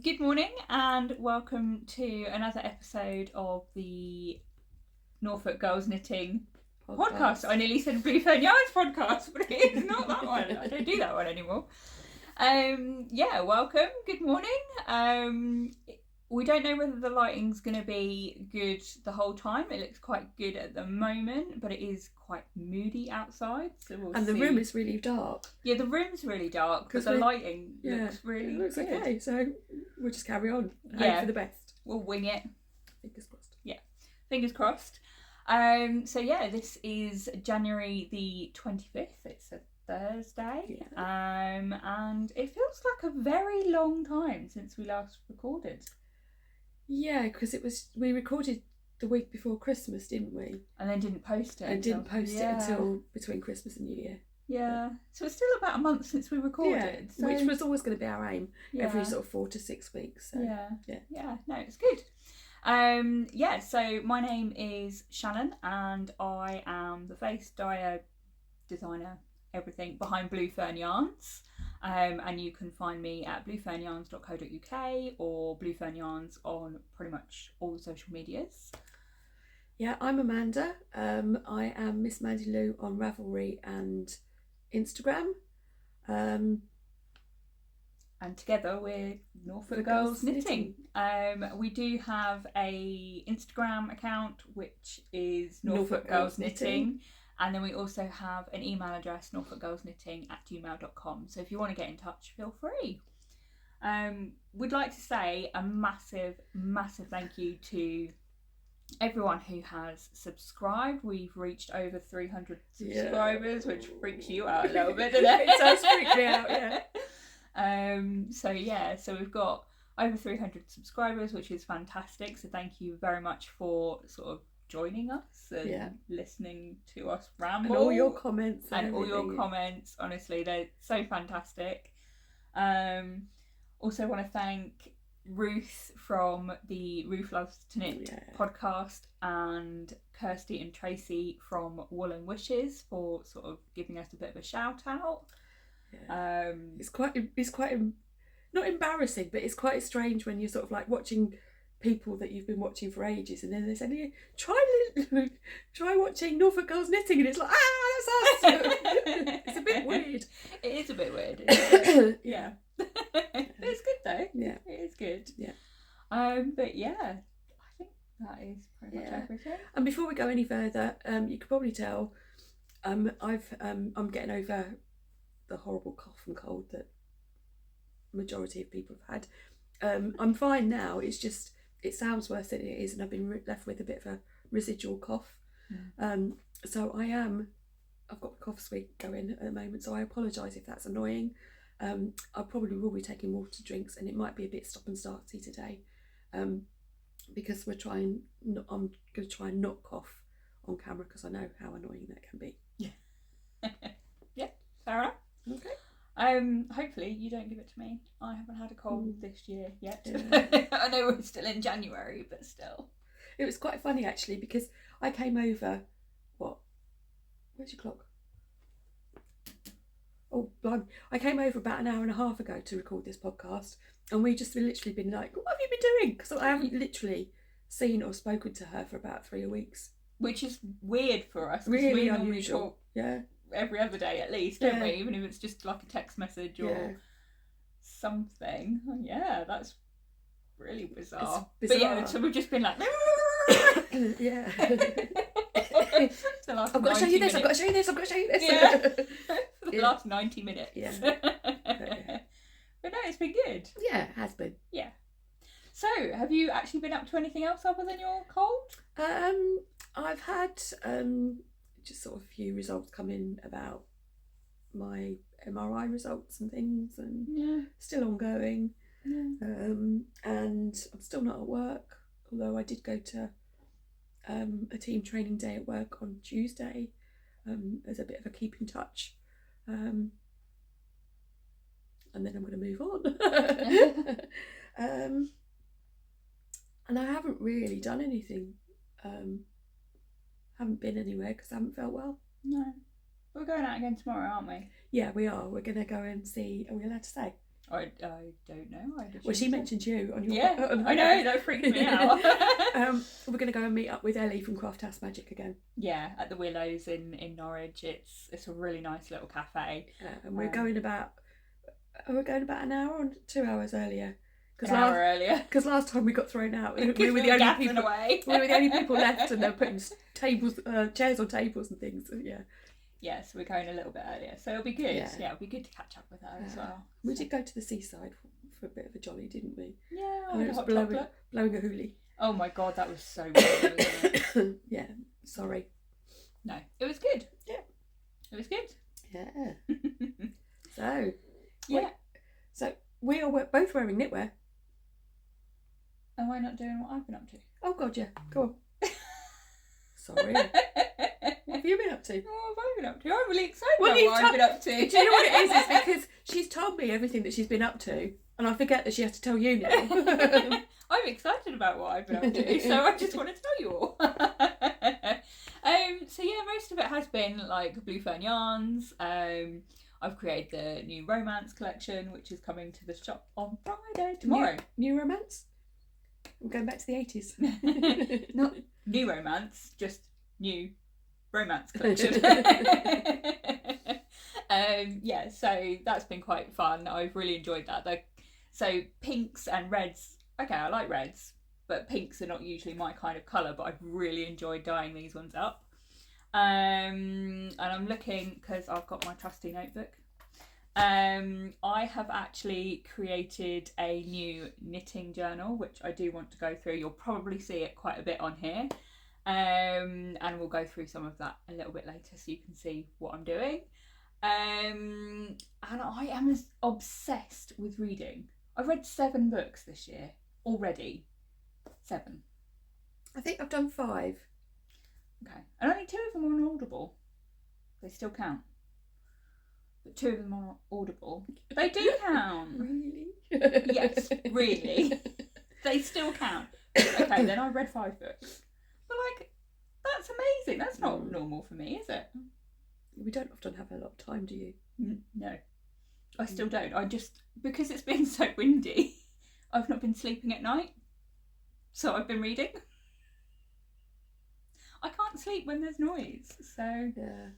Good morning and welcome to another episode of the Norfolk Girls Knitting podcast. I nearly said BFY Yarns podcast, but it is not that one. I don't do that one anymore. Welcome. Good morning. We don't know whether the lighting's going to be good the whole time. It looks quite good at the moment, but it is quite moody outside. So we'll see. The room is really dark. Yeah, the room's really dark, but the lighting looks really good. Okay, so we'll just carry on. Hope for the best. We'll wing it. Fingers crossed. Yeah, fingers crossed. This is January the 25th. It's a Thursday. Yeah. And it feels like a very long time since we last recorded. Yeah, because we recorded the week before Christmas, didn't we? And then didn't post it. And didn't post it until between Christmas and New Year. Yeah. So it's still about a month since we recorded. Yeah, which was always going to be our aim, every sort of 4 to 6 weeks. So. Yeah. No, it's good. So my name is Shannon and I am the face, dyer, designer, everything behind Blue Fern Yarns. And you can find me at bluefernyarns.co.uk or Blue Fern Yarns on pretty much all the social medias. Yeah, I'm Amanda. I am Miss Mandy Lou on Ravelry and Instagram. And together we're Norfolk Girls Knitting. We do have a Instagram account which is Norfolk Girls Knitting. And then we also have an email address, norfolkgirlsknitting@gmail.com. So if you want to get in touch, feel free. We'd like to say a massive, massive thank you to everyone who has subscribed. We've reached over 300 subscribers, which freaks you out a little bit, doesn't it? It does freak me out, yeah. So we've got over 300 subscribers, which is fantastic. So thank you very much for sort of joining us and listening to us ramble. And all your comments. Honestly, they're so fantastic. Also want to thank Ruth from the Ruth Loves to Knit podcast and Kirsty and Tracy from Wool and Wishes for sort of giving us a bit of a shout out. It's quite not embarrassing, but it's quite strange when you're sort of like watching people that you've been watching for ages, and then they say, try watching Norfolk Girls Knitting, and it's like, that's us. It's a bit weird. It is a bit weird, isn't it? Yeah. But it's good though. Yeah, it is good. Yeah. But yeah, I think that is pretty much everything. And before we go any further, you could probably tell I'm getting over the horrible cough and cold that majority of people have had. I'm fine now. It's just it sounds worse than it is, and I've been left with a bit of a residual cough. So I've got the cough sweet going at the moment, so I apologise if that's annoying. I probably will be taking water drinks, and it might be a bit stop and starty today, because I'm going to try and not cough on camera because I know how annoying that can be. Yeah, fair enough. Okay. Hopefully you don't give it to me. I haven't had a cold this year yet. Yeah. I know we're still in January, but still. It was quite funny actually, because I came over. Where's your clock? Oh, blimey. I came over about an hour and a half ago to record this podcast, and we just literally been like, what have you been doing? Because I haven't literally seen or spoken to her for about 3 weeks. Which is weird for us. Really unusual. Every other day at least, don't we? Even if it's just like a text message or something. Yeah, that's really bizarre. It's bizarre. But yeah, so we've just been like yeah. I've got to show you this, I've got to show you this, I've got to show you this. Yeah. For the last 90 minutes. Yeah. But no, it's been good. Yeah, it has been. Yeah. So, have you actually been up to anything else other than your cold? I've had just sort of a few results come in about my MRI results and things, and still ongoing. And I'm still not at work, although I did go to a team training day at work on Tuesday as a bit of a keep in touch, and then I'm going to move on. And I haven't really done anything, haven't been anywhere because I haven't felt well. No. We're going out again tomorrow, aren't we? Yeah, we are. We're going to go and see... Are we allowed to say? I don't know. Well, she mentioned you on your... Yeah, I know. That freaked me out. We're going to go and meet up with Ellie from Craft House Magic again. Yeah, at the Willows in Norwich. It's a really nice little cafe. And we're going about... We're going about an hour or 2 hours earlier. An hour earlier. Because last time we got thrown out, we were the only people. We were the only people left, and they're putting chairs on tables and things. So, yeah. Yeah, so we're going a little bit earlier, so it'll be good. Yeah, it'll be good to catch up with her as well. We did go to the seaside for a bit of a jolly, didn't we? Yeah, I had a hot chocolate. Blowing a hoolie. Oh my god, that was so weird, wasn't it? Yeah, sorry. No, it was good. Yeah, it was good. Yeah. So, yeah. So we are both wearing knitwear. Am I not doing what I've been up to? Oh god, yeah. Go on. Sorry. What have you been up to? What have I been up to? I'm really excited about what I've been up to. Do you know what it is? It's because she's told me everything that she's been up to, and I forget that she has to tell you now. I'm excited about what I've been up to, so I just want to tell you all. So yeah, most of it has been like Blue Fern yarns. I've created the new romance collection, which is coming to the shop on Friday tomorrow. New romance? I'm going back to the 80s. Not new romance, just new romance collection. Yeah, so that's been quite fun. I've really enjoyed that. So pinks and reds. Okay, I like reds, but pinks are not usually my kind of colour. But I've really enjoyed dyeing these ones up. And I'm looking because I've got my trusty notebook. I have actually created a new knitting journal, which I do want to go through. You'll probably see it quite a bit on here. And we'll go through some of that a little bit later so you can see what I'm doing. And I am obsessed with reading. I've read 7 books this year already. 7. I think I've done 5. Okay. And only 2 of them are on Audible. They still count. But 2 of them are Audible. They do count. Really? Yes, really. They still count. Okay, then I read 5 books. But like, that's amazing. That's not normal for me, is it? We don't often have a lot of time, do you? No. I still don't. I just, because it's been so windy, I've not been sleeping at night. So I've been reading. I can't sleep when there's noise. So, yeah.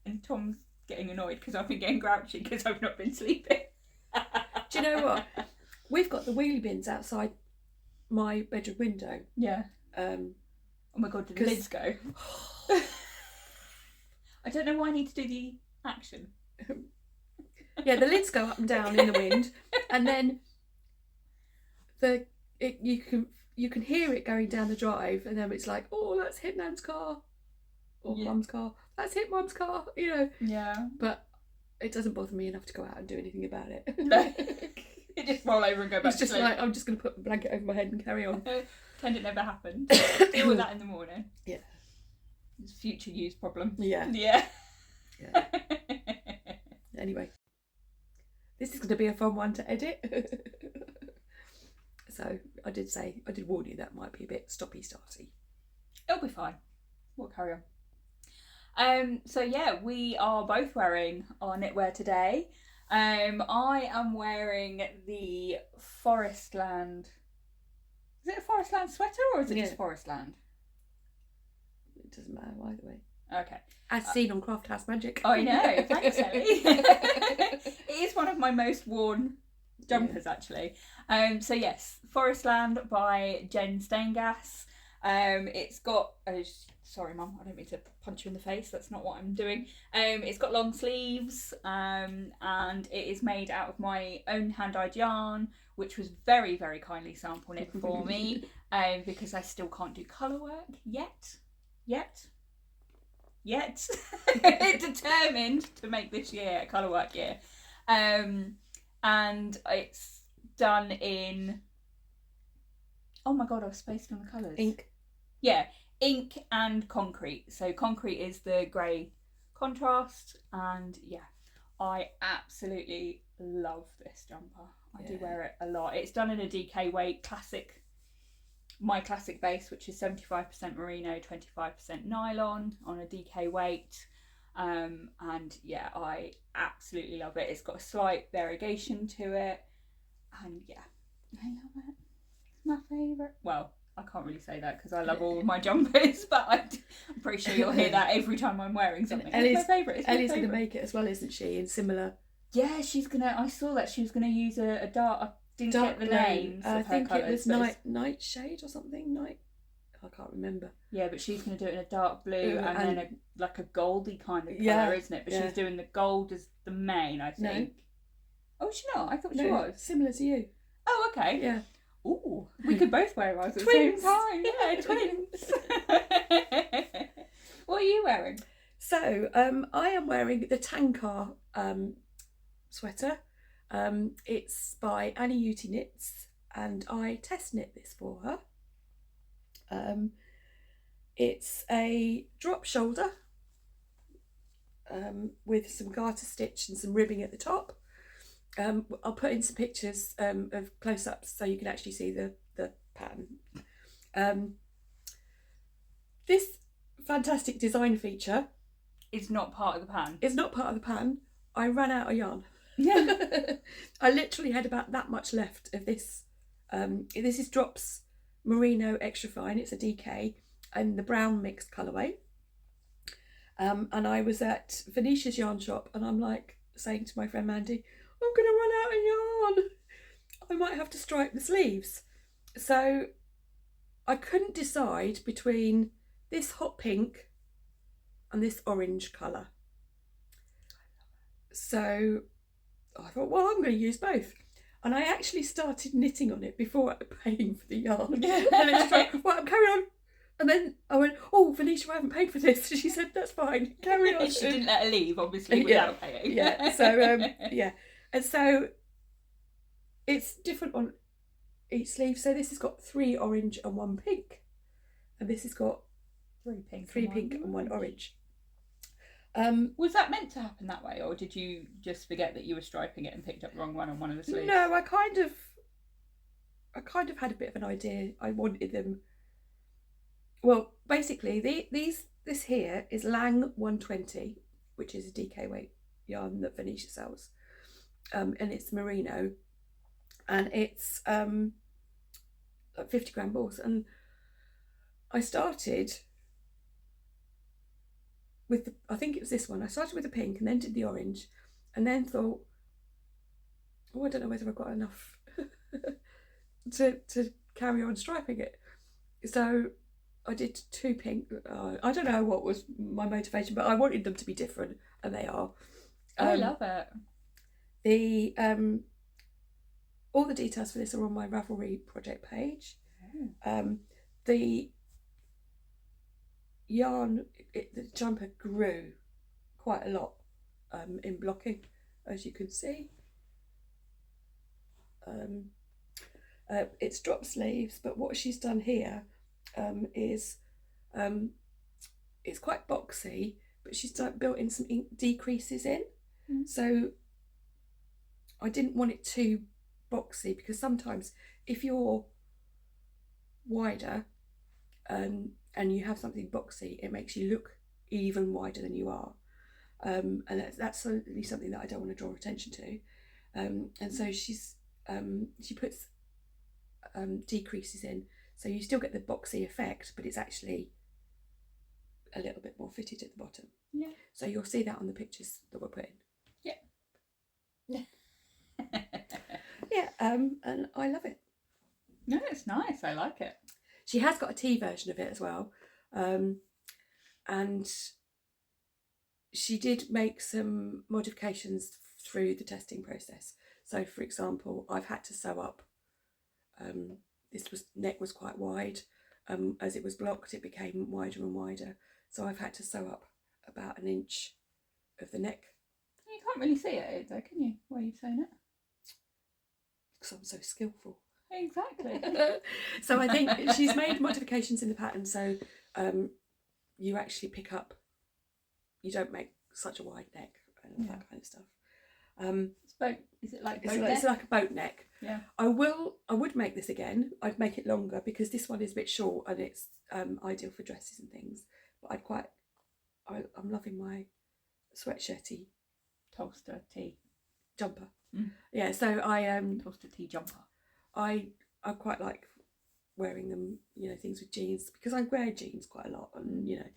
And Tom's getting annoyed because I've been getting grouchy because I've not been sleeping. Do you know what? We've got the wheelie bins outside my bedroom window. Yeah. Oh my god, did the lids go? I don't know why I need to do the action. Yeah, the lids go up and down in the wind, and then you can hear it going down the drive, and then it's like, oh, that's hit Nan's car, or Mum's car. That's hit Mum's car, you know. Yeah. But it doesn't bother me enough to go out and do anything about it. No. You just roll over and go back. It's just like, I'm just going to put a blanket over my head and carry on. Pretend it never happened. Deal with that in the morning. Yeah. It's a future use problem. Yeah. Yeah. Yeah. Anyway, this is going to be a fun one to edit. So I did warn you that might be a bit stoppy-starty. It'll be fine. We'll carry on. So yeah, we are both wearing our knitwear today. I am wearing the Forestland. Is it a Forestland sweater or is it just Forestland? It doesn't matter either way. Okay. As seen on Craft House Magic. I know, thanks Ellie. It is one of my most worn jumpers actually. So yes, Forestland by Jenn Steingass. It's got, sorry Mum, I don't mean to punch you in the face, that's not what I'm doing. It's got long sleeves, and it is made out of my own hand-dyed yarn, which was very, very kindly sample knit for me, because I still can't do colour work yet. Determined to make this year a colour work year. And it's done in, oh my god, I've spaced on the colours. Ink. Yeah, ink and concrete. So concrete is the grey contrast, and yeah, I absolutely love this jumper. I do wear it a lot. It's done in a DK weight classic, my classic base, which is 75% merino, 25% nylon on a DK weight. And yeah, I absolutely love it. It's got a slight variegation to it, and yeah, I love it. It's my favourite. Well, I can't really say that because I love all of my jumpers, but I'm pretty sure you'll hear that every time I'm wearing something. It's my favourite. Ellie's going to make it as well, isn't she? In similar. Yeah, she's gonna. I saw that she was gonna use a dark. I didn't get the names. I think colours, it was nightshade or something. I can't remember. Yeah, but she's going to do it in a dark blue and then like a goldy kind of colour, isn't it? But she's doing the gold as the main, I think. No. Oh, is she not? I thought she was. Similar to you. Oh, okay. Yeah. Ooh, we could both wear ours at the same time. Yeah, twins. What are you wearing? So, I am wearing the Tankar sweater. It's by Anniina Knits, and I test knit this for her. It's a drop shoulder with some garter stitch and some ribbing at the top. I'll put in some pictures of close-ups so you can actually see the pattern. This fantastic design feature is not part of the pan. It's not part of the pan. I ran out of yarn. Yeah. I literally had about that much left of this. This is Drops Merino Extra Fine. It's a DK and the brown mixed colourway. And I was at Venetia's yarn shop and I'm like saying to my friend Mandy, I'm going to run out of yarn. I might have to stripe the sleeves. So I couldn't decide between this hot pink and this orange colour. So I thought, well, I'm going to use both. And I actually started knitting on it before paying for the yarn. Yeah. And it's like, well, I'm carrying on. And then I went, oh, Venetia, I haven't paid for this. She said, that's fine, carry on. She didn't let her leave, obviously, without paying. Yeah, so, yeah. And so it's different on each sleeve. So this has got 3 orange and 1 pink. And this has got 3 pink, 3 pink and 1 orange. Was that meant to happen that way, or did you just forget that you were striping it and picked up the wrong one on one of the sleeves? No, I kind of had a bit of an idea. I wanted them. Well, basically, this here is Lang 120, which is a DK weight yarn that Venetia sells, and it's merino, and it's 50 gram balls. And I started with I think it was this one. I started with the pink and then did the orange, and then thought, oh, I don't know whether I've got enough to carry on striping it. So I did 2 pink. I don't know what was my motivation, but I wanted them to be different, and they are. I love it. The all the details for this are on my Ravelry project page. The yarn, the jumper grew quite a lot in blocking, as you can see. It's drop sleeves, but what she's done here is it's quite boxy, but she's built in some ink decreases in. So I didn't want it too boxy, because sometimes if you're wider and you have something boxy, it makes you look even wider than you are, and that's certainly something that I don't want to draw attention to, and so she puts decreases in, so you still get the boxy effect, but it's actually a little bit more fitted at the bottom. Yeah. So you'll see that on the pictures that we're putting. Yeah. Yeah, and I love it. No, it's nice. I like it. She has got a tea version of it as well, and she did make some modifications through the testing process. So, for example, I've had to sew up. Neck was quite wide. As it was blocked, it became wider and wider. So I've had to sew up about 1 inch of the neck. You can't really see it, though, can you? Where you've sewn it? Because I'm so skillful. Exactly. So I think she's made modifications in the pattern, so you actually pick up, you don't make such a wide neck and that kind of stuff. Is it like boat neck? It's like a boat neck. Yeah. I would make this again. I'd make it longer, because this one is a bit short and it's ideal for dresses and things. But I'm loving my sweatshirty Tolsta tee jumper. Mm. Yeah, so Tolsta tee jumper. I quite like wearing them, you know, things with jeans, because I wear jeans quite a lot, and you know,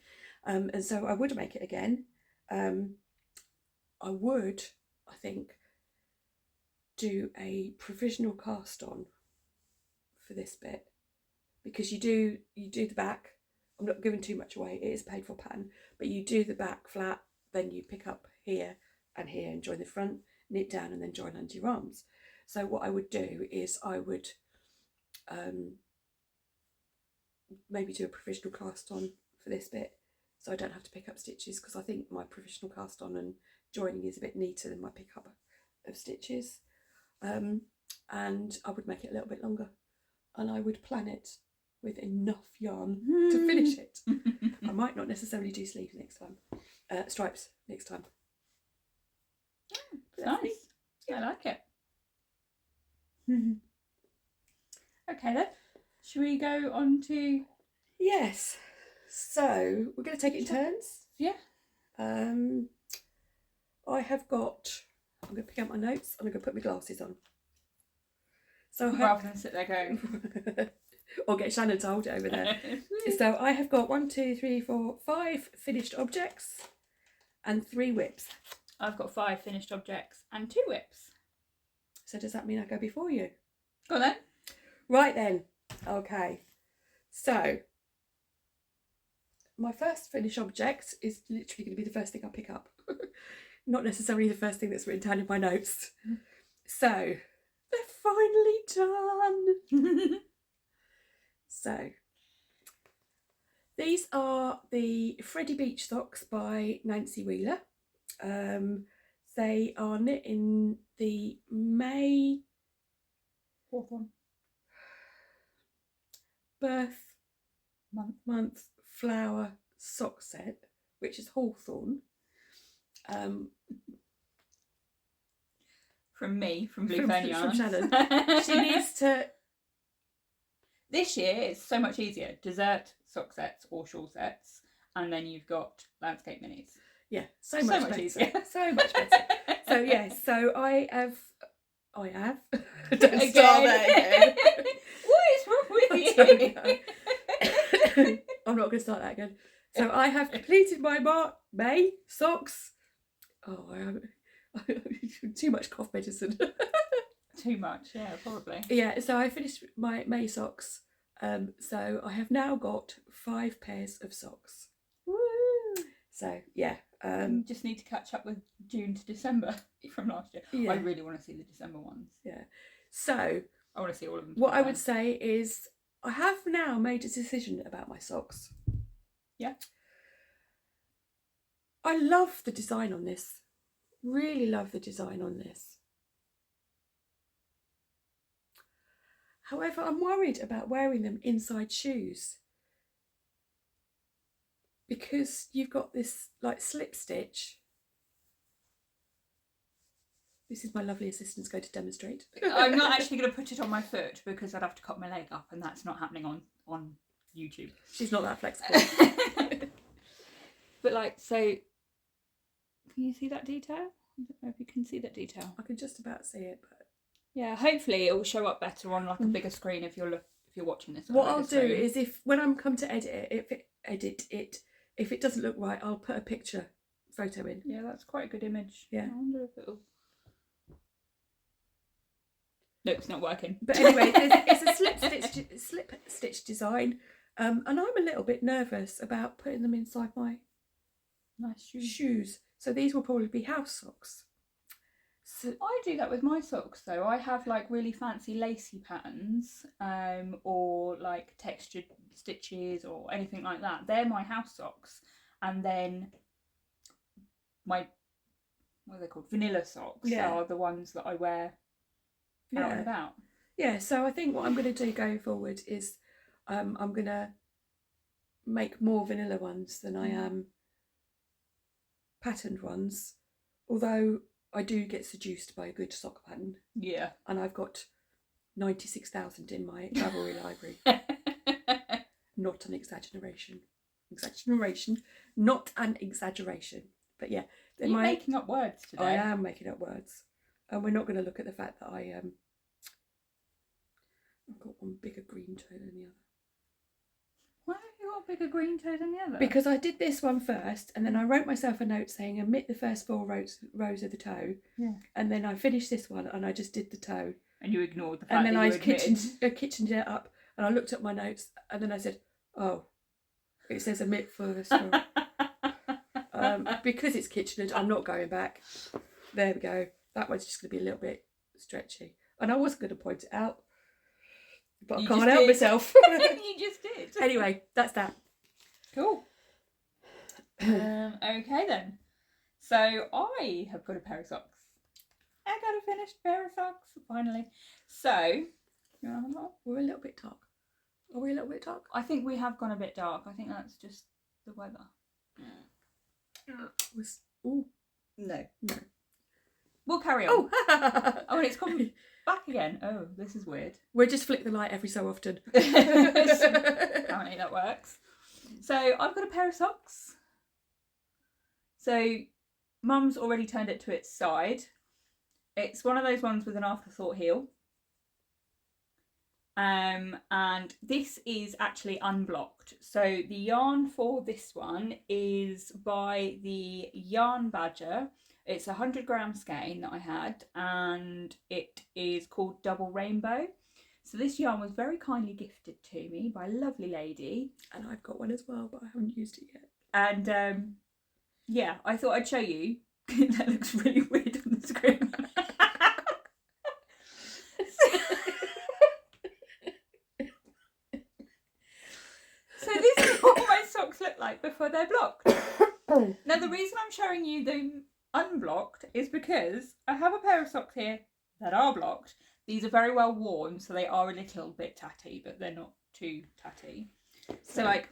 and so I would make it again. I would, I think, do a provisional cast on for this bit, because you do the back. I'm not giving too much away, it is paid for pattern, but you do the back flat, then you pick up here and here and join the front, knit down, and then join under your arms. So what I would do is I would maybe do a provisional cast on for this bit, so I don't have to pick up stitches, because I think my provisional cast on and joining is a bit neater than my pick up of stitches. And I would make it a little bit longer, and I would plan it with enough yarn to finish it. I might not necessarily do sleeves next time, stripes next time. Nice. Yeah, I like it. Okay then, should we go on to... Yes, so we're going to take it in turns. Yeah. I have got, I'm going to pick out my notes and I'm going to put my glasses on. So rather than sit there going... or get Shannon to hold it over there. So I have got 1, 2, 3, 4, 5 finished objects and 3 whips. I've got 5 finished objects and 2 whips. So does that mean I go before you? Go on then. Right then. Okay. So my first finished object is literally going to be the first thing I pick up. Not necessarily the first thing that's written down in my notes. So they're finally done. So these are the Freddy Beach socks by Nancy Wheeler. They are knit in the May Hawthorn birth month flower sock set, which is Hawthorn. From me, from Blue Fern Yarns. From Shannon. She needs to... This year it's so much easier. Dessert sock sets or shawl sets, and then you've got landscape minis. Yeah, so much better. Easier. So much better. So yes, so I have. Don't Again. start there again. What is wrong with you? I'm not going to start that again. So I have completed my May socks. Oh, I have too much cough medicine. Too much, yeah, probably. Yeah, so I finished my May socks. So I have now got 5 pairs of socks. Woo! So yeah. Just need to catch up with June to December from last year. Yeah. I really want to see the December ones. Yeah. So I want to see all of them. What I would say is I have now made a decision about my socks. Yeah. I love the design on this. Really love the design on this. However, I'm worried about wearing them inside shoes, because you've got this like slip stitch. This is my lovely assistant's going to demonstrate. I'm not actually going to put it on my foot because I'd have to cut my leg up, and that's not happening on YouTube. She's not that flexible. But like, so can you see that detail? I don't know if you can see that detail. I can just about see it, but yeah, hopefully it will show up better on like a bigger screen if you're watching this. What I'll do is, if when I'm come to edit it, if it doesn't look right, I'll put a photo in. Yeah, that's quite a good image. Yeah. I wonder if it'll... No, it's not working. But anyway, it's a slip stitch design, and I'm a little bit nervous about putting them inside my nice shoes. So these will probably be house socks. So I do that with my socks though. I have like really fancy lacy patterns, or like textured stitches or anything like that. They're my house socks, and then my, what are they called? Vanilla socks are the ones that I wear out and about. Yeah, so I think what I'm going to do going forward is I'm going to make more vanilla ones than I am patterned ones, although I do get seduced by a good sock pattern. Yeah. And I've got 96,000 in my Ravelry library. Not an exaggeration. Not an exaggeration. But yeah, You're making up words today. I am making up words. And we're not going to look at the fact that I've got one bigger green toe than the other. Why have you got a bigger green toe than the other? Because I did this one first, and then I wrote myself a note saying omit the first 4 rows of the toe. Yeah. And then I finished this one, and I just did the toe. And you ignored the fact and then that I you kitchened it up, and I looked at my notes, and then I said, "Oh, it says omit first 4." Because it's kitchened, I'm not going back. There we go. That one's just going to be a little bit stretchy, and I wasn't going to point it out, but I can't help myself. You just did. Anyway, that's that. Cool. Okay then. So I have got a pair of socks. I got a finished pair of socks finally. So you want to have a We're a little bit dark. Are we a little bit dark? I think we have gone a bit dark. I think that's just the weather. Oh no. No. We'll carry on. Oh, and it's come back again. Oh, this is weird. We'll just flick the light every so often. Apparently that works. So I've got a pair of socks. So Mum's already turned it to its side. It's one of those ones with an Afterthought heel. And this is actually unblocked. So the yarn for this one is by the Yarn Badger. It's a 100-gram skein that I had, and it is called Double Rainbow. So this yarn was very kindly gifted to me by a lovely lady. And I've got one as well, but I haven't used it yet. And yeah, I thought I'd show you. That looks really weird on the screen. So this is what my socks look like before they're blocked. Now the reason I'm showing you them unblocked is because I have a pair of socks here that are blocked. These are very well worn, so they are a little bit tatty, but they're not too tatty. So like,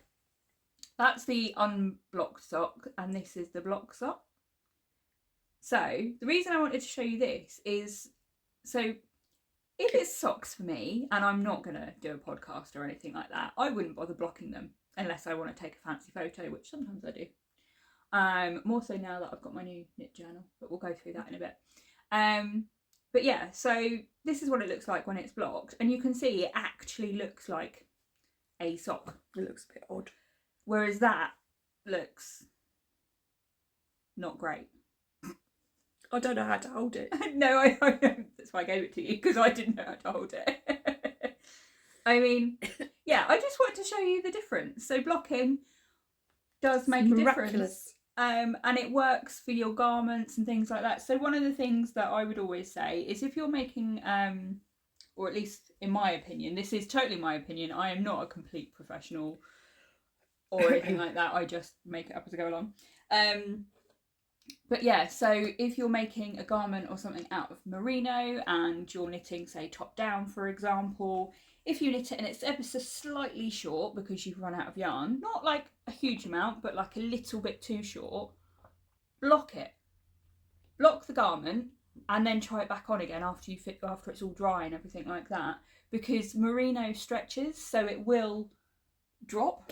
that's the unblocked sock, and this is the blocked sock. So the reason I wanted to show you this is, so if it's socks for me, and I'm not going to do a podcast or anything like that, I wouldn't bother blocking them unless I want to take a fancy photo, which sometimes I do. More so now that I've got my new knit journal, but we'll go through that in a bit. But yeah, so this is what it looks like when it's blocked, and you can see it actually looks like a sock. It looks a bit odd. Whereas that looks not great. I don't know how to hold it. No, I don't. That's why I gave it to you, because I didn't know how to hold it. I mean, yeah, I just wanted to show you the difference. So blocking does make a difference. And it works for your garments and things like that. So one of the things that I would always say is if you're making, or at least in my opinion, this is totally my opinion, I am not a complete professional or anything like that. I just make it up as I go along. But yeah, so if you're making a garment or something out of merino and you're knitting, say, top down, for example, if you knit it and it's ever so slightly short because you've run out of yarn, not like a huge amount, but like a little bit too short, block it. Block the garment and then try it back on again after it's all dry and everything like that, because merino stretches, so it will drop.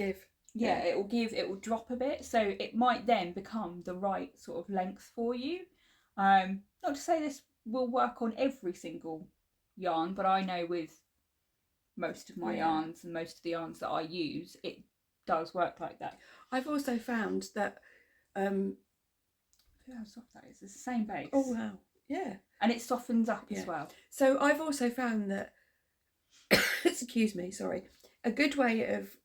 Yeah, it will drop a bit, so it might then become the right sort of length for you. Not to say this will work on every single yarn, but I know with most of my yarns and most of the yarns that I use, it does work like that. I've also found that Look how soft that is. It's the same base. Oh wow, yeah, and it softens up as well. So I've also found that excuse me, sorry, a good way of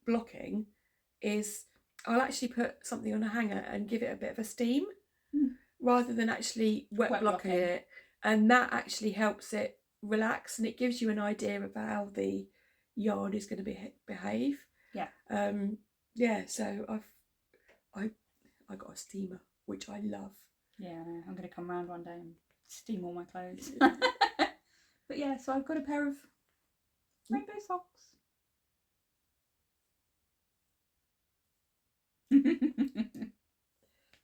blocking is I'll actually put something on a hanger and give it a bit of a steam rather than actually wet blocking it, and that actually helps it relax and it gives you an idea of how the yarn is going to behave. So I got a steamer, which I love. Yeah, I'm going to come round one day and steam all my clothes. But yeah, so I've got a pair of rainbow socks.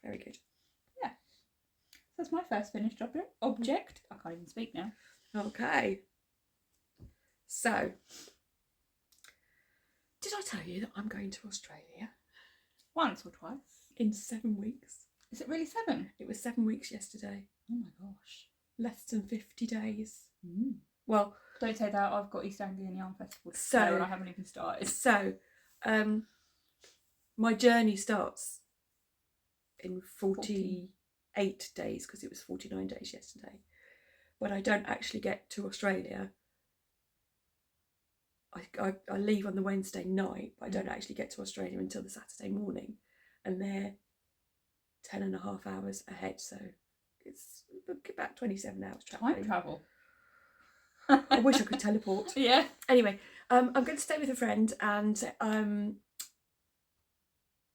Very good. Yeah. So that's my first finished object. I can't even speak now. Okay. So, did I tell you that I'm going to Australia? Once or twice. In 7 weeks. Is it really 7? It was 7 weeks yesterday. Oh my gosh. Less than 50 days. Mm. Well, don't say that. I've got East Anglian Yarn Festival to so, and I haven't even started. So, my journey starts in 48 days because it was 49 days yesterday. When I don't actually get to Australia, I leave on the Wednesday night, but I don't actually get to Australia until the Saturday morning, and they're 10.5 hours ahead, so it's about 27 hours travelling. Time travel. I wish I could teleport. Yeah. Anyway, I'm going to stay with a friend, and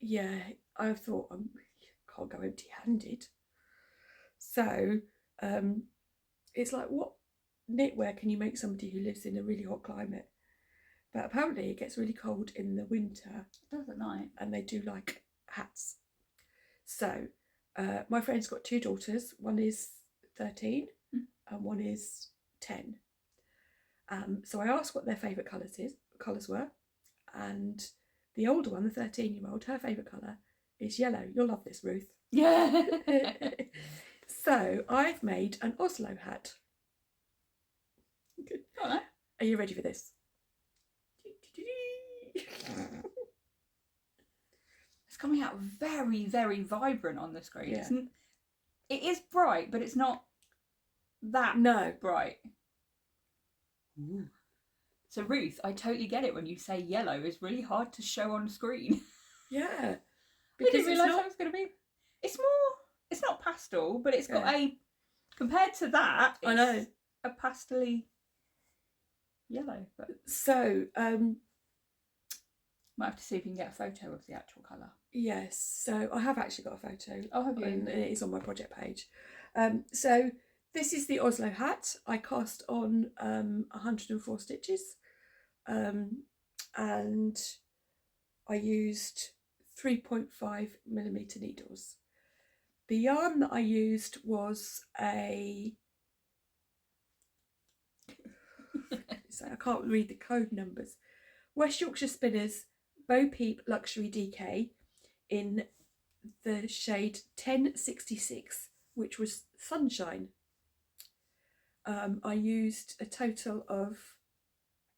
yeah, I thought I can't go empty-handed. So it's like, what knitwear can you make somebody who lives in a really hot climate? But apparently it gets really cold in the winter. It does at night. And they do like hats. So my friend's got 2 daughters. One is 13 and one is 10. So I asked what their favourite colours were. And the older one, the 13-year-old, her favourite colour is yellow. You'll love this, Ruth. Yeah. So I've made an Oslo hat. Good. Right. Are you ready for this? It's coming out very, very vibrant on the screen. Yeah. It is bright, but it's not that bright. Ooh. So Ruth, I totally get it when you say yellow is really hard to show on screen. Yeah. Because I didn't realise how it's going to be. It's not pastel, but it's got compared to that, it's I know. a pastel-y yellow. But so, might have to see if you can get a photo of the actual colour. Yes, so I have actually got a photo. Oh, have you? And it is on my project page. So this is the Oslo hat. I cast on 104 stitches. And I used 3.5mm needles. The yarn that I used was I can't read the code numbers. West Yorkshire Spinners Bo Peep Luxury DK in the shade 1066, which was Sunshine. I used a total of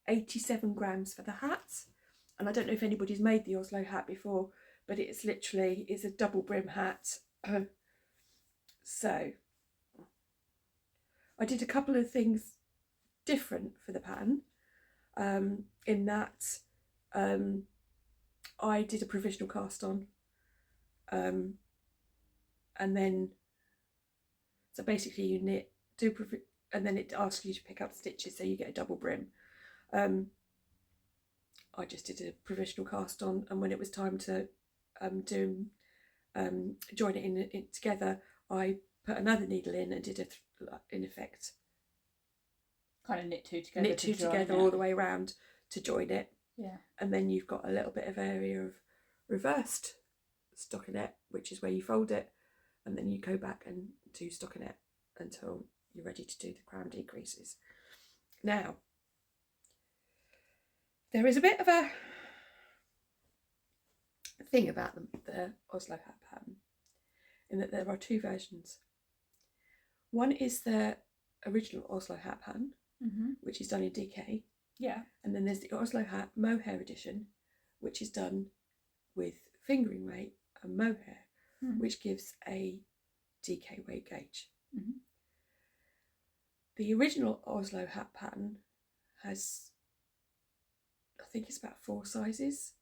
87 grams for the hat, and I don't know if anybody's made the Oslo hat before, but it's a double brim hat. So I did a couple of things different for the pattern, in that I did a provisional cast on, and then so basically you knit, and then it asks you to pick up stitches, so you get a double brim. I just did a provisional cast on, and when it was time to join it in together, I put another needle in and did in effect kind of knit two together all the way around to join it. Yeah. And then you've got a little bit of area of reversed stockinette, which is where you fold it, and then you go back and do stockinette until you're ready to do the crown decreases. Now, there is a bit of a thing about the Oslo hat pattern, in that there are 2 versions. One is the original Oslo hat pattern, which is done in DK. Yeah. And then there's the Oslo hat mohair edition, which is done with fingering weight and mohair, which gives a DK weight gauge. The original Oslo hat pattern has, I think it's about 4 sizes,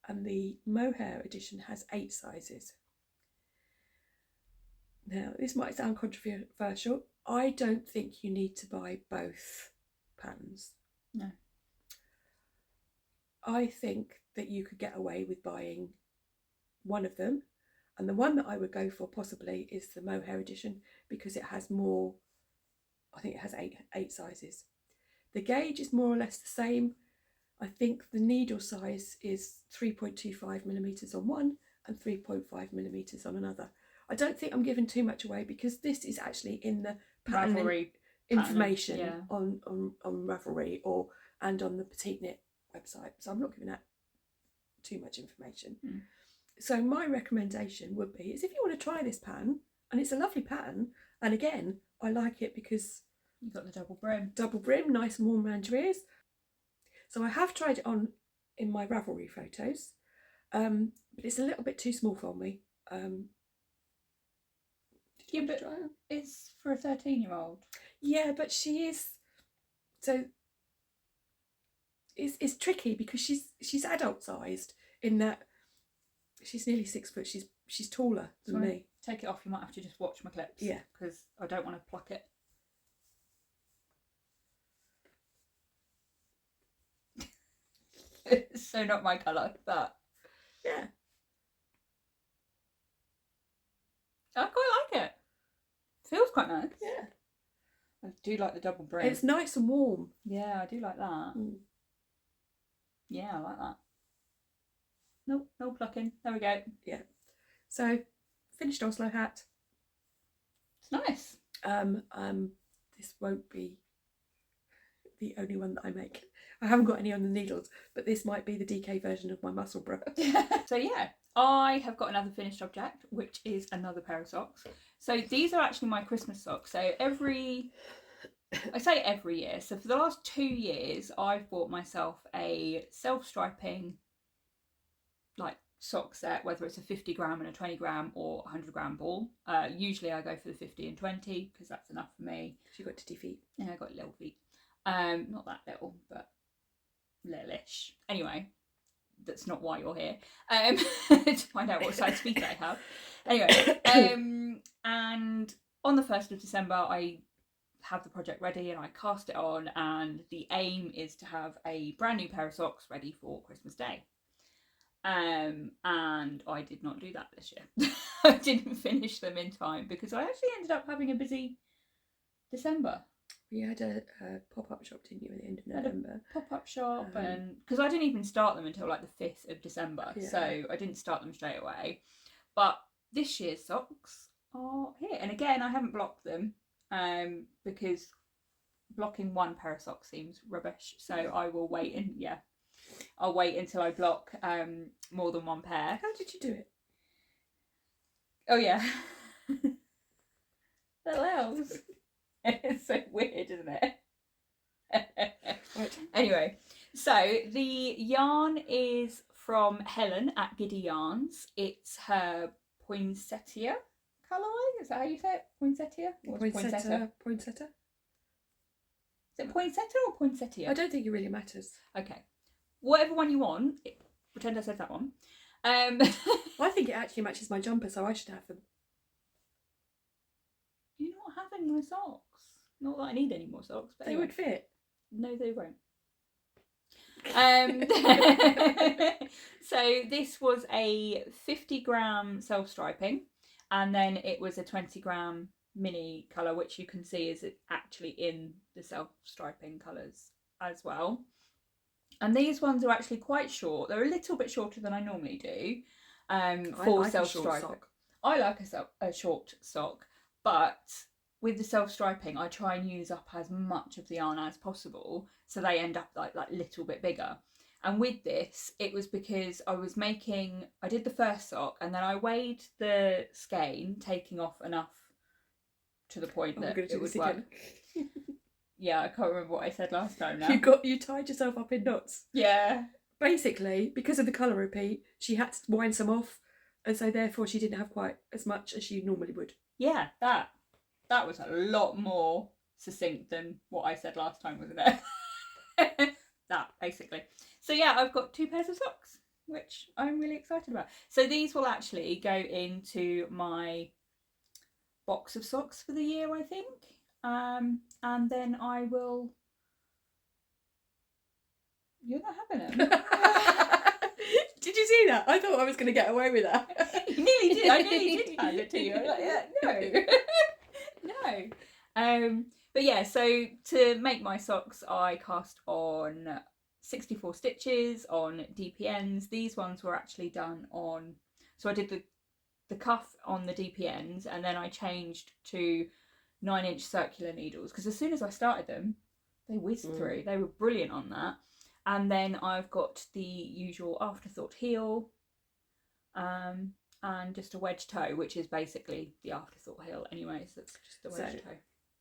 and the mohair edition has 8 sizes. Now, this might sound controversial. I don't think you need to buy both patterns. No. I think that you could get away with buying one of them, and the one that I would go for possibly is the mohair edition, because it has more, I think it has 8 sizes. The gauge is more or less the same. I think the needle size is 3.25mm on one and 3.5mm on another. I don't think I'm giving too much away, because this is actually in the pattern information on Ravelry and on the Petiteknit website, so I'm not giving out too much information. So my recommendation would be is if you want to try this pattern, and it's a lovely pattern, and again, I like it because you've got the double brim. Double brim, nice and warm around your ears. So I have tried it on in my Ravelry photos, but it's a little bit too small for me. Yeah, but it's for a 13-year-old. Yeah, but she is. So it's tricky because she's adult sized in that she's nearly 6 foot. She's taller than me. Take it off. You might have to just watch my clips. Yeah, because I don't want to pluck it. It's so not my colour, but yeah, I quite like it. Feels quite nice. Yeah, I do like the double brim. It's nice and warm. Yeah, I do like that. Yeah, I like that. Nope, no plucking. There we go. Yeah. So finished Oslo hat. It's nice. This won't be the only one that I make. I haven't got any on the needles, but this might be the DK version of my Musselburgh. So yeah, I have got another finished object, which is another pair of socks. So these are actually my Christmas socks. So I say every year. So for the last 2 years, I've bought myself a self-striping like sock set, whether it's a 50 gram and a 20 gram or 100 gram ball. Usually I go for the 50 and 20 because that's enough for me. You've got titty feet. Yeah, I got little feet. Not that little, but littleish. Anyway, that's not why you're here. To find out what size feet I have. Anyway, and on the 1st of December, I have the project ready and I cast it on, and the aim is to have a brand new pair of socks ready for Christmas Day. And I did not do that this year. I didn't finish them in time because I actually ended up having a busy December. You had a pop-up shop, didn't you, at the end of November? Pop-up shop, and because I didn't even start them until like the 5th of December, yeah. So I didn't start them straight away. But this year's socks are here, and again I haven't blocked them because blocking one pair of socks seems rubbish. So I will wait I'll wait until I block more than one pair. How did you do it? Oh yeah, that allows. It's so weird, isn't it? Right. Anyway, so the yarn is from Helen at Giddy Yarns. It's her poinsettia colourway. Is that how you say it? Poinsettia? Poinsettia. Is it poinsettia or poinsettia? I don't think it really matters. Okay. Whatever one you want. Pretend I said that one. I think it actually matches my jumper, so I should have them. You're not having my socks. Not that I need any more socks, but they would fit. No, they won't. So this was a 50 gram self-striping, and then it was a 20 gram mini colour, which you can see is actually in the self-striping colours as well. And these ones are actually quite short. They're a little bit shorter than I normally do for self-striping. I like a short sock, but with the self-striping, I try and use up as much of the yarn as possible, so they end up like little bit bigger. And with this, it was because I did the first sock, and then I weighed the skein, taking off enough to the point that it would work. Yeah, I can't remember what I said last time now. You tied yourself up in knots. Yeah. Basically, because of the colour repeat, she had to wind some off, and so therefore she didn't have quite as much as she normally would. Yeah, that was a lot more succinct than what I said last time, wasn't it? That, basically. So yeah, I've got 2 pairs of socks, which I'm really excited about. So these will actually go into my box of socks for the year, I think. And then I will... You're not having them. Did you see that? I thought I was going to get away with that. You nearly did. I nearly did hand it to you. I was like, yeah, no. No. But yeah, so to make my socks, I cast on 64 stitches on dpns. These ones were actually done on... So I did the cuff on the dpns, and then I changed to 9-inch circular needles, because as soon as I started them, they whizzed through. They were brilliant on that. And then I've got the usual Afterthought heel and just a wedge toe, which is basically the Afterthought heel anyway, so it's just a wedge toe.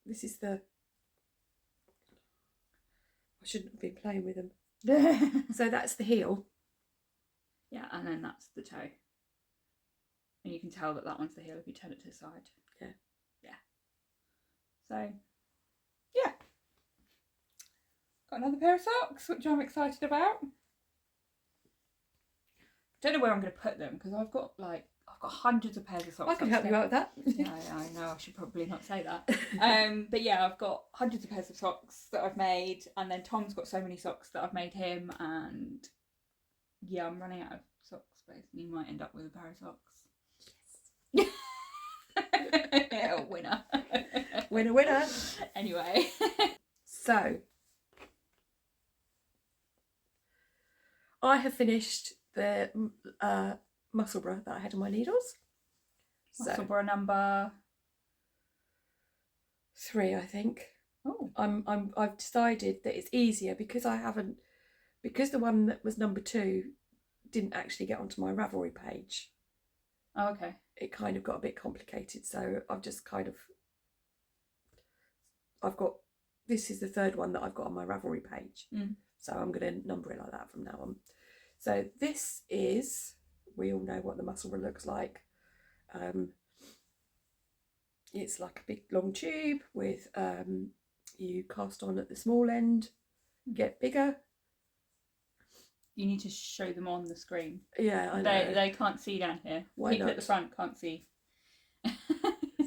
This is the... I shouldn't have been playing with them. So that's the heel. Yeah, and then that's the toe. And you can tell that one's the heel if you turn it to the side. Yeah. Yeah. So, yeah. Got another pair of socks, which I'm excited about. Don't know where I'm going to put them because I've got hundreds of pairs of socks. I can help you out with that. Yeah, I know. I should probably not say that. But yeah, I've got hundreds of pairs of socks that I've made, and then Tom's got so many socks that I've made him, and yeah, I'm running out of sock space, and you might end up with a pair of socks. Yes. Yeah, winner. Winner, winner. Anyway. So, I have finished the Musselburgh that I had on my needles. Musselburgh number 3, I think. Oh. I've decided that it's easier because the one that was number 2 didn't actually get onto my Ravelry page. Oh, okay. It kind of got a bit complicated, so I've just this is the 3rd one that I've got on my Ravelry page. So I'm going to number it like that from now on. So this is, we all know what the Musselburgh looks like. It's like a big long tube with you cast on at the small end, get bigger. You need to show them on the screen. Yeah, I know. They can't see down here. Why People not? at the front can't see.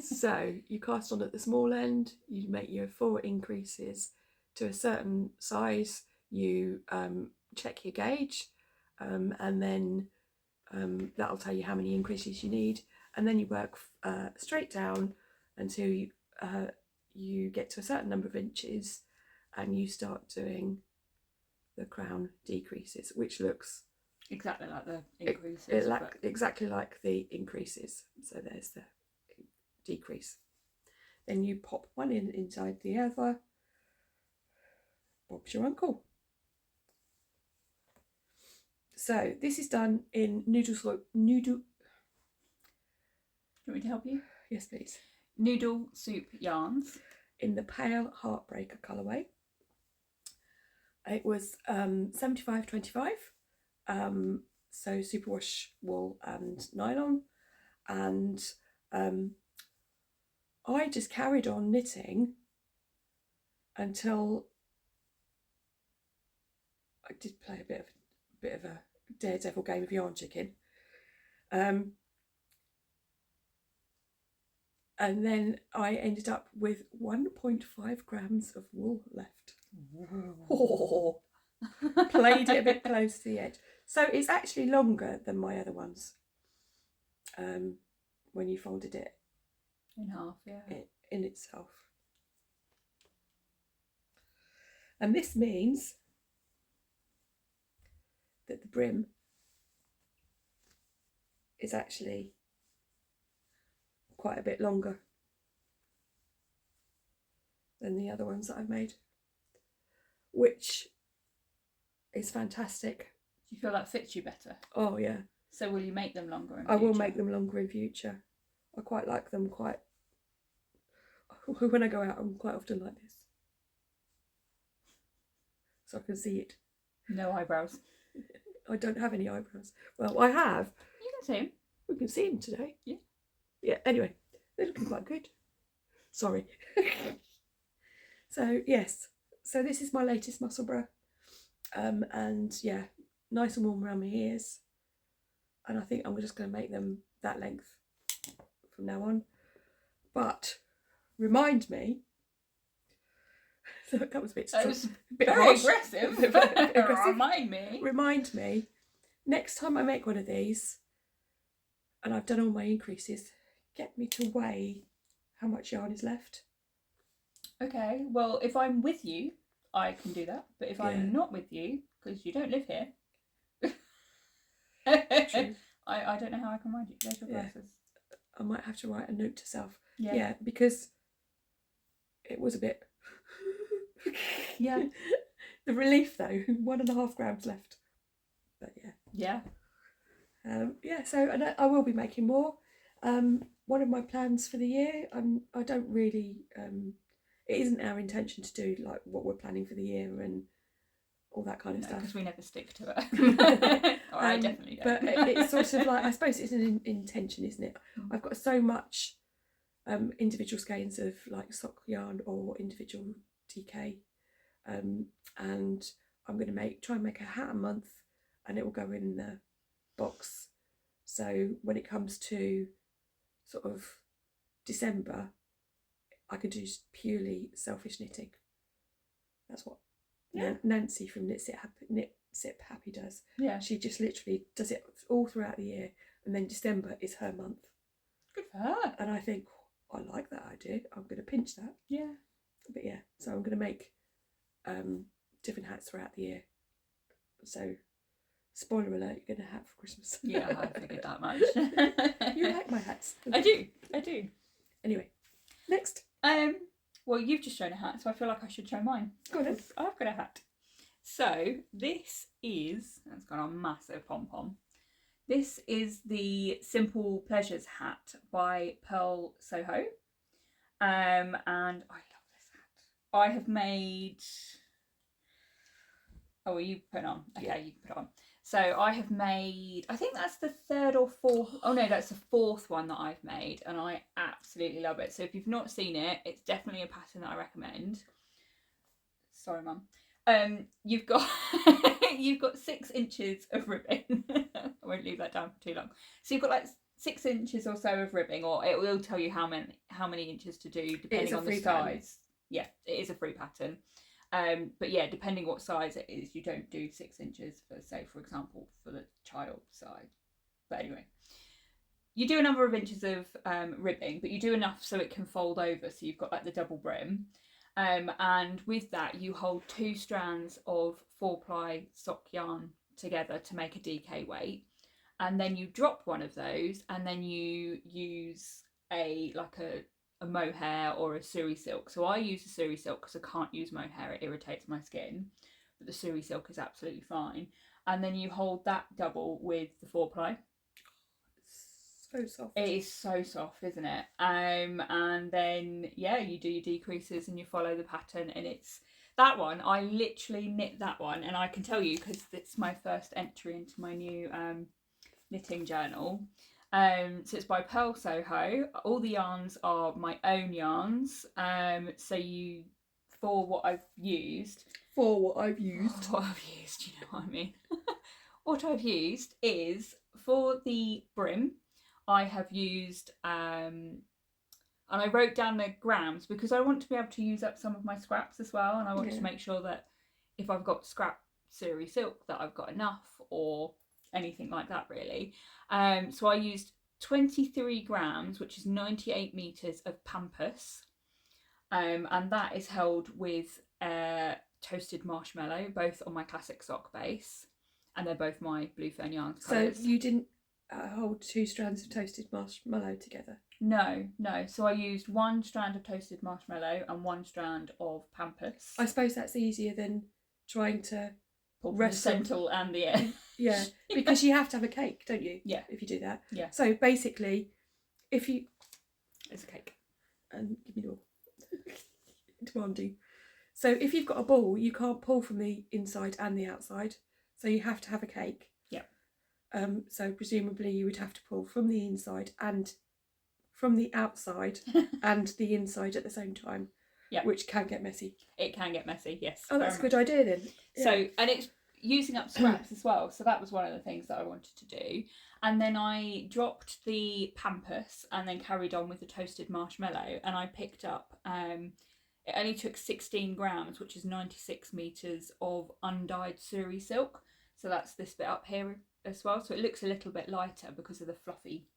So you cast on at the small end, you make your 4 increases to a certain size, you check your gauge, and then that'll tell you how many increases you need, and then you work straight down until you get to a certain number of inches, and you start doing the crown decreases, which looks exactly like the increases. Exactly like the increases. So there's the decrease. Then you pop one inside the other. Bob's your uncle. So this is done in Noodlesoup. Do you want me to help you? Yes, please. Noodlesoup Yarns. In the Pale Heartbreaker colourway. It was 75/25. So superwash wool and nylon. And I just carried on knitting until I did play a bit of a daredevil game of yarn chicken. And then I ended up with 1.5 grams of wool left. Oh, played it a bit close to the edge. So it's actually longer than my other ones. When you folded it in half, yeah. In itself. And this means that the brim is actually quite a bit longer than the other ones that I've made, which is fantastic. Do you feel that fits you better? Oh yeah. So will you make them longer in future? I will make them longer in future. I quite like them when I go out, I'm quite often like this. So I can see it. No eyebrows. I don't have any eyebrows. Well, I have. You can see them. We can see them today. Yeah. Yeah, anyway, they're looking quite good. Sorry. So, yes. So this is my latest Musselburgh. And yeah, nice and warm around my ears. And I think I'm just going to make them that length from now on. But remind me. That was a bit very aggressive. Remind me. Next time I make one of these, and I've done all my increases, get me to weigh how much yarn is left. Okay. Well, if I'm with you, I can do that. But if I'm not with you, because you don't live here. True. I don't know how I can remind you. There's your glasses. I might have to write a note to self. Yeah, because it was a bit. Yeah. The relief though, 1.5 grams left. But yeah. Yeah. So and I will be making more. One of my plans for the year, I don't really. It isn't our intention to do like what we're planning for the year and all that kind of stuff. Because we never stick to it. Or I definitely don't. But it's sort of like, I suppose it's an intention, isn't it? I've got so much individual skeins of like sock yarn or individual TK, and I'm going to try and make a hat a month, and it will go in the box. So when it comes to sort of December, I can do purely selfish knitting. That's what Nancy from Knit Sip Happy does. Yeah. She just literally does it all throughout the year, and then December is her month. Good for her. And I think, I like that idea. I'm going to pinch that. Yeah. But yeah, so I'm going to make different hats throughout the year. So, spoiler alert, you're going to hat for Christmas. Yeah, I figured that much. You like my hats. I do. Anyway, next. Well, you've just shown a hat, so I feel like I should show mine. Go on then. I've got a hat. So this is, it's got a massive pom-pom. This is the Simple Pleasures hat by Pearl Soho. And I love this hat. I have made... Oh, well, you put it on. Okay, yeah. You can put it on. So I have made, I think that's the third or fourth, oh no, that's the fourth one that I've made, and I absolutely love it. So if you've not seen it, it's definitely a pattern that I recommend. Sorry, Mum. You've got you've got 6 inches of ribbing. I won't leave that down for too long. So you've got like 6 inches or so of ribbing, or it will tell you how many inches to do depending on the size. Yeah, it is a free pattern. But yeah, depending what size it is, you don't do 6 inches for, say, for example, for the child side. But anyway, you do a number of inches of ribbing, but you do enough so it can fold over, so you've got like the double brim. And with that, you hold 2 strands of 4-ply sock yarn together to make a DK weight, and then you drop one of those, and then you use a mohair or a suri silk. So I use a suri silk because I can't use mohair, it irritates my skin, but the suri silk is absolutely fine. And then you hold that double with the 4-ply. So soft. It is so soft, isn't it? And then yeah, you do your decreases and you follow the pattern, and it's that one. I literally knit that one, and I can tell you because it's my first entry into my new knitting journal. So it's by Pearl Soho. All the yarns are my own yarns. So what I've used, you know what I mean. What I've used is, for the brim, I have used, and I wrote down the grams because I want to be able to use up some of my scraps as well, and I want to make sure that if I've got scrap suri silk that I've got enough, or anything like that really. So I used 23 grams, which is 98 meters of pampas, and that is held with toasted marshmallow, both on my classic sock base, and they're both my blue fern yarns colours. So you didn't hold 2 strands of toasted marshmallow together? No. So I used 1 strand of toasted marshmallow and 1 strand of pampas. I suppose that's easier than trying to the central and the air. Yeah, because you have to have a cake, don't you? Yeah. If you do that. Yeah. So basically, if you... It's a cake. And give me your... demanding. So if you've got a ball, you can't pull from the inside and the outside. So you have to have a cake. Yeah. So presumably you would have to pull from the inside and from the outside and the inside at the same time. Yeah. Which can get messy. It can get messy, yes. Oh, that's a good idea then. Yeah. So, and it's using up scraps as well. So that was one of the things that I wanted to do. And then I dropped the pampas and then carried on with the toasted marshmallow. And I picked up, it only took 16 grams, which is 96 meters of undyed suri silk. So that's this bit up here as well. So it looks a little bit lighter because of the fluffy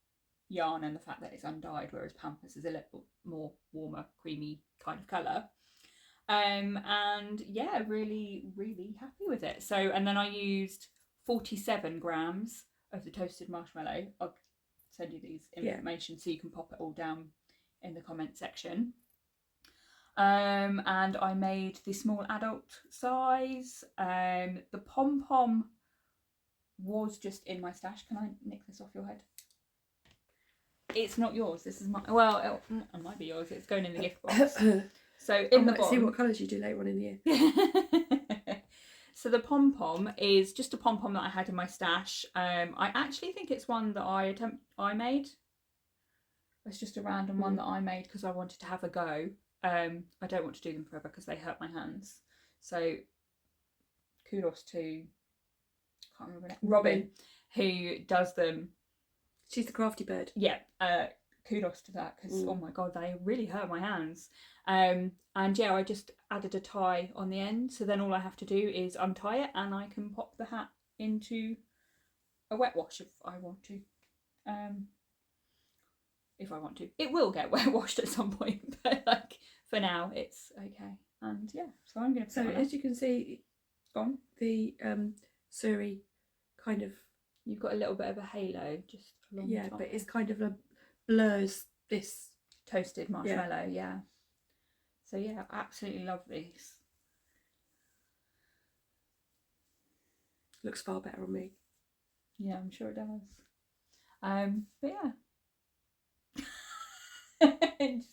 yarn and the fact that it's undyed, whereas pampas is a little more warmer, creamy kind of colour. And yeah, really, really happy with it. So, and then I used 47 grams of the toasted marshmallow. I'll send you these information so you can pop it all down in the comment section. And I made the small adult size. The pom-pom was just in my stash. Can I nick this off your head? It's not yours. This is my. Well, it might be yours. It's going in the gift box. So in the bottom. See what colours you do later on in the year. So the pom pom is just a pom pom that I had in my stash. I actually think it's one that I made. It's just a random one that I made because I wanted to have a go. I don't want to do them forever because they hurt my hands. So kudos to, can't remember her name, Robin, who does them. She's the crafty bird. Yeah, kudos to that because oh my god, they really hurt my hands. And yeah, I just added a tie on the end, so then all I have to do is untie it and I can pop the hat into a wet wash if I want to. If I want to. It will get wet washed at some point, but like for now it's okay. And yeah, so I'm going to. So as you can see, on the Surrey kind of. You've got a little bit of a halo just along the top. But it's kind of blurs this toasted marshmallow. Yeah. So yeah, absolutely love these. Looks far better on me. Yeah, I'm sure it does. But yeah.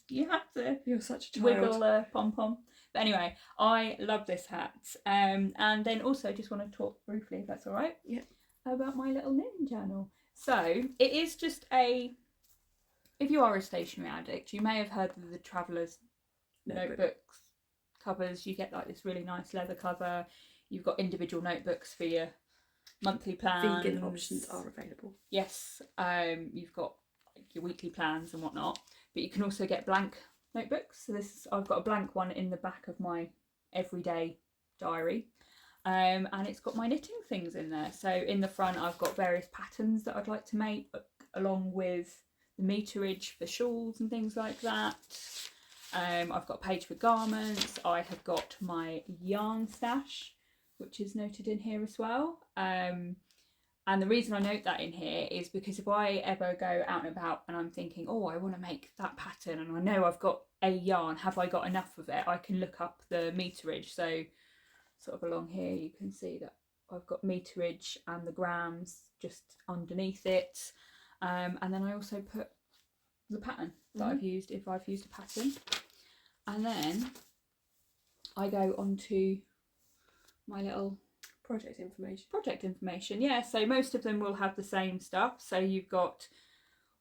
You have to. You're such a child. Wiggle a pom pom. But anyway, I love this hat. And then also just want to talk briefly, if that's all right. Yeah. About my little knitting journal. So it is just if you are a stationery addict, you may have heard of the Travellers notebooks covers. You get like this really nice leather cover. You've got individual notebooks for your monthly plans. Vegan options are available. Yes, you've got like your weekly plans and whatnot, but you can also get blank notebooks. So I've got a blank one in the back of my everyday diary. And it's got my knitting things in there. So in the front I've got various patterns that I'd like to make, along with the meterage for shawls and things like that. I've got a page for garments. I have got my yarn stash, which is noted in here as well. And the reason I note that in here is because if I ever go out and about and I'm thinking, oh, I want to make that pattern and I know I've got a yarn, have I got enough of it? I can look up the meterage. So sort of along here you can see that I've got meterage and the grams just underneath it. And then I also put the pattern that I've used, if I've used a pattern. And then I go on to my little project information. Yeah, so most of them will have the same stuff. So you've got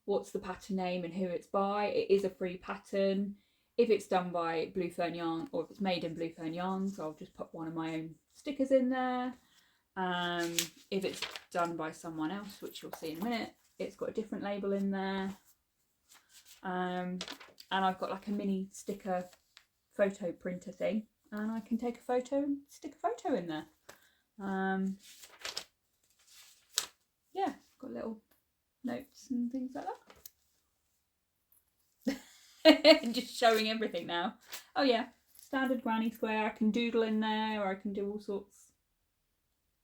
what's the pattern name and who it's by. It is a free pattern. If it's done by Blue Fern Yarn, or if it's made in Blue Fern Yarns, I'll just put one of my own stickers in there. If it's done by someone else, which you'll see in a minute, it's got a different label in there. And I've got like a mini sticker photo printer thing, and I can take a photo and stick a photo in there. Yeah, got little notes and things like that. Just showing everything now. Oh yeah, standard granny square. I can doodle in there, or I can do all sorts.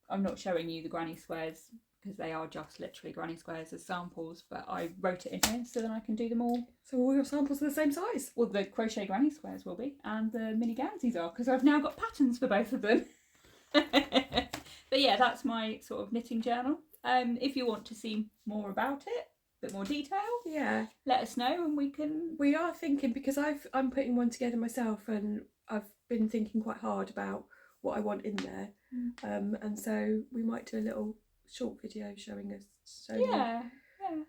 I'm not showing you the granny squares because they are just literally granny squares as samples, but I wrote it in here so then I can do them all. So all your samples are the same size? Well, the crochet granny squares will be, and the mini Gansies are, because I've now got patterns for both of them. But yeah, that's my sort of knitting journal. If you want to see more about it, a bit more detail, yeah, let us know and we can. We are thinking, because I'm putting one together myself, and I've been thinking quite hard about what I want in there. And so we might do a little short video showing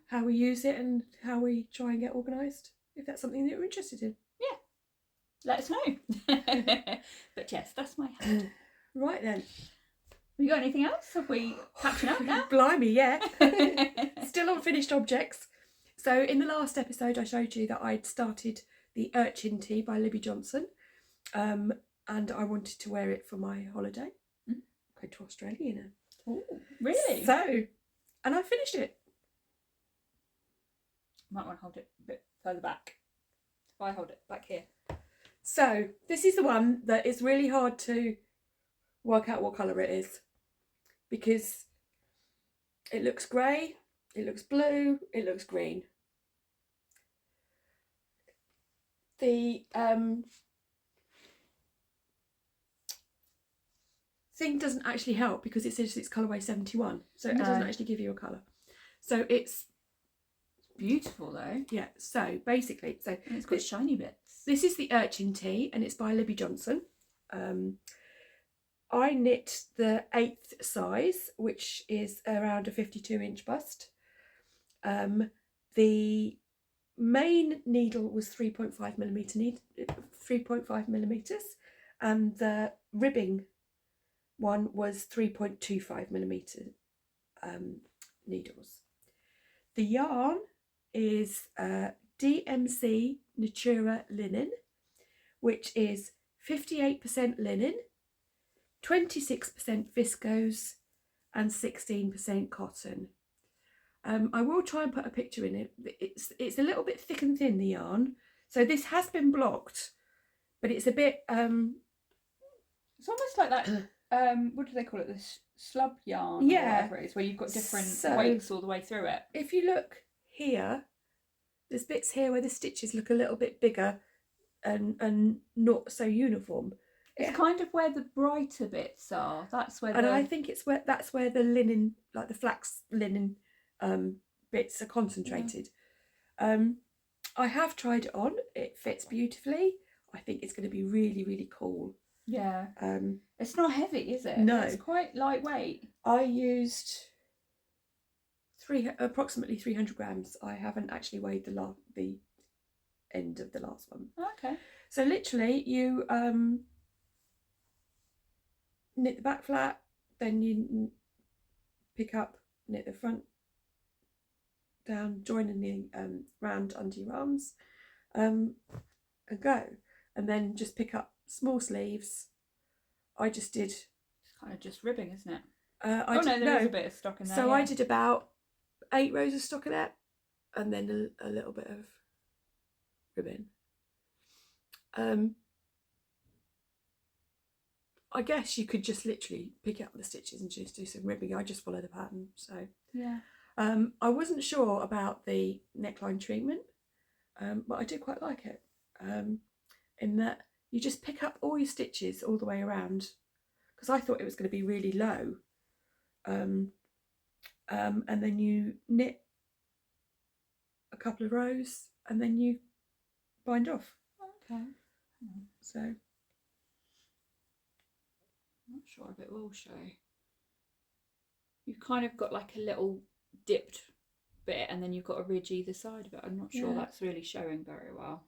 how we use it and how we try and get organised, if that's something that you're interested in. Yeah, let us know. But yes, that's my hand. Right then. Have you got anything else? Have we catching up now? Blimey, yeah. Still on finished objects. So in the last episode I showed you that I'd started the Urchin tee by Libby Jonson, and I wanted to wear it for my holiday. Go to Australia, you know. Oh, really? So, and I finished it. Might want to hold it a bit further back. If I hold it back here. So this is the one that is really hard to work out what colour it is, because it looks grey, it looks blue, it looks green. thing doesn't actually help because it says it's colourway 71, so it doesn't actually give you a colour. So it's beautiful though. Yeah. So basically, and it's got shiny bits. This is the Urchin tee, and it's by Libby Jonson. I knit the 8th size, which is around a 52-inch bust. The main needle was 3.5 millimeters, and the ribbing one was 3.25 millimeter needles. The yarn is DMC Natura linen, which is 58% linen, 26% viscose, and 16% cotton. I will try and put a picture in it. It's a little bit thick and thin, the yarn. So this has been blocked, but it's a bit it's almost like that what do they call it? The slub yarn, or whatever it is, where you've got different weights all the way through it. If you look here, there's bits here where the stitches look a little bit bigger and not so uniform. It's kind of where the brighter bits are. That's where and I think that's where the linen, like the flax linen bits are concentrated. I have tried it on. It fits beautifully. I think it's going to be really, really cool. Yeah. It's not heavy, is it? No. It's quite lightweight. I used approximately 300 grams. I haven't actually weighed the end of the last one. Okay. So literally you knit the back flat, then you pick up, knit the front down, join in the round under your arms, and go. And then just pick up small sleeves. I just did... It's kind of just ribbing, isn't it? There is a bit of stock in there. So I did about 8 rows of stockinette and then a little bit of ribbon. I guess you could just literally pick up the stitches and just do some ribbing. I just follow the pattern. So yeah. I wasn't sure about the neckline treatment, but I do quite like it. In that you just pick up all your stitches all the way around, because I thought it was going to be really low. And then you knit a couple of rows and then you bind off. Okay. So I'm not sure if it will show. You've kind of got like a little dipped bit and then you've got a ridge either side of it. I'm not sure that's really showing very well.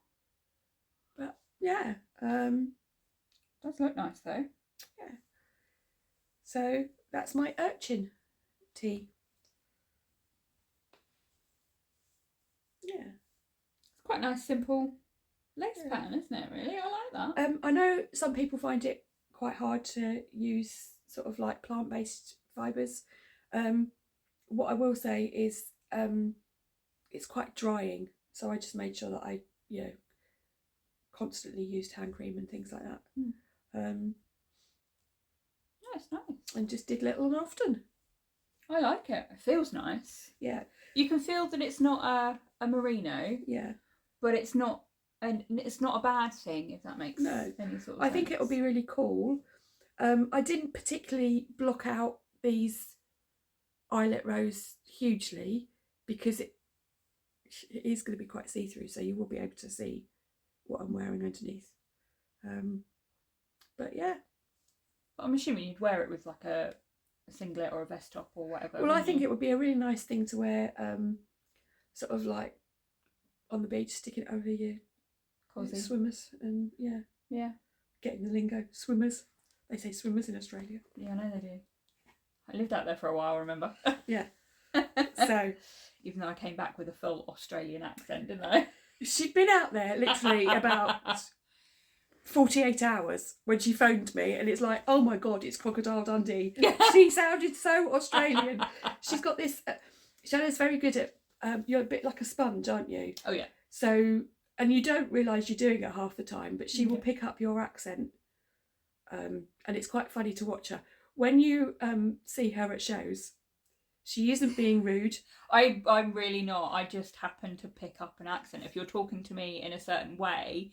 But yeah, does look nice though. Yeah. So that's my Urchin tee. Yeah. It's quite a nice simple lace pattern, isn't it, really? I like that. I know some people find it quite hard to use sort of like plant-based fibres. What I will say is it's quite drying, so I just made sure that I constantly used hand cream and things like that. It's nice. And just did little and often. I like it. It feels nice. Yeah. You can feel that it's not a merino. Yeah. But it's not a bad thing, if that makes any sort of sense. I think it'll be really cool. I didn't particularly block out these eyelet rows hugely because it is going to be quite see-through, so you will be able to see what I'm wearing underneath. But yeah. But I'm assuming you'd wear it with like a singlet or a vest top or whatever. Well, I think it would be a really nice thing to wear, sort of like on the beach, sticking it over your swimmers, and yeah, getting the lingo. Swimmers, they say swimmers in Australia. Yeah, I know they do. I lived out there for a while, remember? Yeah. So even though I came back with a full Australian accent, didn't I? She'd been out there literally about 48 hours when she phoned me, and it's like, oh my god, it's Crocodile Dundee. She sounded so Australian. She's got this Shannon's very good at you're a bit like a sponge, aren't you? Oh yeah. So, and you don't realise you're doing it half the time, but she will pick up your accent, and it's quite funny to watch her when you see her at shows. She isn't being rude. I'm really not. I just happen to pick up an accent. If you're talking to me in a certain way,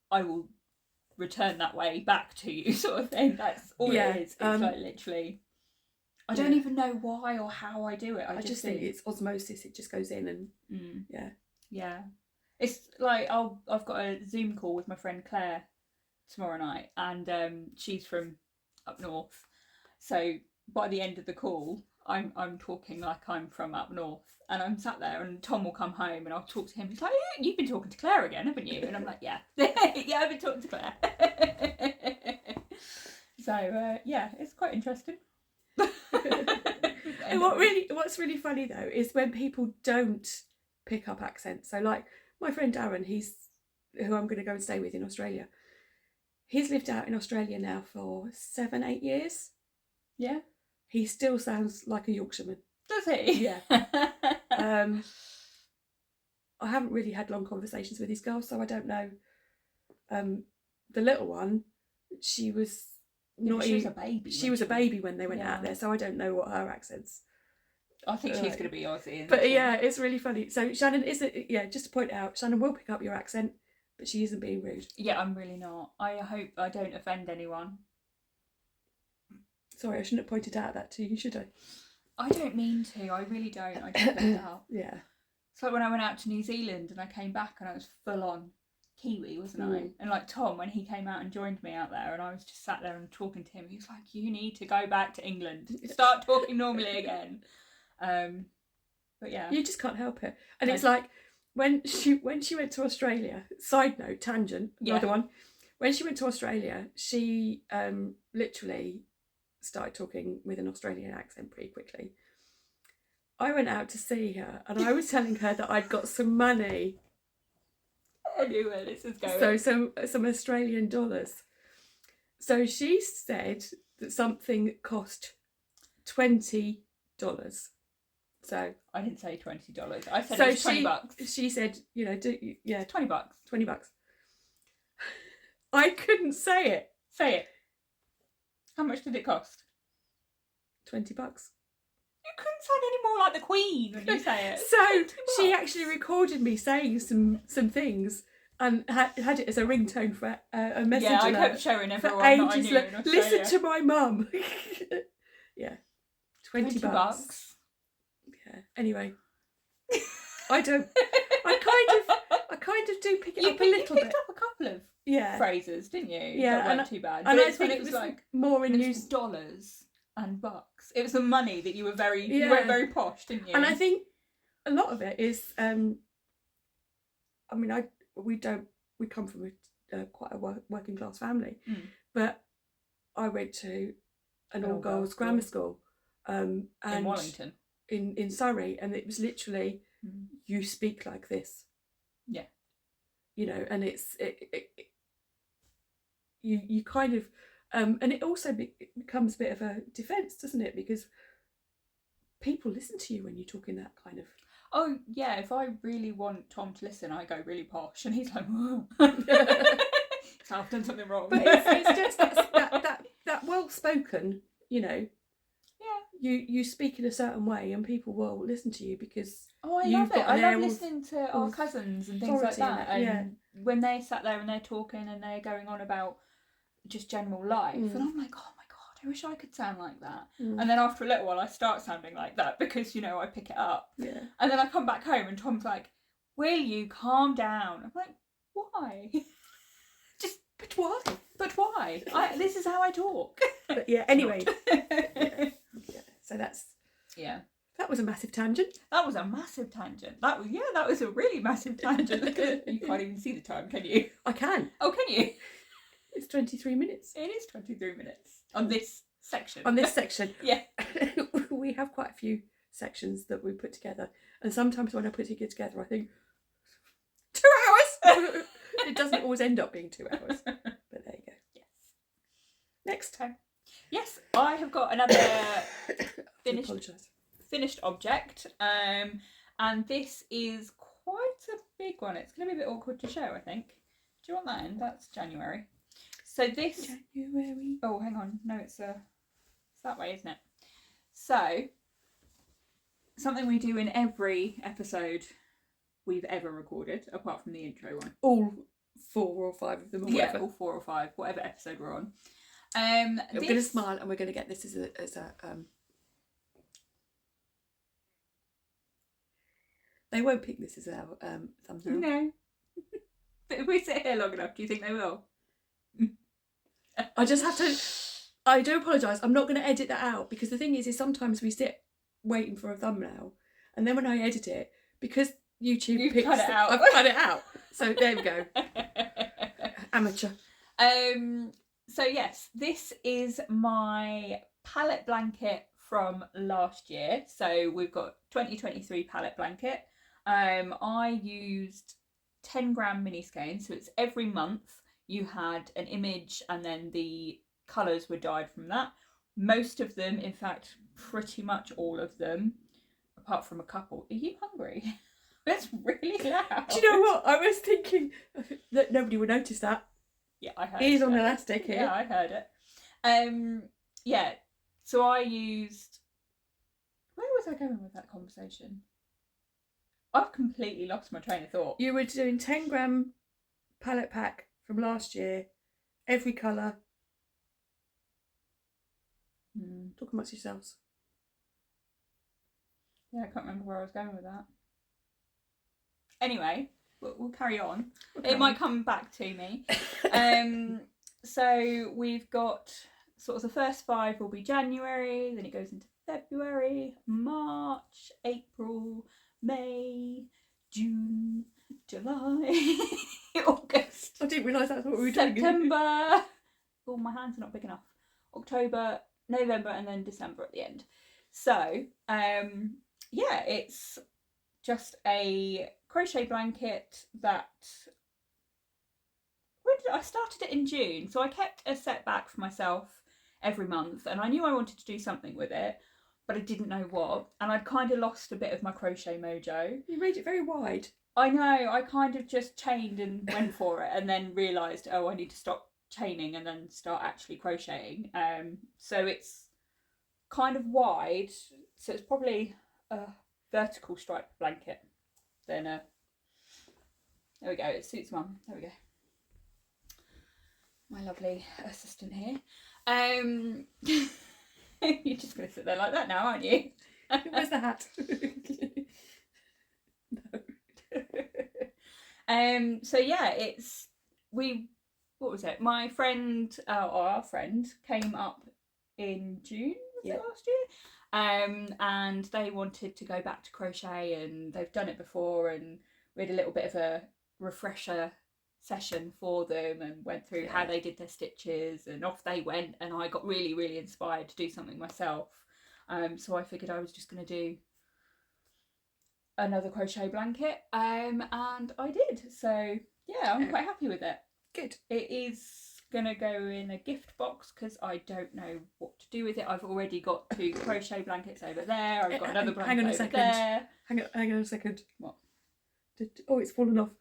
I will return that way back to you, sort of thing. That's all it is. It's like literally. I don't even know why or how I do it. I just think it's osmosis. It just goes in and yeah. It's like I've got a Zoom call with my friend Claire tomorrow night, and she's from up north. So by the end of the call, I'm talking like I'm from up north, and I'm sat there, and Tom will come home, and I'll talk to him. He's like, "You've been talking to Claire again, haven't you?" And I'm like, "Yeah, yeah, I've been talking to Claire." So yeah, it's quite interesting. And what's really funny though is when people don't pick up accents. So like my friend Darren, who I'm going to go and stay with in Australia. He's lived out in Australia now for 7-8 years. Yeah. He still sounds like a Yorkshireman. Does he? Yeah. I haven't really had long conversations with these girls, so I don't know. The little one, she was a baby. She was a baby when they went out there, so I don't know what her accent's. I think she's going to be Aussie. But yeah, it's really funny. So Shannon just to point out, Shannon will pick up your accent, but she isn't being rude. Yeah, I'm really not. I hope I don't offend anyone. Sorry, I shouldn't have pointed out that to you, should I? I don't mean to. I really don't. I just picked out. Yeah. It's like when I went out to New Zealand and I came back and I was full on Kiwi, wasn't I? And like Tom, when he came out and joined me out there, and I was just sat there and talking to him, he was like, "You need to go back to England. Start talking normally again." But yeah, you just can't help it. And it's like when she went to Australia. Side note, tangent, another one. When she went to Australia, she literally started talking with an Australian accent pretty quickly. I went out to see her, and I was telling her that I'd got some money. I knew where this is going. So some Australian dollars. So she said that something cost $20. So I didn't say $20. I said it was $20. She said, $20. $20. I couldn't say it. Say it. How much did it cost? $20. You couldn't sound any more like the Queen when you say it. So she actually recorded me saying some things and had it as a ringtone for a message. Yeah, I kept showing everyone that I knew in Australia. Listen to my mum. Yeah, $20. Yeah. Anyway, I kind of do pick it up a little bit. You picked up a couple of phrases, didn't you? Yeah, that weren't too bad. And I think it was like more in use dollars and bucks. It was the money that you were you went very posh, didn't you? And I think a lot of it is we come from quite a working class family, but I went to an all girls grammar school and in Wellington, in Surrey, and it was literally you speak like this, and it's you kind of and it also becomes a bit of a defence, doesn't it? Because people listen to you when you talk in that kind of. Oh yeah, if I really want Tom to listen, I go really posh, and he's like, "Whoa." So I've done something wrong. But it's just that well spoken, Yeah. You speak in a certain way, and people will listen to you because. Oh, I love it. I love listening to our cousins and things like that. And when they sat there and they're talking and they're going on about just general life, and I'm like, oh my god, I wish I could sound like that. And then after a little while, I start sounding like that because I pick it up. Yeah. And then I come back home and Tom's like, "Will you calm down?" I'm like, "Why?" But why? This is how I talk. But yeah. Anyway. So that's. Yeah. That was a massive tangent. That was a massive tangent. That was a really massive tangent. Look at it. You can't even see the time, can you? I can. Oh, can you? It's 23 minutes. It is 23 minutes on this section. Yeah. We have quite a few sections that we put together, and sometimes when I put it together, I think 2 hours. It doesn't always end up being 2 hours, but there you go. Yes. Next time. Yes, I have got another finished object, and this is quite a big one. It's going to be a bit awkward to show, I think. Do you want that in? That's January. So this. January. Oh, hang on. No, it's that way, isn't it? So something we do in every episode we've ever recorded, apart from the intro one. 4 or 5 of them or Yeah, whatever. all 4 or 5, whatever episode we're on. We're going to smile and we're going to get this as a they won't pick this as our thumbnail. No. But if we sit here long enough, do you think they will? I just have to... I do apologise. I'm not going to edit that out because the thing is sometimes we sit waiting for a thumbnail and then when I edit it, because YouTube picks... cut it out. I've cut it out. So there we go. Amateur. So yes, this is my pallet blanket from last year. So we've got 2023 pallet blanket. I used 10-gram mini skeins, so it's every month you had an image and then the colours were dyed from that. Most of them, in fact, pretty much all of them, apart from a couple. Are you hungry? That's really loud. Do you know what? I was thinking that nobody would notice that. Yeah, I heard Ears it. on elastic here. Yeah, I heard it. Yeah, so I used... Where was I going with that conversation? I've completely lost my train of thought. You were doing 10-gram palette pack from last year, every colour. Talk amongst yourselves. Yeah, I can't remember where I was going with that. Anyway, we'll carry on. It might come back to me. So we've got sort of the first 5 will be January, then it goes into February, March, April, May, June, July, August. I didn't realise that's what we were doing. September. Oh, my hands are not big enough. October, November, and then December at the end. So, yeah, it's just a crochet blanket that... I started it in June, so I kept a setback for myself every month, and I knew I wanted to do something with it, but I didn't know what, and I'd kind of lost a bit of my crochet mojo. You made it very wide. I know, I kind of just chained and went for it, and then realised, oh, I need to stop chaining and then start actually crocheting. So it's kind of wide, so it's probably a vertical striped blanket. Then there we go, it suits Mum. There we go. My lovely assistant here. You're just going to sit there like that now, aren't you? Where's the hat? No. So yeah, what was it? My friend, or our friend, came up in June, was it last year? And they wanted to go back to crochet, and they've done it before, and we had a little bit of a refresher session for them and went through how they did their stitches, and off they went, and I got really, really inspired to do something myself. So I figured I was just going to do another crochet blanket, and I did. So yeah, I'm quite happy with it. Good. It is going to go in a gift box because I don't know what to do with it. I've already got 2 crochet blankets over there. I've got another blanket hang on a over second. there. Hang on a second. What? Oh, it's fallen off.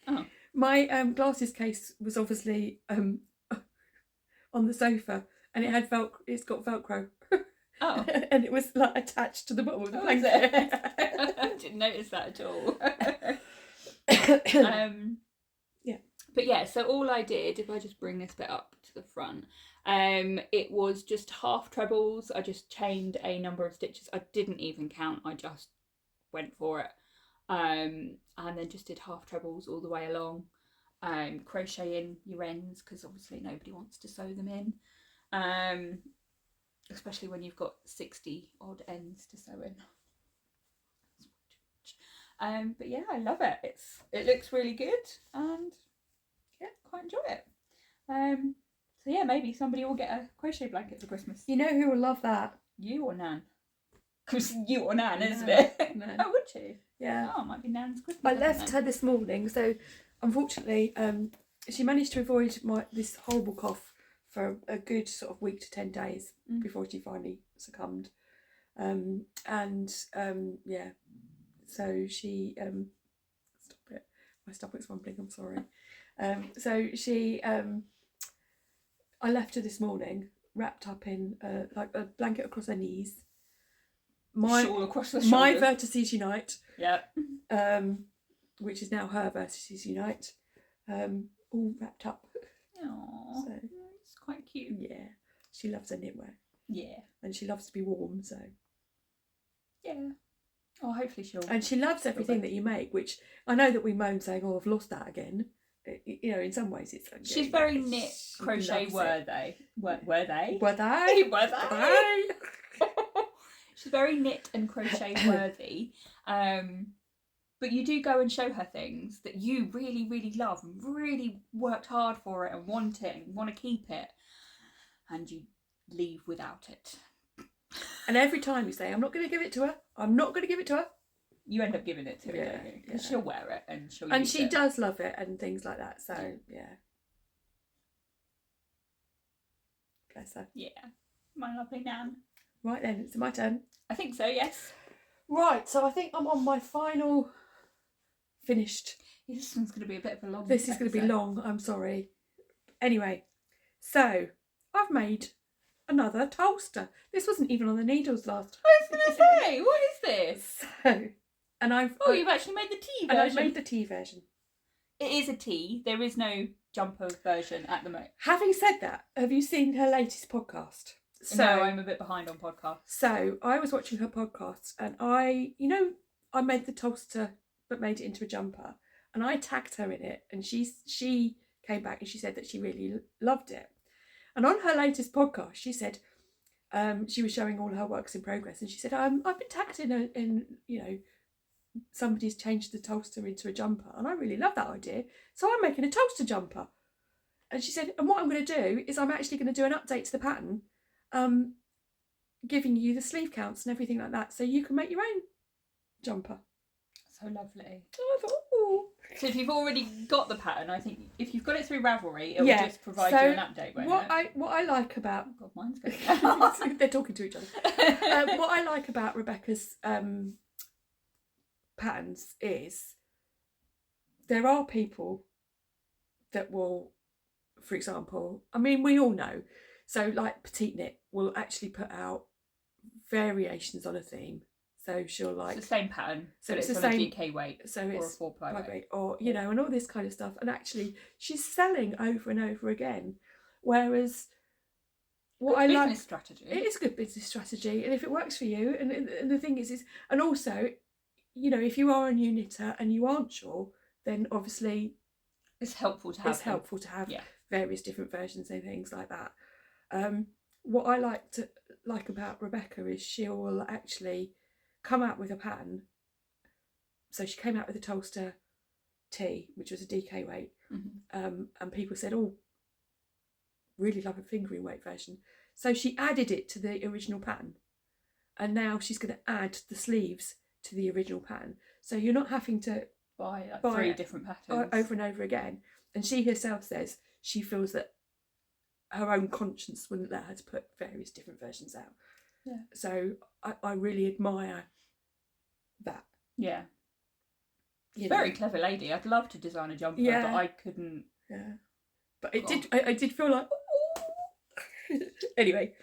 Oh. My glasses case was obviously on the sofa, and it's got Velcro. Oh. And it was like attached to the bottom of the blanket. I didn't notice that at all. Yeah. But yeah, so all I did, if I just bring this bit up to the front, it was just half trebles. I just chained a number of stitches. I didn't even count. I just went for it. And then just did half trebles all the way along, crocheting your ends because obviously nobody wants to sew them in, especially when you've got 60 odd ends to sew in. But yeah, I love it. It looks really good, and yeah, quite enjoy it. So yeah, maybe somebody will get a crochet blanket for Christmas. You know who will love that? You or Nan? Because you or Nan, isn't it? No. Oh, would she? Yeah. Oh, it might be Nan's Christmas. I left her this morning, so unfortunately, she managed to avoid this horrible cough for a good sort of week to 10 days before she finally succumbed. Yeah, so she stop it. My stomach's rumbling. I'm sorry. So she, I left her this morning wrapped up in like a blanket across her knees. Shawl across the shoulders. My vertices unite. Yeah. which is now her versus Unite, all wrapped up. Aww, So, it's quite cute. Yeah, she loves her knitwear. Yeah. And she loves to be warm, so. Yeah. Oh, hopefully she'll. And she loves everything that you make, which I know that we moan saying, "Oh, I've lost that again." You know, in some ways, it's. She's very knit, crochet worthy. Were they? Were they? Were they? She's very knit and crochet worthy. But you do go and show her things that you really, really love and really worked hard for it and want it and want to keep it, and you leave without it. And every time you say, "I'm not going to give it to her. I'm not going to give it to her," you end up giving it to her, because she'll wear it and she'll. And use she it. does love it and things like that. So yeah. Bless her. Yeah, my lovely Nan. Right then, it's my turn. I think so. Yes. Right, so I think I'm on my final finished. This one's going to be a bit of a long. This is going to be long. I'm sorry. Anyway, so I've made another Tolsta. This wasn't even on the needles last time. I was going to say, what is this? So, and you've actually made the tea version. And I've made the tea version. It is a tea. There is no jumper version at the moment. Having said that, have you seen her latest podcast? So, no, I'm a bit behind on podcasts. So I was watching her podcast, and I made the Tolsta but made it into a jumper, and I tagged her in it, and she came back and she said that she really loved it. And on her latest podcast, she said she was showing all her works in progress, and she said, I've been tagged in somebody's changed the Tolsta into a jumper, and I really love that idea, so I'm making a Tolsta jumper. And she said, and what I'm going to do is I'm actually going to do an update to the pattern, giving you the sleeve counts and everything like that, so you can make your own jumper. So lovely. So I thought, ooh. So if you've already got the pattern, I think if you've got it through Ravelry, it'll just provide you an update, won't it? What I like about... Oh God, mine's going. They're talking to each other. What I like about Rebecca's patterns is there are people that will, for example, I mean, we all know, so like Petiteknit will actually put out variations on a theme. So she'll like... It's the same pattern, so it's the on same a DK weight so or it's a 4-ply weight. Or, and all this kind of stuff. And actually, she's selling over and over again. Whereas what I like... business strategy. It is a good business strategy. And if it works for you, and the thing is... And also, if you are a new knitter and you aren't sure, then obviously... It's helpful to have various different versions and things like that. What I like about Rebecca is she will actually come out with a pattern. So she came out with a Tolsta T, which was a DK weight, and people said, "Oh, really love a fingering weight version." So she added it to the original pattern, and now she's going to add the sleeves to the original pattern. So you're not having to buy 3 different patterns over and over again. And she herself says she feels that her own conscience wouldn't let her to put various different versions out. Yeah. So I really admire that. Yeah. Very clever lady. I'd love to design a jumper, but I couldn't. Yeah. But I did feel like, anyway,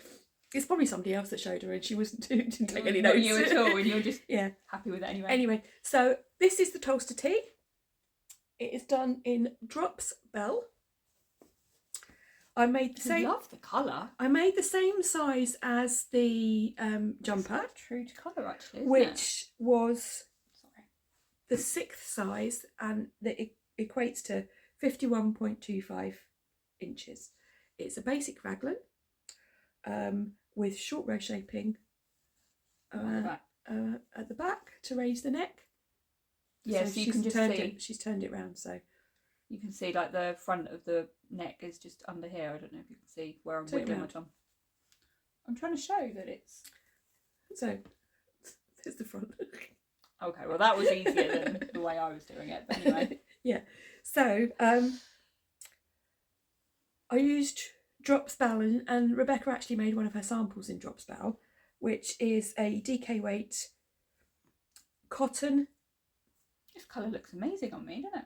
it's probably somebody else that showed her and she didn't take any notes. Not you at all, and you're just happy with it anyway. Anyway, so this is the Tolsta T. It is done in Drops Belle. I made the same. I love the colour. I made the same size as the jumper. It's true to colour, actually, isn't which was the 6th size, and that equates to 51.25 inches. It's a basic raglan with short row shaping at the back to raise the neck. Yeah, so you can just see. She's turned it round, so you can see like the front of the neck is just under here. I don't know if you can see where I'm wiggling my tongue. I'm trying to show that it's. So, there's the front. Okay, well that was easier than the way I was doing it. But anyway. Yeah. So I used Drops Belle, and Rebecca actually made one of her samples in Drops Belle, which is a DK weight cotton. This colour looks amazing on me, doesn't it?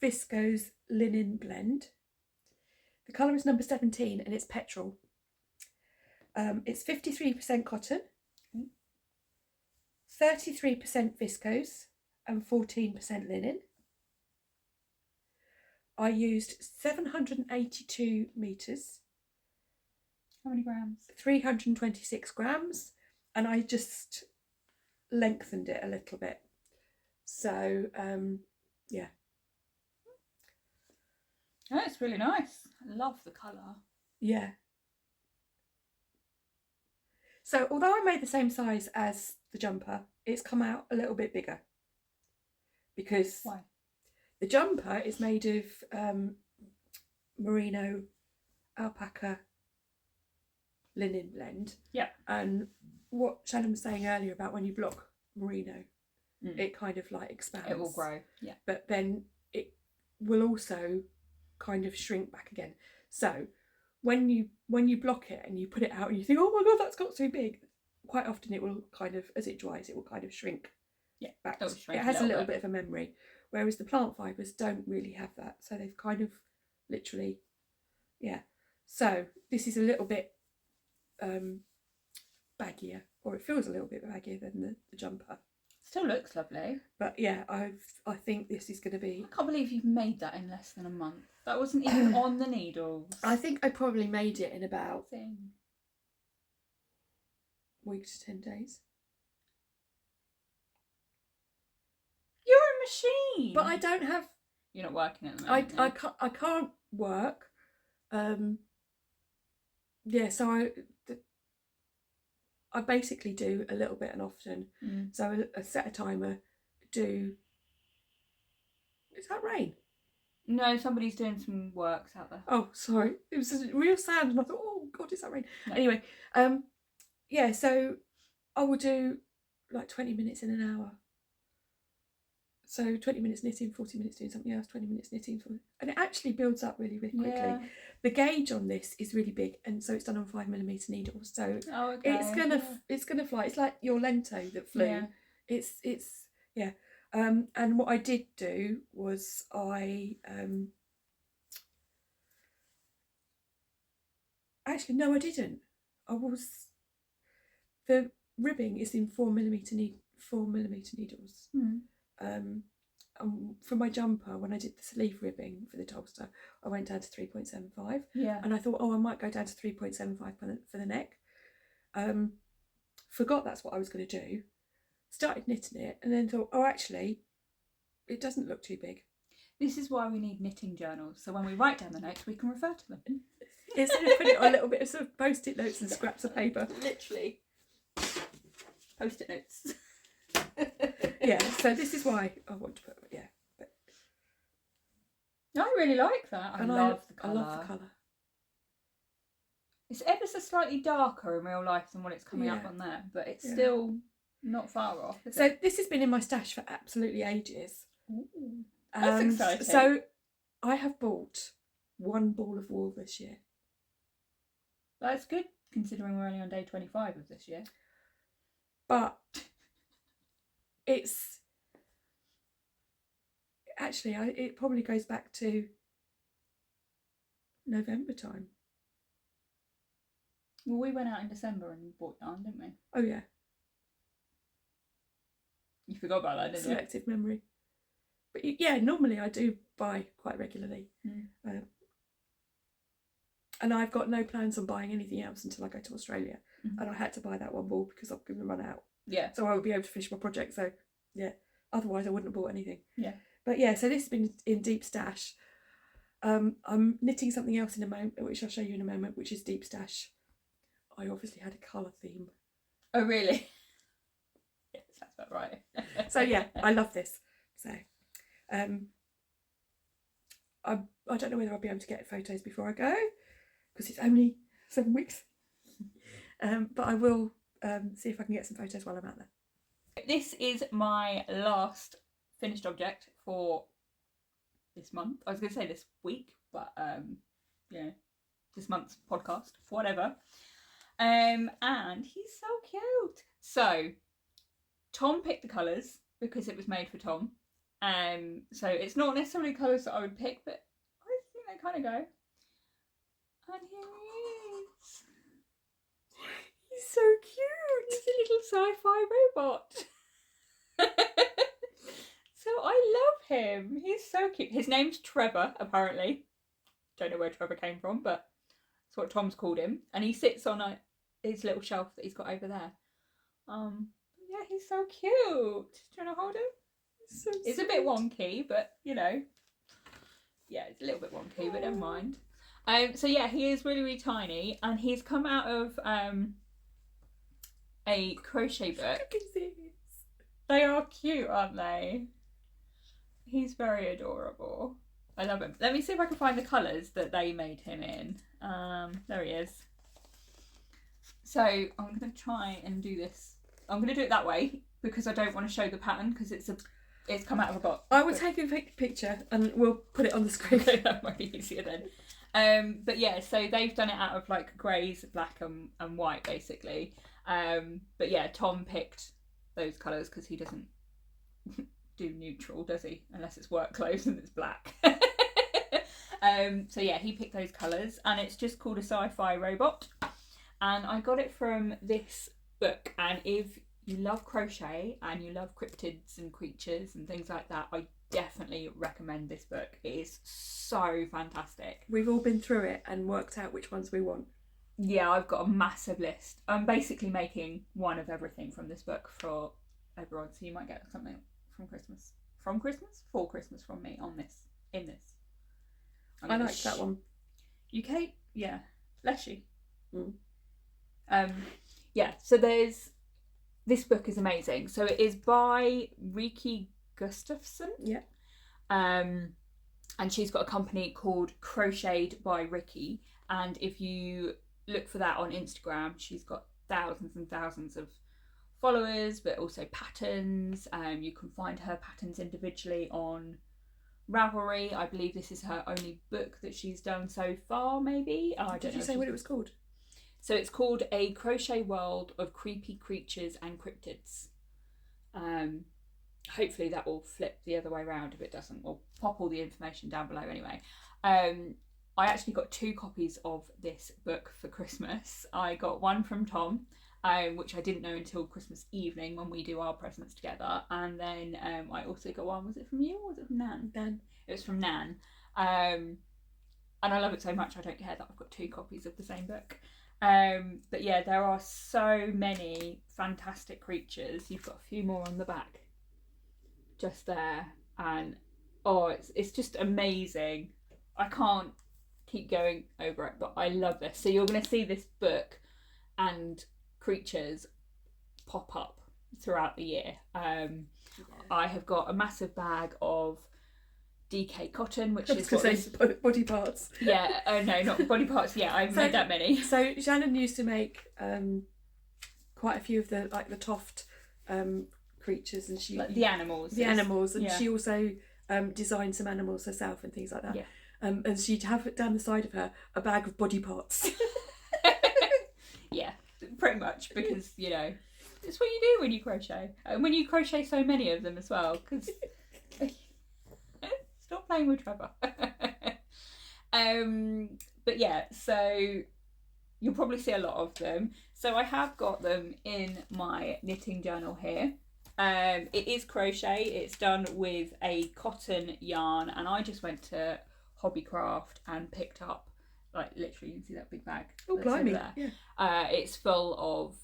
Viscose linen blend. The colour is number 17 and it's Petrol. It's 53% cotton, 33% viscose and 14% linen. I used 782 metres. How many grams? 326 grams, and I just lengthened it a little bit. So, yeah. Oh, it's really nice. I love the colour. Yeah. So, although I made the same size as the jumper, it's come out a little bit bigger. Because Why? the jumper is made of merino, alpaca, linen blend. Yeah. And what Shannon was saying earlier about when you block merino, it kind of like expands. It will grow. Yeah. But then it will also kind of shrink back again. So when you block it and you put it out and you think, oh my god, that's got so big, quite often it will kind of, as it dries, it will kind of shrink. Yeah. Back. It has a little bit of a memory, whereas the plant fibres don't really have that. So they've kind of literally, yeah. So this is a little bit baggier, or it feels a little bit baggier than the jumper. Still looks lovely. But yeah, I think this is going to be... I can't believe you've made that in less than a month. That wasn't even on the needles. I think I probably made it in about week to 10 days. You're a machine. But I don't have... You're not working at the moment. I can't work. Yeah, so I basically do a little bit and often. So I set a timer, do... Is that rain? No, somebody's doing some works out there. Oh, sorry. It was a real sound and I thought, oh god, is that rain? No. Anyway, yeah, so I will do like 20 minutes in an hour. So 20 minutes knitting, 40 minutes doing something else, 20 minutes knitting, and it actually builds up really, really quickly. Yeah. The gauge on this is really big, and so it's done on 5mm needles. So it's gonna fly. It's like your lento that flew. Yeah. It's yeah. And what I did do was actually no, I didn't. The ribbing is in 4mm needles. For my jumper, when I did the sleeve ribbing for the Tolsta, I went down to 3.75. Yeah. And I thought, oh, I might go down to 3.75 for the neck. Forgot that's what I was going to do. Started knitting it and then thought, oh, actually, it doesn't look too big. This is why we need knitting journals. So when we write down the notes, we can refer to them. Instead of putting it on a little bit of sort of post-it notes and scraps of paper. Literally. Post-it notes. Yeah, so this is why I want to put, yeah. But I really like that. I love the colour. I love the colour. It's ever so slightly darker in real life than what it's coming up on there, but it's still not far off. So this has been in my stash for absolutely ages. Ooh, that's exciting. So I have bought one ball of wool this year. That's good, considering we're only on day 25 of this year. But it's actually, it probably goes back to November time. Well, we went out in December and bought yarn, didn't we? Oh yeah. You forgot about that, didn't you? Selective memory. But yeah, normally I do buy quite regularly. And I've got no plans on buying anything else until I go to Australia. And I had to buy that one ball because I'm going to run out. Yeah. So I would be able to finish my project. So yeah, otherwise I wouldn't have bought anything. Yeah. But yeah, so this has been in deep stash. I'm knitting something else in a moment, which I'll show you in a moment, which is deep stash. I obviously had a colour theme. Oh really? Yes, that's about right. So yeah, I love this. So I don't know whether I'll be able to get photos before I go because it's only 7 weeks. But I will see if I can get some photos while I'm out there. This is my last finished object for this month. I was going to say this week, but yeah, this month's podcast, whatever. And he's so cute. So Tom picked the colours because it was made for Tom. So it's not necessarily colours that I would pick, but I think they kind of go. And here he is. He's so cute. He's a little sci-fi robot. So I love him. He's so cute. His name's Trevor, apparently. Don't know where Trevor came from, but that's what Tom's called him. And he sits on his little shelf that he's got over there. Yeah, he's so cute. Do you want to hold him? It's a bit wonky, but you know. Yeah, it's a little bit wonky, but never mind. So yeah, he is really, really tiny, and he's come out of a crochet book. They are cute, aren't they? He's very adorable. I love him. Let me see if I can find the colours that they made him in. There he is. So I'm going to try and do this. I'm going to do it that way because I don't want to show the pattern because it's come out of a box. I will take a picture and we'll put it on the screen. That might be easier then. But yeah, so they've done it out of like greys, black and white basically. But yeah, Tom picked those colours because he doesn't do neutral, does he? Unless it's work clothes and it's black. So yeah, he picked those colours and it's just called a sci-fi robot. And I got it from this book, and if you love crochet and you love cryptids and creatures and things like that, I definitely recommend this book. It is so fantastic. We've all been through it and worked out which ones we want. Yeah, I've got a massive list. I'm basically making one of everything from this book for everyone, so you might get something for Christmas from me in this. I like that one. UK? Yeah. Bless you. Mm. Yeah, so this book is amazing. So it is by Riki Gustafson. Yeah. And she's got a company called Crocheted by Riki. And if you look for that on Instagram, she's got thousands and thousands of followers, but also patterns. You can find her patterns individually on Ravelry. I believe this is her only book that she's done so far, maybe. Did you say what it was called? So it's called A Crochet World of Creepy Creatures and Cryptids. Hopefully that will flip the other way around. If it doesn't, we'll pop all the information down below anyway. I actually got 2 copies of this book for Christmas. I got one from Tom, which I didn't know until Christmas evening when we do our presents together. And then I also got one, was it from you or was it from Nan? Nan. It was from Nan. And I love it so much I don't care that I've got 2 copies of the same book. But yeah, there are so many fantastic creatures. You've got a few more on the back just there, and it's just amazing. I can't keep going over it, but I love this. So you're going to see this book and creatures pop up throughout the year. I have got a massive bag of DK cotton, which is what body parts. Yeah, no, not body parts. Yeah, I've made that many. So Shannon used to make quite a few of the Toft creatures, and she like the animals, and she also designed some animals herself and things like that. Yeah. And she'd have down the side of her a bag of body parts. Yeah, pretty much, because you know it's what you do when you crochet, and when you crochet so many of them as well, because. Stop playing with Trevor. But yeah, so you'll probably see a lot of them. So I have got them in my knitting journal here. It is crochet. It's done with a cotton yarn, and I just went to Hobbycraft and picked up, like, literally, you can see that big bag. Oh, blimey! Yeah. It's full of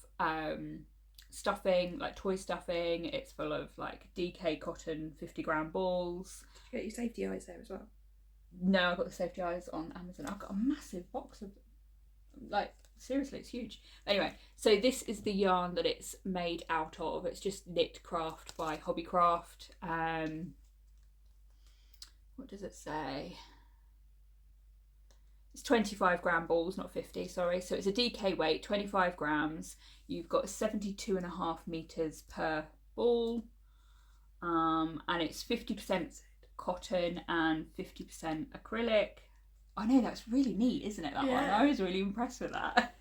stuffing, like toy stuffing. It's full of like DK cotton 50-gram balls. Did you get your safety eyes there as well? No, I got the safety eyes on Amazon. I've got a massive box of, like, seriously, it's huge. Anyway, so this is the yarn that it's made out of. It's just Knit Craft by Hobbycraft. What does it say? It's 25-gram balls, not 50, sorry. So it's a DK weight, 25 grams. You've got 72.5 meters per ball. And it's 50% cotton and 50% acrylic. I know, that's really neat, isn't it, that one? I was really impressed with that.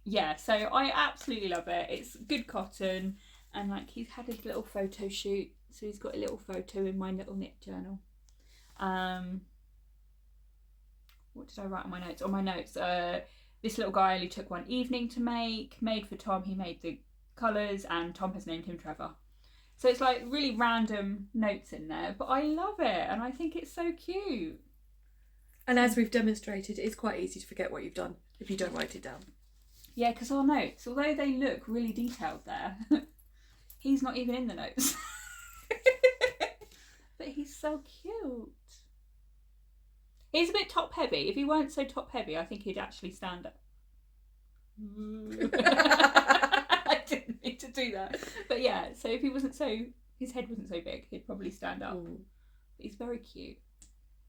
Yeah, so I absolutely love it. It's good cotton, and like he's had his little photo shoot, so he's got a little photo in my little knit journal. What did I write on my notes? On my notes, this little guy only took one evening to make. Made for Tom, he made the colours, and Tom has named him Trevor. So it's like really random notes in there, but I love it and I think it's so cute. And as we've demonstrated, it's quite easy to forget what you've done if you don't write it down. Yeah, because our notes, although they look really detailed there, he's not even in the notes. But he's so cute. He's a bit top heavy. If he weren't so top heavy, I think he'd actually stand up. I didn't mean to do that. But yeah, so if he wasn't so, his head wasn't so big, he'd probably stand up. He's very cute.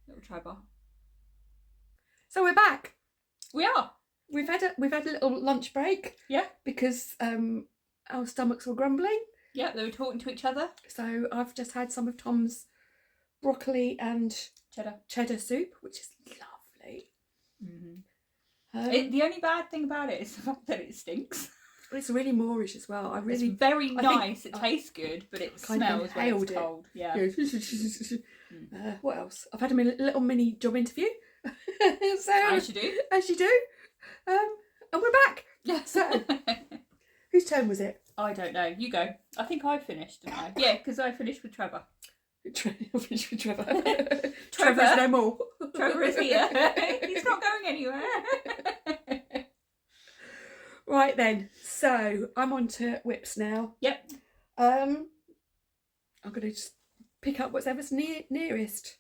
Little Trevor. So we're back. We are. We've had a little lunch break. Yeah. Because our stomachs were grumbling. Yeah, they were talking to each other. So I've just had some of Tom's broccoli and cheddar soup, which is lovely. The only bad thing about it is the fact that it stinks. It's really Moorish as well. It's very nice. It tastes good, but it smells when it's cold. Yeah. What else? I've had a little mini job interview. So, as you do. And we're back. Yeah. So, whose turn was it? I don't know. You go. I think I finished, didn't I? Yeah, because I finished with Trevor. I finished with Trevor. Trevor's no more. Trevor is here. He's not going anywhere. Right then. So I'm on to whips now. Yep. I'm going to just pick up whatever's nearest.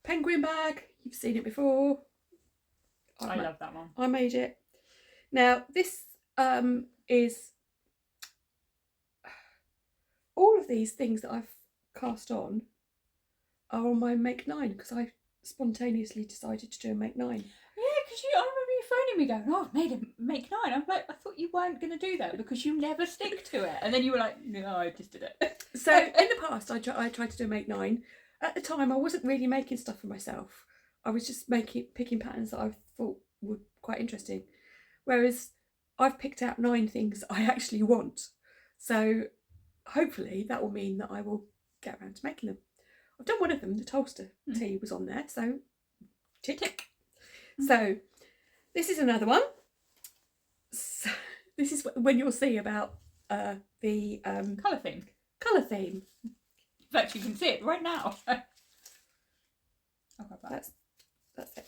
Penguin bag. You've seen it before. I love that one. I made it. Now this is all of these things that I've cast on are on my Make 9 because I spontaneously decided to do a Make 9. Yeah, because I remember you phoning me going, "Oh, I've made a Make 9." I'm like, I thought you weren't going to do that because you never stick to it. And then you were like, "No, I just did it." So in the past, I tried to do a Make 9. At the time, I wasn't really making stuff for myself. I was just picking patterns that I thought were quite interesting. Whereas I've picked out 9 things I actually want. So hopefully that will mean that I will get around to making them. I've done one of them, the Tolsta tea was on there, so tick. So this is another one. So, this is when you'll see about the colour theme. Colour theme. In fact, you can see it right now. That's it.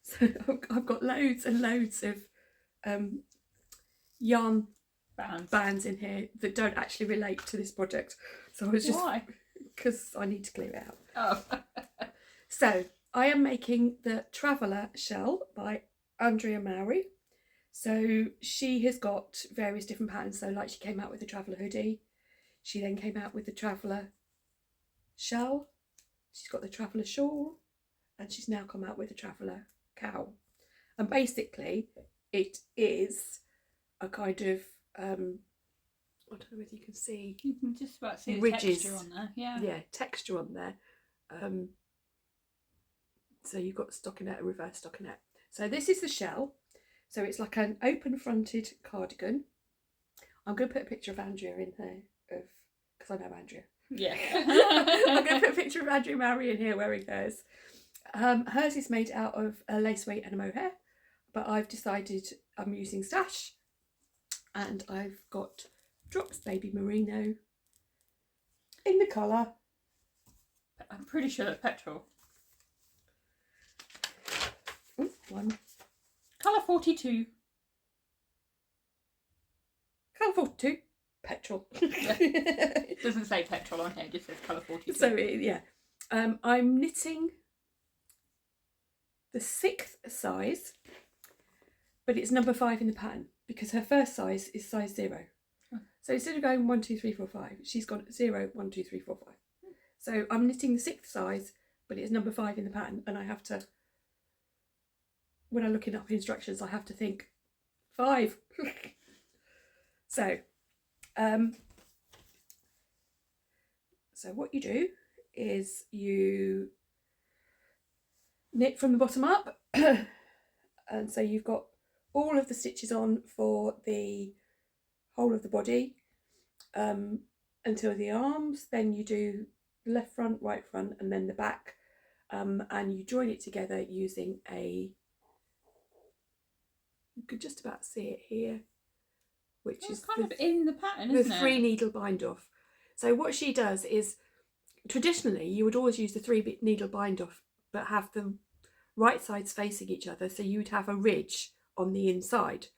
So I've got loads and loads of yarn bands in here that don't actually relate to this project. So I was just why? Because I need to clear it out. Oh. So I am making the Traveller shell by Andrea Mowry. So she has got various different patterns. So like she came out with the Traveller hoodie. She then came out with the Traveller shell. She's got the Traveller shawl. And she's now come out with the Traveller cowl. And basically it is a kind of I don't know whether you can see. You can just about see ridges. The texture on there. Yeah. Yeah, texture on there. So you've got stockinette and reverse stockinette. So this is the shell. So it's like an open fronted cardigan. I'm going to put a picture of Andrea in here because I know Andrea. Yeah. I'm going to put a picture of Andrea Mowry in here wearing hers. Hers is made out of a lace weight and a mohair, but I've decided I'm using stash, and I've got Drops Baby Merino in the colour. I'm pretty sure that's Petrol. Ooh, one. Colour 42. Colour 42. Petrol. It doesn't say Petrol on here, it just says colour 42. So yeah, I'm knitting the 6th size, but it's number 5 in the pattern because her first size is size 0. Oh. So instead of going 1, 2, 3, 4, 5, she's got 0, 1, 2, 3, 4, 5. So I'm knitting the 6th size, but it's number 5 in the pattern, and I have to, when I'm looking up instructions, I have to think 5. So what you do is you knit from the bottom up, and so you've got all of the stitches on for the whole of the body until the arms. Then you do left front, right front, and then the back, and you join it together using you could just about see it here, which It's is kind of in the pattern, isn't it? the 3 needle bind off. So what she does is, traditionally you would always use the 3 needle bind off, but have the right sides facing each other, so you would have a ridge on the inside.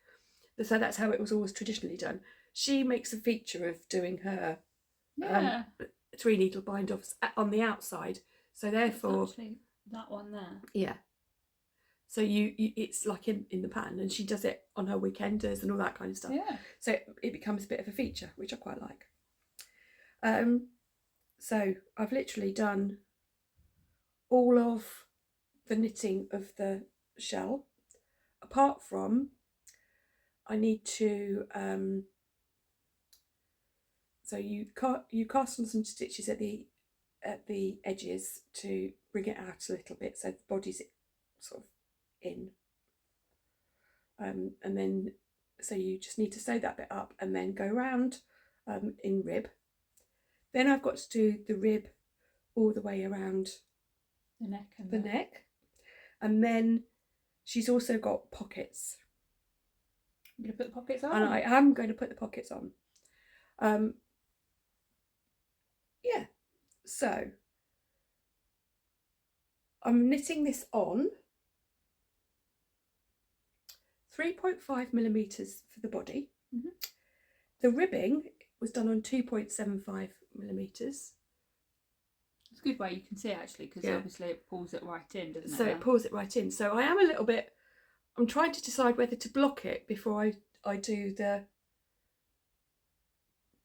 So that's how it was always traditionally done. She makes a feature of doing her 3 needle bind offs on the outside. So therefore, it's actually that one there. Yeah. So you it's like in the pattern, and she does it on her weekenders and all that kind of stuff. Yeah. So it becomes a bit of a feature, which I quite like. So I've literally done all of the knitting of the shell, apart from I need to so you cast on some stitches at the edges to bring it out a little bit, so the body's sort of in, and then so you just need to sew that bit up and then go round in rib. Then I've got to do the rib all the way around the neck and then she's also got pockets. I'm going to put the pockets on. And I am going to put the pockets on. Yeah, so I'm knitting this on 3.5 millimeters for the body. Mm-hmm. The ribbing was done on 2.75 millimeters. It's a good way you can see, actually, because obviously it pulls it right in, doesn't it? So it pulls it right in. So I am a little bit, I'm trying to decide whether to block it before I do the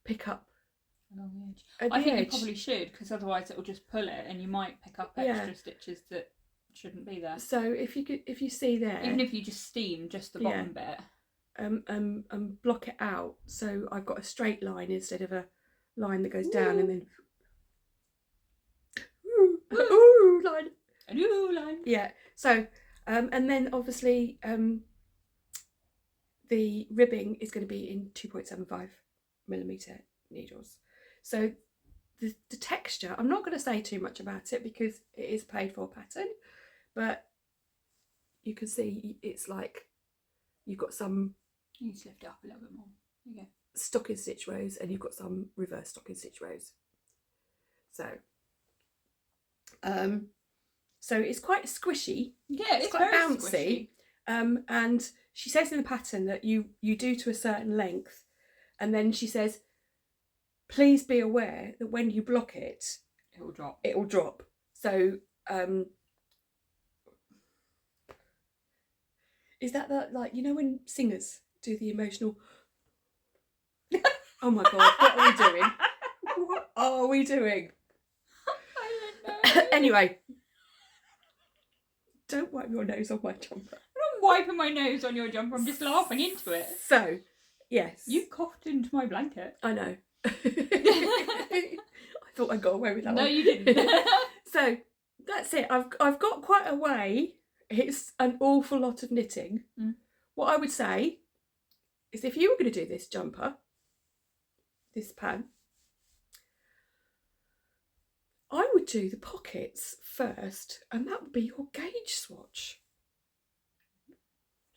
pick up along the edge. I think you probably should, because otherwise it will just pull it and you might pick up extra stitches that shouldn't be there. So if you see there, even if you just steam just the bottom bit, block it out, so I've got a straight line instead of a line that goes down and then line. Yeah. So and then obviously the ribbing is going to be in 2.75 millimeter needles. So the texture, I'm not going to say too much about it because it is paid for pattern, but you can see it's like you've got some, you need to lift it up a little bit more. There you go. Stocking stitch rows, and you've got some reverse stocking stitch rows. So so it's quite squishy. Yeah, it's quite very bouncy. Squishy. And she says in the pattern that you do to a certain length, and then she says, please be aware that when you block it, it will drop. It will drop. So is that like, you know when singers do the emotional oh my god, what are we doing? What are we doing? I don't know. Anyway, don't wipe your nose on my jumper. I'm not wiping my nose on your jumper, I'm just laughing into it. So, yes. You coughed into my blanket. I know. I thought I got away with that one. No, you didn't. So, that's it. I've got quite a way. It's an awful lot of knitting. What I would say is, if you were going to do this jumper, this pattern, I would do the pockets first, and that would be your gauge swatch,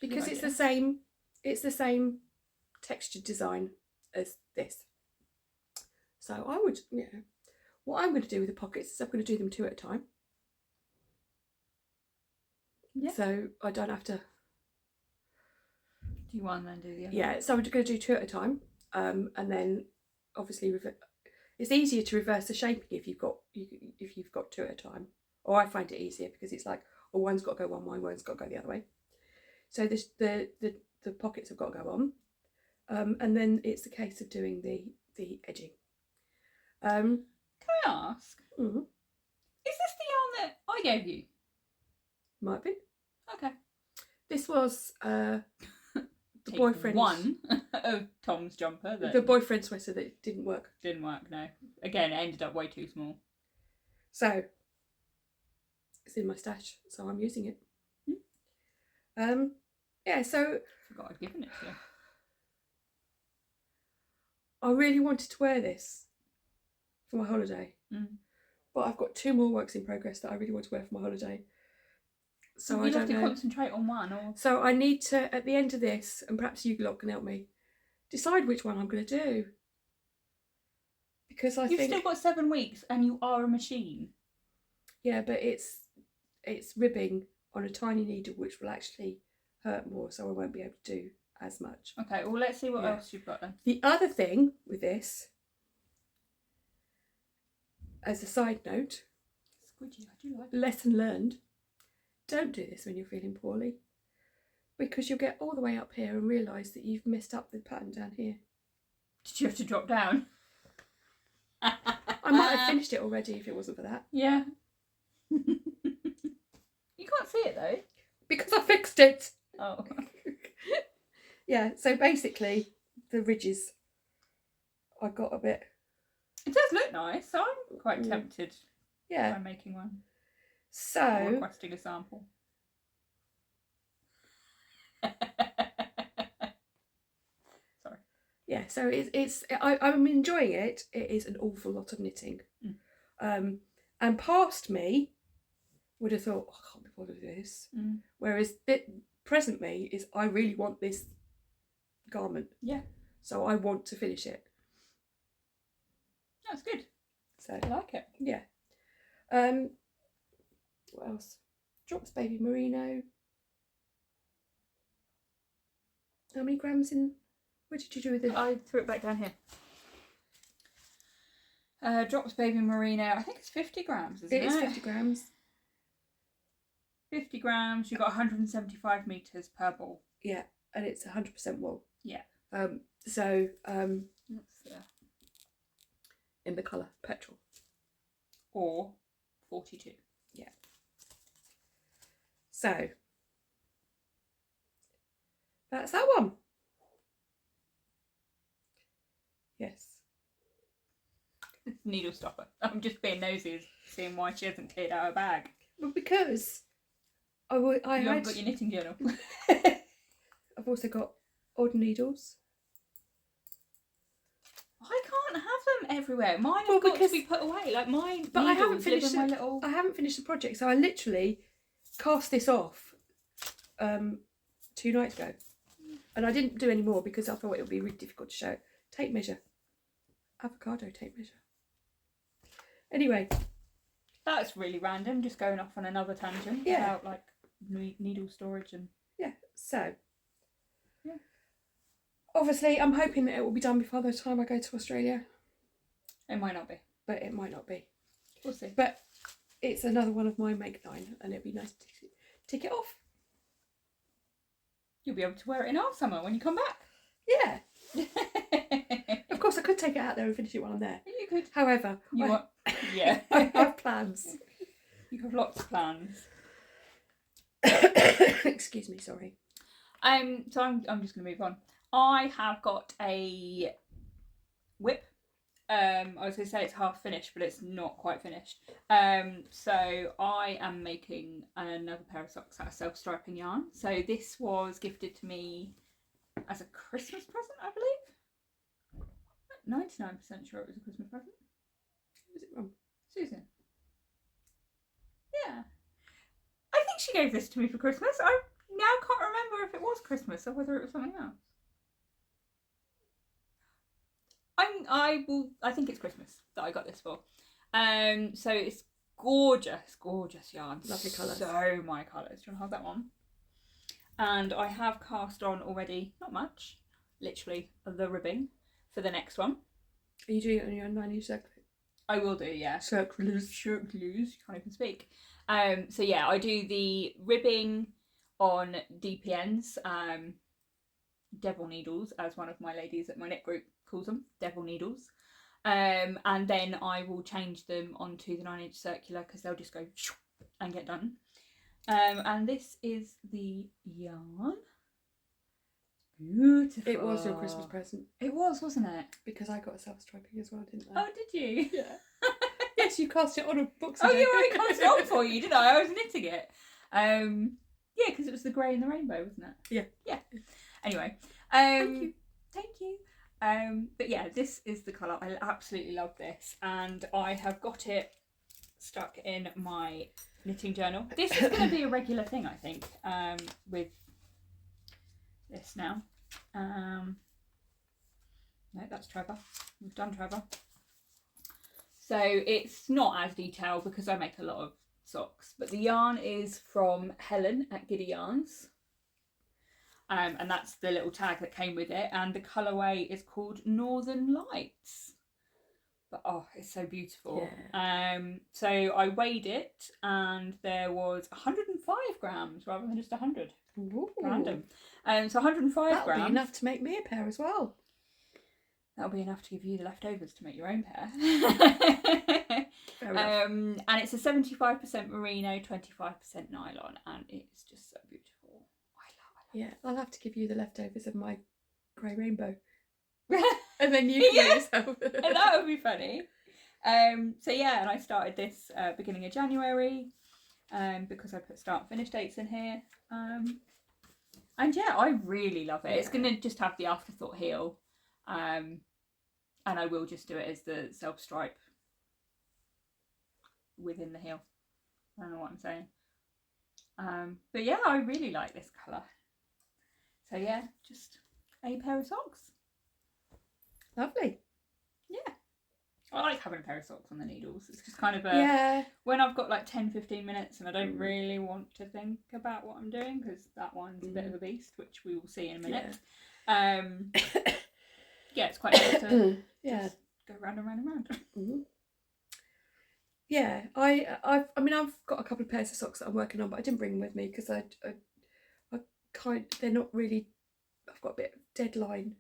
because it's the same textured design as this. So I would, what I'm going to do with the pockets is I'm going to do them 2 at a time. Yeah. So I don't have to do one then do the other. Yeah, so I'm going to do 2 at a time, and then obviously it's easier to reverse the shaping if you've got 2 at a time. Or I find it easier because it's like, well, one's got to go one way, one's got to go the other way. So this the pockets have got to go on, and then it's a case of doing the edging. Can I ask? Mm-hmm. Is this the yarn that I gave you? Might be. Okay. This was the Take boyfriend's one of Tom's jumper. The boyfriend sweater that didn't work. Didn't work, no. Again, it ended up way too small. So it's in my stash, so I'm using it. Yeah, so Forgot I'd given it to you. I really wanted to wear this for my holiday, but I've got 2 more works in progress that I really want to wear for my holiday. So you'd I don't have to know. concentrate on one, or So I need to, at the end of this, and perhaps you lot can help me, decide which one I'm going to do. Because I You've think... still got 7 weeks and you are a machine. Yeah, but it's ribbing on a tiny needle, which will actually hurt more, so I won't be able to do as much. Okay, well, let's see what else you've got then. The other thing with this, as a side note, Squidgy, I do like it. lesson learned, don't do this when you're feeling poorly, because you'll get all the way up here and realise that you've messed up the pattern down here. Did you have to drop down? I might have finished it already if it wasn't for that. Yeah. You can't see it though. Because I fixed it! Oh. Yeah, so basically, the ridges, I got a bit... It does look nice, so I'm quite tempted by making one. So... Or requesting a sample. Sorry. Yeah, so I'm enjoying it. It is an awful lot of knitting. And past me would have thought, oh, I can't be bothered with this. Whereas present me is, I really want this garment. Yeah. So I want to finish it. That's good. So I like it. Yeah. What else? Drops Baby Merino. How many grams in? What did you do with it? I threw it back down here. Drops Baby Merino. I think it's 50 grams, isn't it? It is 50 grams. 50 grams. You've got 175 metres per ball. Yeah, and it's 100% wool. Yeah. So That's, in the colour Petrol. Or 42. Yeah. So that's that one. Yes. Needle stopper. I'm just being nosy, seeing why she hasn't cleared out her bag. Well, because I You haven't got your knitting journal. I've also got odd needles. I can't have them everywhere. Mine have got to be put away. Like mine. But I haven't live finished. in my little... I haven't finished the project, so I literally cast this off 2 nights ago, and I didn't do any more because I thought it would be really difficult to show. Tape measure, avocado tape measure. Anyway, that's really random. Just going off on another tangent about like needle storage and So yeah. Obviously, I'm hoping that it will be done before the time I go to Australia. It might not be. But it might not be. We'll see. But it's another one of my make 9, and it'd be nice to tick it off. You'll be able to wear it in our summer when you come back. Yeah. Of course, I could take it out there and finish it while I'm there. You could. However, yeah. I have plans. You have lots of plans. Excuse me, sorry. So I'm just going to move on. I have got a whip. I was going to say it's half finished, but it's not quite finished. So I am making another pair of socks out of self-striping yarn. So this was gifted to me as a Christmas present, I believe. 99% sure it was a Christmas present. Who was it from? Susan. Yeah. I think she gave this to me for Christmas. I now can't remember if it was Christmas or whether it was something else. I think it's Christmas that I got this for. So it's gorgeous yarn. Lovely colours. So my colours. Do you want to hold that one? And I have cast on already, not much, literally the ribbing for the next one. Are you doing it on your 9-inch circle? I will do, yeah. Circulars. Can't even speak. So yeah, I do the ribbing on dpns, devil needles, as one of my ladies at my knit group calls them, devil needles. And then I will change them onto the 9-inch circular because they'll just go and get done. And this is the yarn. Beautiful. It was your Christmas present. It was, wasn't it? Because I got a self-striping as well, didn't I? Oh, did you? Yeah. Yes, you cast it on a box. Oh, yeah, I cast it on for you, didn't I? I was knitting it. Yeah, because it was the grey and the rainbow, wasn't it? Yeah. Yeah. Anyway. Thank you. But yeah, this is the colour. I absolutely love this, and I have got it stuck in my knitting journal. This is going to be a regular thing, I think, with this now. No, that's Trevor. We've done Trevor. So it's not as detailed because I make a lot of socks, but the yarn is from Helen at Giddy Yarns. And that's the little tag that came with it. And the colourway is called Northern Lights. But oh, it's so beautiful. Yeah. So I weighed it and there was 105 grams rather than just 100. Ooh. Random. So 105 grams. That'll be enough to make me a pair as well. That'll be enough to give you the leftovers to make your own pair. Fair enough. And it's a 75% merino, 25% nylon, and it's just so beautiful. I love Yeah, I'll have to give you the leftovers of my grey rainbow. it. And then you can Yeah. yourself. That would be funny. So yeah, and I started this beginning of January because I put start and finish dates in here. And yeah, I really love it. Yeah. It's going to just have the Afterthought heel. And I will just do it as the self stripe within the heel. I don't know what I'm saying. But yeah, I really like this colour. So yeah, just a pair of socks. Lovely. Yeah. I like having a pair of socks on the needles. It's just kind of a... When I've got like 10-15 minutes and I don't really want to think about what I'm doing, because that one's a bit of a beast, which we will see in a minute. Yeah, it's quite nice to just go round and round and round. Mm-hmm. Yeah, I've got a couple of pairs of socks that I'm working on, but I didn't bring them with me because they're not really. I've got a bit of deadline,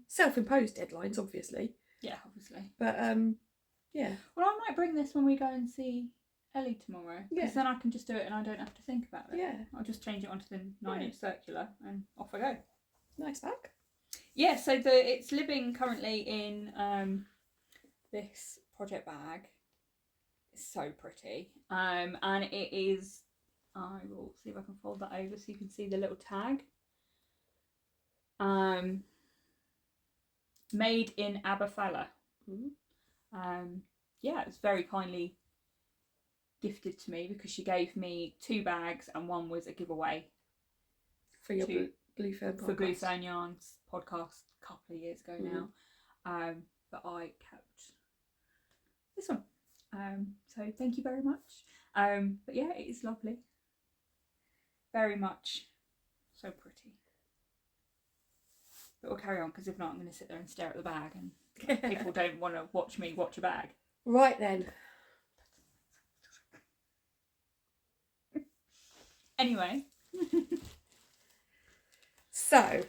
self-imposed deadlines, obviously. Yeah, obviously. But yeah. Well, I might bring this when we go and see Ellie tomorrow, because then I can just do it and I don't have to think about it. Yeah. I'll just change it onto the 9-inch circular and off I go. Nice bag. Yeah, so it's living currently in this project bag. It's so pretty. And it is, I will see if I can fold that over so you can see the little tag. Made in Aberfalla. Yeah, it was very kindly gifted to me because she gave me 2 bags and one was a giveaway. For your Blue Fern podcast. For Blue Fern Yarns podcast a couple of years ago now. But I kept this one. So thank you very much. But yeah, it is lovely. Very much so pretty. But we'll carry on because if not I'm going to sit there and stare at the bag and people don't want to watch me watch a bag. Right then. Anyway. So,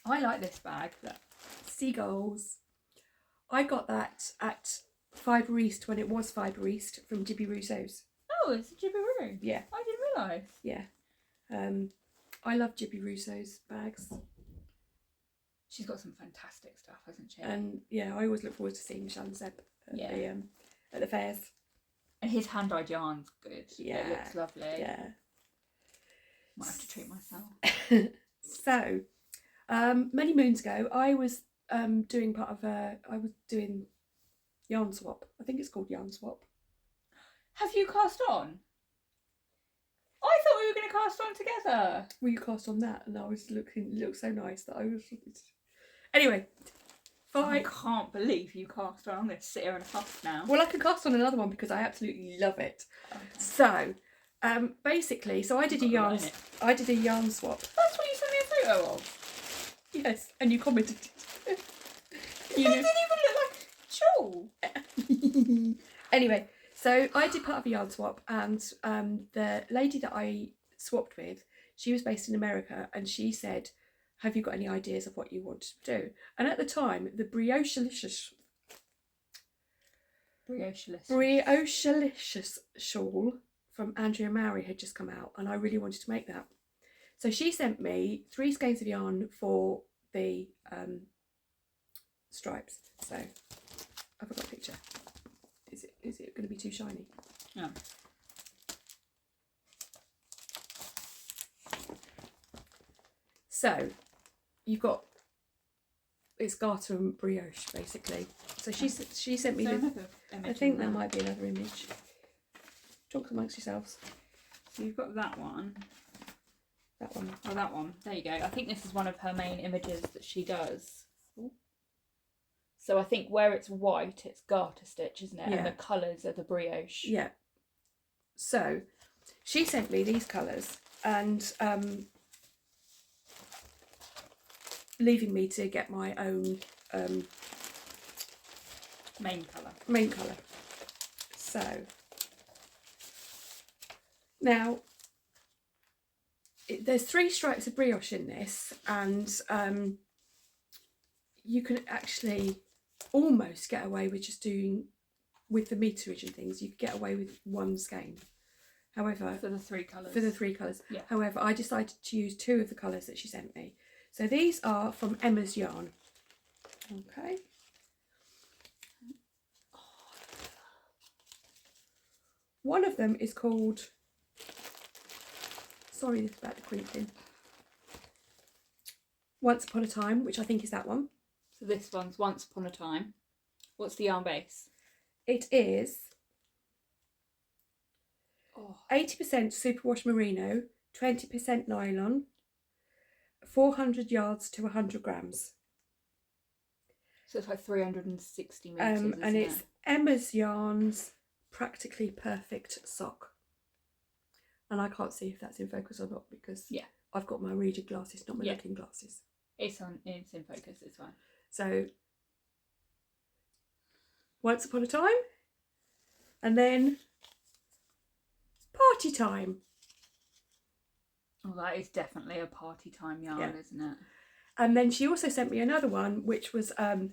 I like this bag. Look. Seagulls. I got that at Fibre East when it was Fibre East from Jibby Russo's. Oh, it's a Jibby Roo. Yeah. I didn't realise. Yeah. I love Jibby Russo's bags. She's got some fantastic stuff, hasn't she? And yeah, I always look forward to seeing Shannon at the fairs. And his hand-dyed yarn's good. Yeah. It looks lovely. Yeah. Might have to treat myself. So, many moons ago, I was doing yarn swap. I think it's called yarn swap. Have you cast on? I thought we were going to cast on together. Well, you cast on that, and I was it looked so nice that I was. Anyway, I can't believe you cast on. I'm going to sit here in a huff now. Well, I can cast on another one because I absolutely love it. Okay. So, basically, I did a yarn swap. That's what you sent me a photo of. Yes, and you commented. It didn't even look like tulle. Anyway, so I did part of a yarn swap, and the lady that I swapped with, she was based in America, and she said, "Have you got any ideas of what you want to do?" And at the time, the Brioche-licious shawl from Andrea Mowry had just come out, and I really wanted to make that. So she sent me 3 skeins of yarn for the stripes. So I've got a picture. Is it going to be too shiny? No. So you've got it's garter and brioche basically. So she sent me I think there might be another image. Talk amongst yourselves. So you've got that one. That one. Oh, that one. There you go. I think this is one of her main images that she does. Ooh. So I think where it's white, it's garter stitch, isn't it? Yeah. And the colours are the brioche. Yeah. So she sent me these colours and leaving me to get my own Main colour. Main colour. So now there's 3 stripes of brioche in this, and you can actually almost get away with just doing, with the meterage and things, you could get away with one skein. However, for the 3 colours. For the 3 colours. Yeah. However, I decided to use 2 of the colours that she sent me. So these are from Emma's Yarn. Okay. One of them is called, sorry this is about to creep in, Once Upon a Time, which I think is that one. So this one's Once Upon a Time. What's the yarn base? It is Oh. 80% superwash merino, 20% nylon, 400 yards to 100 grams. So it's like 360 metres, isn't and it? it's Emma's Yarns Practically Perfect Sock. And I can't see if that's in focus or not because I've got my reading glasses, not my looking glasses. It's in focus, it's fine. So, Once Upon a Time, and then Party Time. Oh, that is definitely a party time yarn, isn't it? And then she also sent me another one, which was a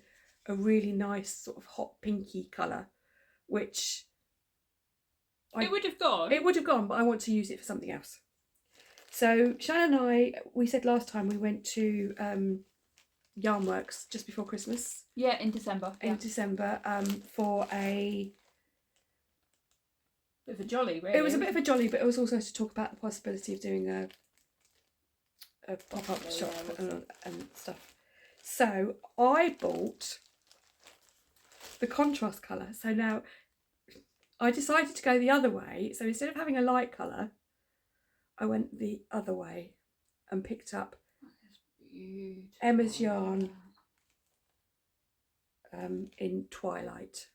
really nice sort of hot pinky colour, which it would have gone. It would have gone, but I want to use it for something else. So Shannon and I, we said last time we went to Yarnworks just before Christmas. Yeah, in December. In December, for a bit of a jolly, really. It was a bit of a jolly, but it was also to talk about the possibility of doing a pop-up shop and stuff. So I bought the contrast colour. So now I decided to go the other way. So instead of having a light colour, I went the other way and picked up Emma's Yarn in Twilight.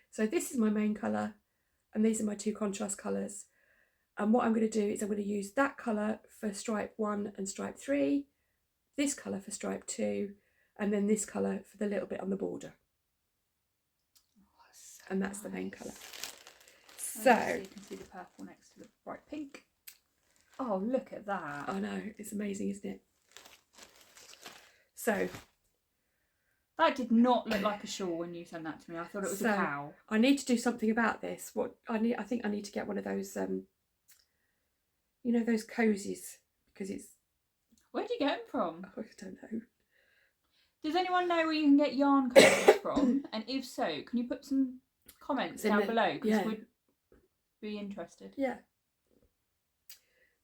So this is my main colour and these are my 2 contrast colours. And what I'm going to do is I'm going to use that colour for stripe 1 and stripe 3, this colour for stripe 2, and then this colour for the little bit on the border. And that's the main colour. So you can see the purple next to the bright pink. Oh, look at that. I know, it's amazing, isn't it? So that did not look like a shawl when you sent that to me. I thought it was a cow. I need to do something about this. I think I need to get one of those you know, those cozies, because it's... Where do you get them from? Oh, I don't know. Does anyone know where you can get yarn cozies from? And if so, can you put some comments down below? Because we'd be interested. Yeah.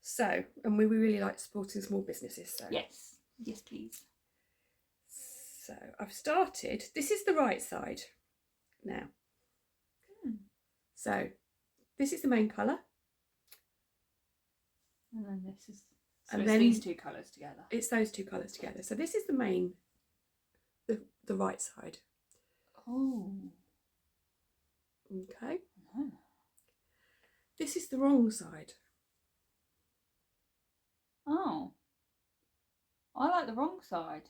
So, and we really like supporting small businesses. So yes. Yes, please. So I've started. This is the right side now. So this is the main colour. And then this is, so it's these 2 colours together. It's those 2 colours together. So this is the main, the right side. Oh. Okay. Oh. This is the wrong side. Oh. I like the wrong side.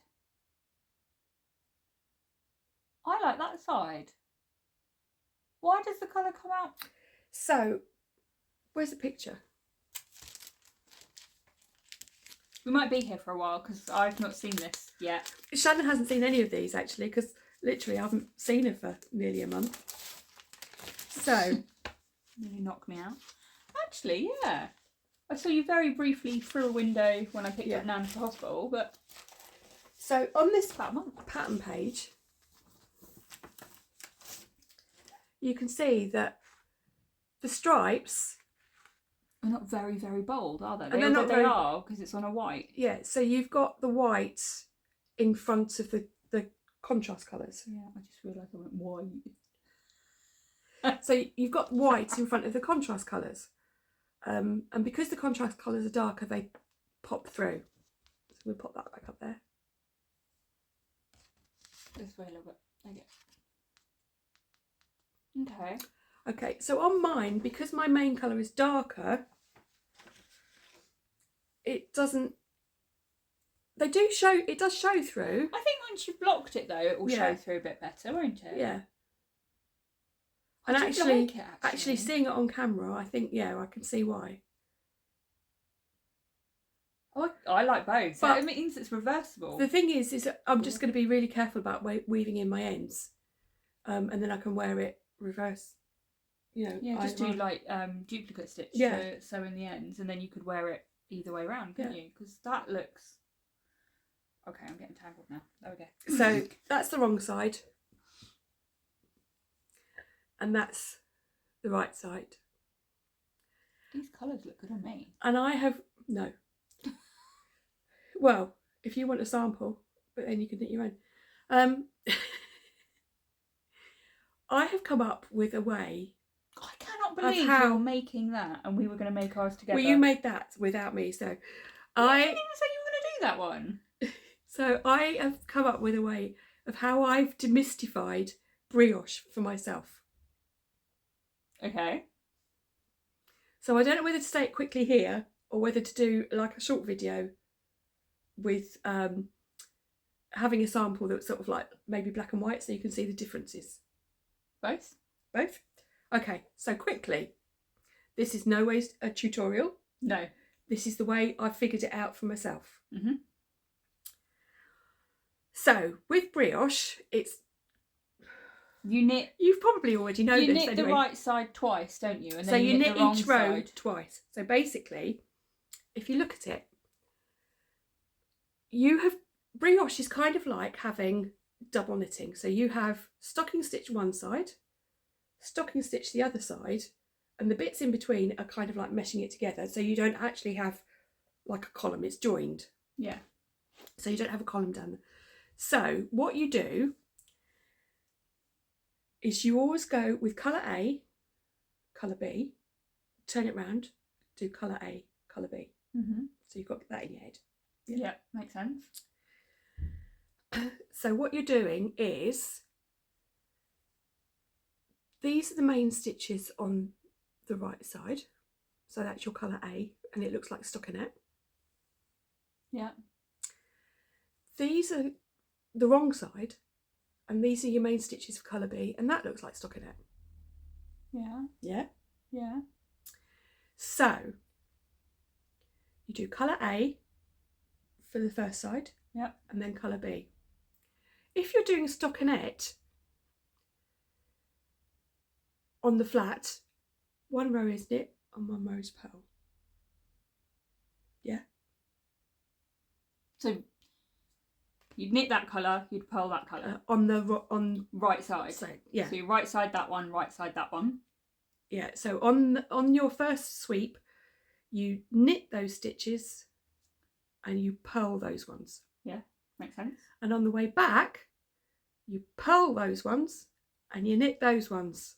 I like that side. Why does the colour come out? So, where's the picture? We might be here for a while because I've not seen this yet. Shannon hasn't seen any of these actually because literally I haven't seen her for nearly a month. So... Nearly knocked me out. Actually, yeah. I saw you very briefly through a window when I picked up Nan to hospital, but... So on this pattern page, you can see that the stripes are not very, very bold, are they? And they're not they are, because it's on a white. Yeah, so you've got the white in front of the contrast colours. Yeah, I just realised I went white. So you've got white in front of the contrast colours. And because the contrast colours are darker, they pop through. So we'll pop that back up there. This way a little bit. Okay. Okay, so on mine, because my main colour is darker, it doesn't. They do show. It does show through. I think once you've blocked it though, it will Yeah. show through a bit better, won't it? Yeah. I And do actually, like it, actually seeing it on camera, I think I can see why. I like both. But it means it's reversible. The thing is I'm just going to be really careful about weaving in my ends, and then I can wear it reverse. Yeah, just do like duplicate stitch to sew in the ends, and then you could wear it either way around, couldn't you? Because that looks. Okay, I'm getting tangled now. There we go. So that's the wrong side, and that's the right side. These colours look good on me. And I have no. Well, if you want a sample, but then you can knit your own. I have come up with a way. I cannot believe you're making that, and we were going to make ours together. Well, you made that without me, so You didn't even say you were going to do that one. So I have come up with a way of how I've demystified brioche for myself. Okay. So I don't know whether to say it quickly here or whether to do like a short video with having a sample that's sort of like maybe black and white so you can see the differences. Both? Both? Okay, so quickly. This is no way a tutorial. No. This is the way I figured it out for myself. Mm-hmm. So with brioche, it's... You've probably already known this anyway. You knit the right side twice, don't you? And So then you knit the wrong each row side twice. So basically, if you look at it, you have brioche is kind of like having double knitting. So you have stocking stitch one side, stocking stitch the other side, and the bits in between are kind of like meshing it together. So you don't actually have like a column, it's joined. Yeah. So you don't have a column down there. So what you do is you always go with colour A, colour B, turn it round, do colour A, colour B. Mm-hmm. So you've got that in your head. Yeah, makes sense. So what you're doing is, these are the main stitches on the right side. So that's your colour A, and it looks like stockinette. Yeah. These are the wrong side, and these are your main stitches for colour B, and that looks like stockinette. Yeah. Yeah? Yeah. So, you do colour A for the first side, yep, and then colour B. If you're doing stockinette on the flat, one row is knit and one row is purl. Yeah? So you'd knit that colour, you'd purl that colour. On right side. So, yeah. So you right side that one, right side that one. Yeah, so on your first sweep, you knit those stitches and you purl those ones. Yeah, makes sense. And on the way back, you purl those ones and you knit those ones.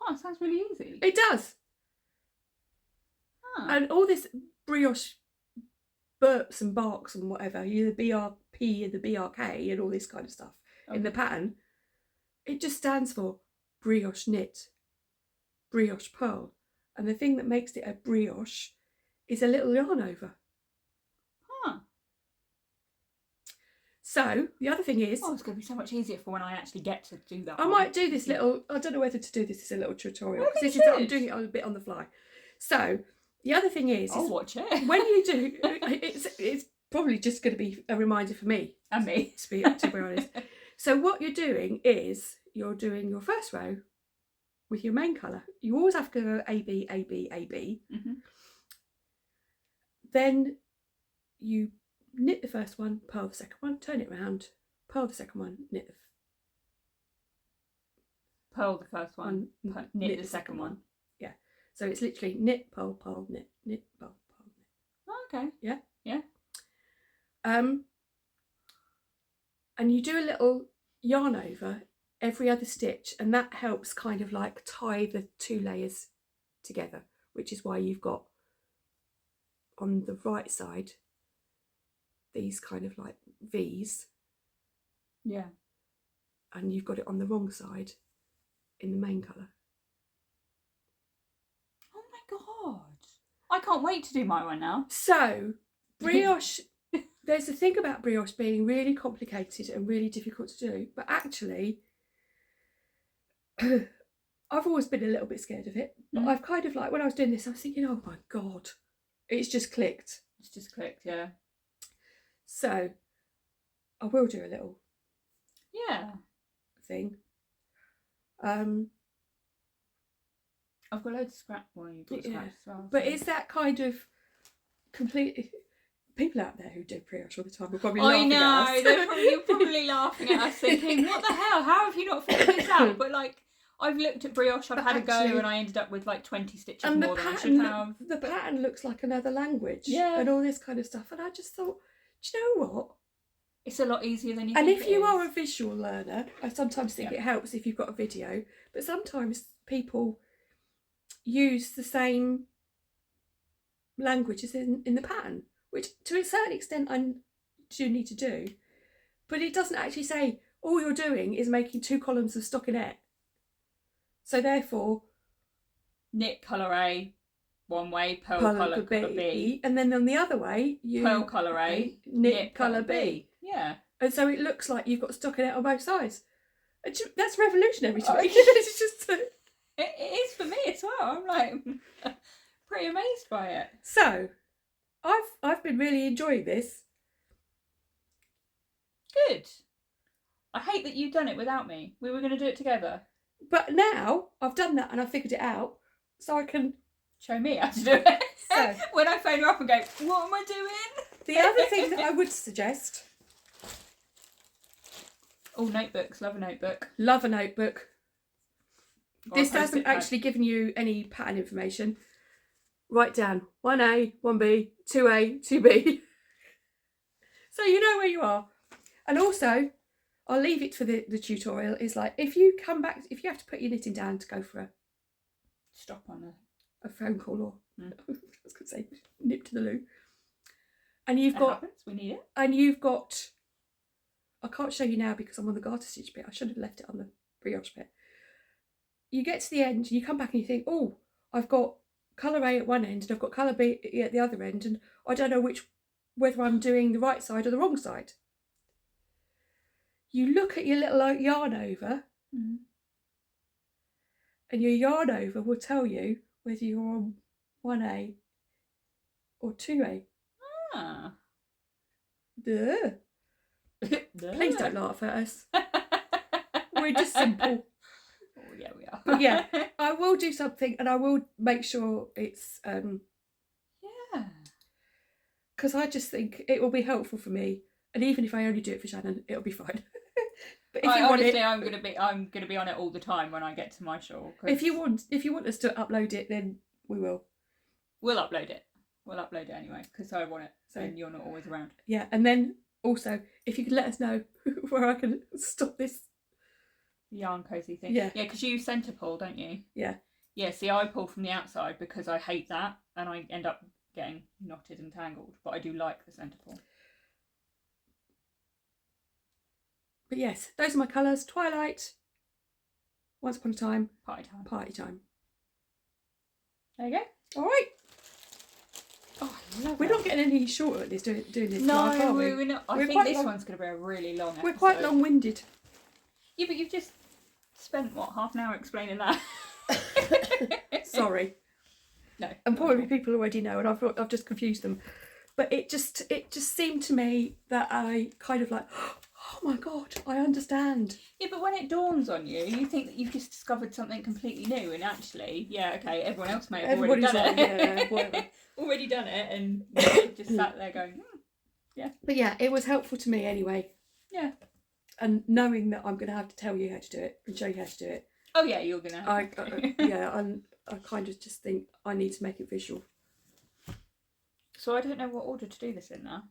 Oh, it sounds really easy. It does. Huh. And all this brioche burps and barks and whatever, the BRP and the BRK and all this kind of stuff in the pattern, it just stands for brioche knit, brioche purl. And the thing that makes it a brioche is a little yarn over. Huh. So the other thing is, it's going to be so much easier for when I actually get to do that. I might do this little, I don't know whether to do this as a little tutorial, because I'm doing it a bit on the fly. So the other thing is, I'll watch it. When you do, it's probably just going to be a reminder for me. And me. To be honest. So what you're doing is, you're doing your first row with your main colour. You always have to go A, B, A, B, A, B. Mm-hmm. Then you knit the first one, purl the second one, turn it round, purl the second one, knit the purl the first one, knit the second one. Yeah. So it's literally knit, purl, purl, knit, knit, purl, purl, knit. Oh, okay. Yeah? Yeah. And you do a little yarn over every other stitch, and that helps kind of like tie the two layers together, which is why you've got on the right side these kind of like V's. Yeah. And you've got it on the wrong side in the main colour. Oh my god. I can't wait to do my one now. So, brioche, there's a thing about brioche being really complicated and really difficult to do, but actually, I've always been a little bit scared of it, but I've kind of like, when I was doing this, I was thinking, oh my god, it's just clicked. It's just clicked, yeah. So, I will do a little thing. I've got loads of scrap. Well, you've got scraps as well. But it's that kind of complete. People out there who do brioche all the time are probably laughing at us. I know, you're probably laughing at us thinking, what the hell? How have you not figured this out? But like, I've looked at brioche, I've had a go, and I ended up with like 20 stitches more than I should have. The pattern looks like another language. Yeah. And all this kind of stuff. And I just thought, do you know what? It's a lot easier than you think. And if you are a visual learner, I sometimes think it helps if you've got a video, but sometimes people use the same languages in the pattern, which to a certain extent I do need to do, but it doesn't actually say all you're doing is making 2 columns of stockinette. So therefore, knit colour A one way, pearl colour B, and then on the other way you pearl colour A, knit colour B. Yeah. And so it looks like you've got stockinette on both sides. That's revolutionary to me. It's just it is for me as well. I'm like pretty amazed by it. So, I've been really enjoying this. Good. I hate that you've done it without me. We were going to do it together. But now I've done that and I figured it out, so I can show me how to do it. So when I phone her up and go, what am I doing? The other thing that I would suggest. Oh, notebooks. Love a notebook. Love a notebook. This hasn't actually given you any pattern information. Write down 1A, 1B, 2A, 2B. So you know where you are. And also, I'll leave it for the tutorial, is like, if you come back, if you have to put your knitting down to go for a stop on a phone call or, I was going to say, nip to the loo. And you've got, happens. We need it. And you've got, I can't show you now because I'm on the garter stitch bit. I should have left it on the brioche bit. You get to the end and you come back and you think, oh, I've got colour A at one end and I've got colour B at the other end, and I don't know whether I'm doing the right side or the wrong side. You look at your little yarn over, and your yarn over will tell you whether you're on 1A or 2A. Ah. Duh. Please don't laugh at us. We're just simple. Oh, yeah, we are. But yeah, I will do something and I will make sure it's... yeah. Because I just think it will be helpful for me. And even if I only do it for Shannon, it'll be fine. But if you want honestly, it, I'm gonna be on it all the time when I get to my shawl. If you want us to upload it, then we will. We'll upload it. We'll upload it anyway because I want it. So and you're not always around. Yeah, and then also if you could let us know where I can stop this yarn cozy thing. Yeah, because you centre pull, don't you? Yeah. Yeah. See, I pull from the outside because I hate that, and I end up getting knotted and tangled. But I do like the centre pull. But yes, those are my colours. Twilight, Once Upon a Time, Party Time. Party Time. There you go. All right. Oh, I love We're not getting any shorter at this doing this. No, live, are we? we're not. I think this one's going to be a really long episode. We're quite long-winded. Yeah, but you've just spent, what, half an hour explaining that? Sorry. No. And probably people already know, and I've just confused them. But it just seemed to me that I kind of like, oh my God, I understand. Yeah, but when it dawns on you, you think that you've just discovered something completely new, and actually, yeah, okay, everyone else may have already done it. Yeah, whatever. Already done it, and just sat there going, yeah. But yeah, it was helpful to me anyway. Yeah. And knowing that I'm going to have to tell you how to do it and show you how to do it. Oh yeah, you're going to have to. Yeah, I kind of just think I need to make it visual. So I don't know what order to do this in now.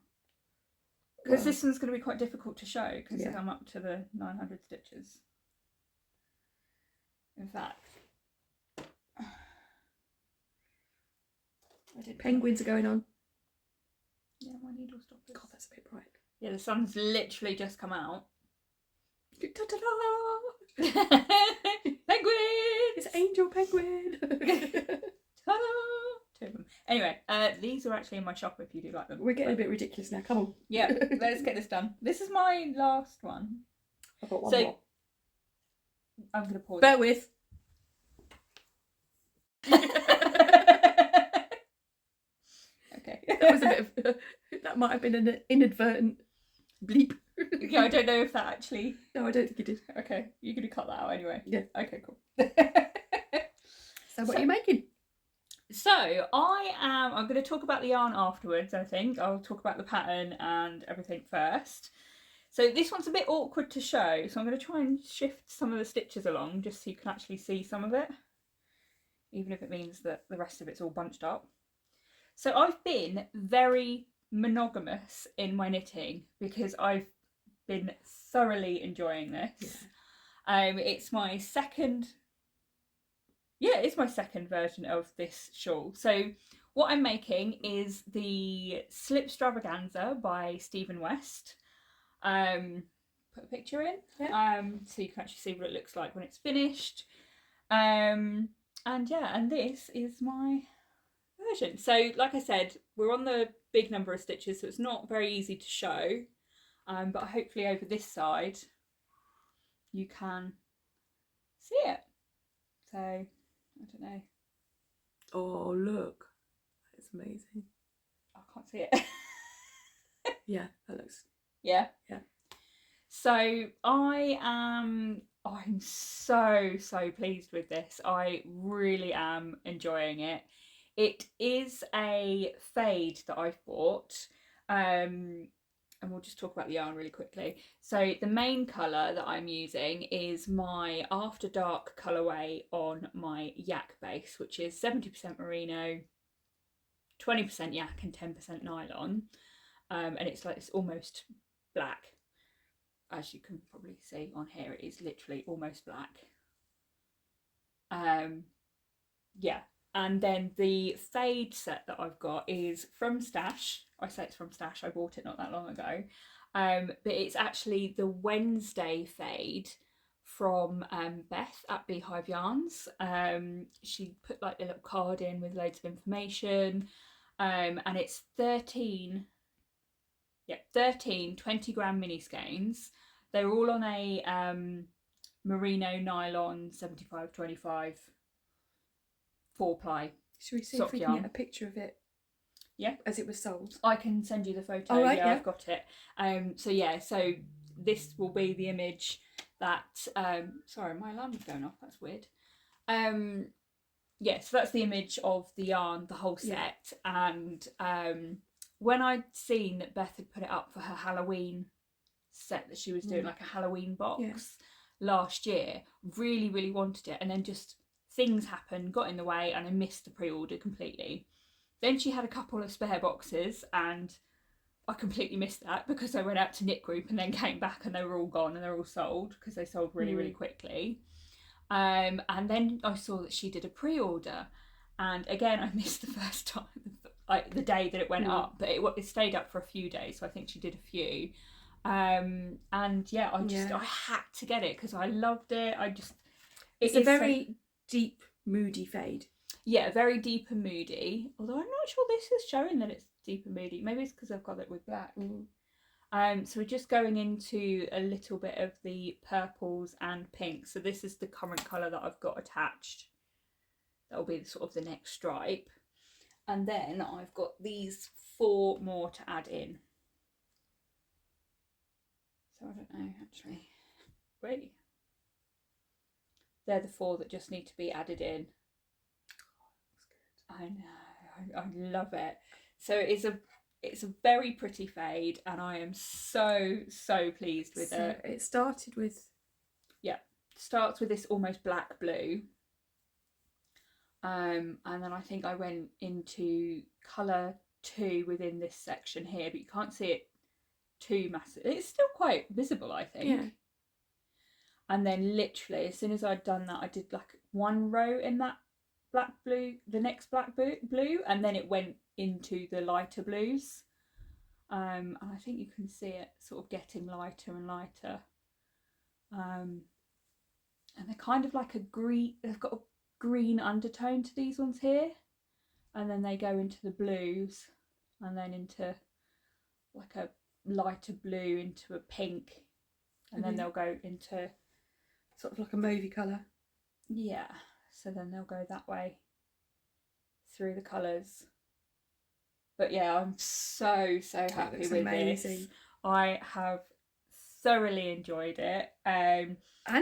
Because this one's going to be quite difficult to show because I'm up to the 900 stitches. In fact, Penguins are going on. Yeah, my needle stopped. God, that's a bit bright. Yeah, the sun's literally just come out. Ta-ta-da! Penguin! It's Angel Penguin! Ta-da! Two of them. Anyway, these are actually in my shop if you do like them. We're getting a bit ridiculous now, come on. Yeah, let's get this done. This is my last one. I've got one So, more. I'm going to pause. Bear with. Okay. That was a bit of... that might have been an inadvertent bleep. Yeah, I don't know if that actually... No, I don't think you did. Okay, you're going to cut that out anyway? Yeah. Okay, cool. So what are you making? So, I'm going to talk about the yarn afterwards, I think. I'll talk about the pattern and everything first. So this one's a bit awkward to show, so I'm going to try and shift some of the stitches along just so you can actually see some of it, even if it means that the rest of it's all bunched up. So I've been very monogamous in my knitting because I've been thoroughly enjoying this. Yeah. It's my second version of this shawl. So what I'm making is the Slipstravaganza by Stephen West. Put a picture in, so you can actually see what it looks like when it's finished. And this is my version. So like I said, we're on the big number of stitches, so it's not very easy to show, but hopefully over this side you can see it. So I don't know. Oh, look, that's amazing. I can't see it. Yeah, that looks... Yeah. Yeah. So I'm so pleased with this. I really am enjoying it. It is a fade that I've bought. And we'll just talk about the yarn really quickly. So the main colour that I'm using is my After Dark colourway on my yak base, which is 70% merino, 20% yak and 10% nylon. And it's almost black. As you can probably see on here, it is literally almost black. Yeah. And then the fade set that I've got is from Stash. I say it's from Stash, I bought it not that long ago. But it's actually the Wednesday fade from Beth at BFY Yarns. She put like a little card in with loads of information. And it's 13 20-gram mini skeins. They're all on a merino nylon 75/25 4-ply. Should we see if we can get a picture of it? Yeah, as it was sold. I can send you the photo. Oh, right, yeah, I've got it. So this will be the image that sorry, my alarm's going off, that's weird. So that's the image of the yarn, the whole set. And when I'd seen that Beth had put it up for her Halloween set that she was doing, like a Halloween box last year, really, really wanted it. And then just things happened, got in the way, and I missed the pre-order completely. Then she had a couple of spare boxes and I completely missed that because I went out to Knit Group and then came back and they were all gone and they're all sold because they sold really, really quickly. And then I saw that she did a pre-order, and again I missed the first time, the day that it went up, but it stayed up for a few days, so I think she did a few. I had to get it because I loved it. It's a very deep, moody fade. Yeah, very deep and moody. Although I'm not sure this is showing that it's deep and moody. Maybe it's because I've got it with black. So we're just going into a little bit of the purples and pinks. So this is the current colour that I've got attached. That'll be sort of the next stripe. And then I've got these 4 more to add in. So I don't know, actually. Wait. They're the 4 that just need to be added in. I know, I love it. So it's a very pretty fade, and I am so pleased with it. It started with... starts with this almost black blue. And then I think I went into colour 2 within this section here, but you can't see it too massive. It's still quite visible, I think. Yeah. And then literally, as soon as I'd done that, I did like 1 row in that black blue, the next black blue, and then it went into the lighter blues. And I think you can see it sort of getting lighter and lighter. And they're kind of like a green, they've got a green undertone to these ones here. And then they go into the blues and then into like a lighter blue into a pink. And then they'll go into sort of like a mauvey colour. Yeah. So then they'll go that way through the colours. But yeah, I'm so happy with this. I have thoroughly enjoyed it. And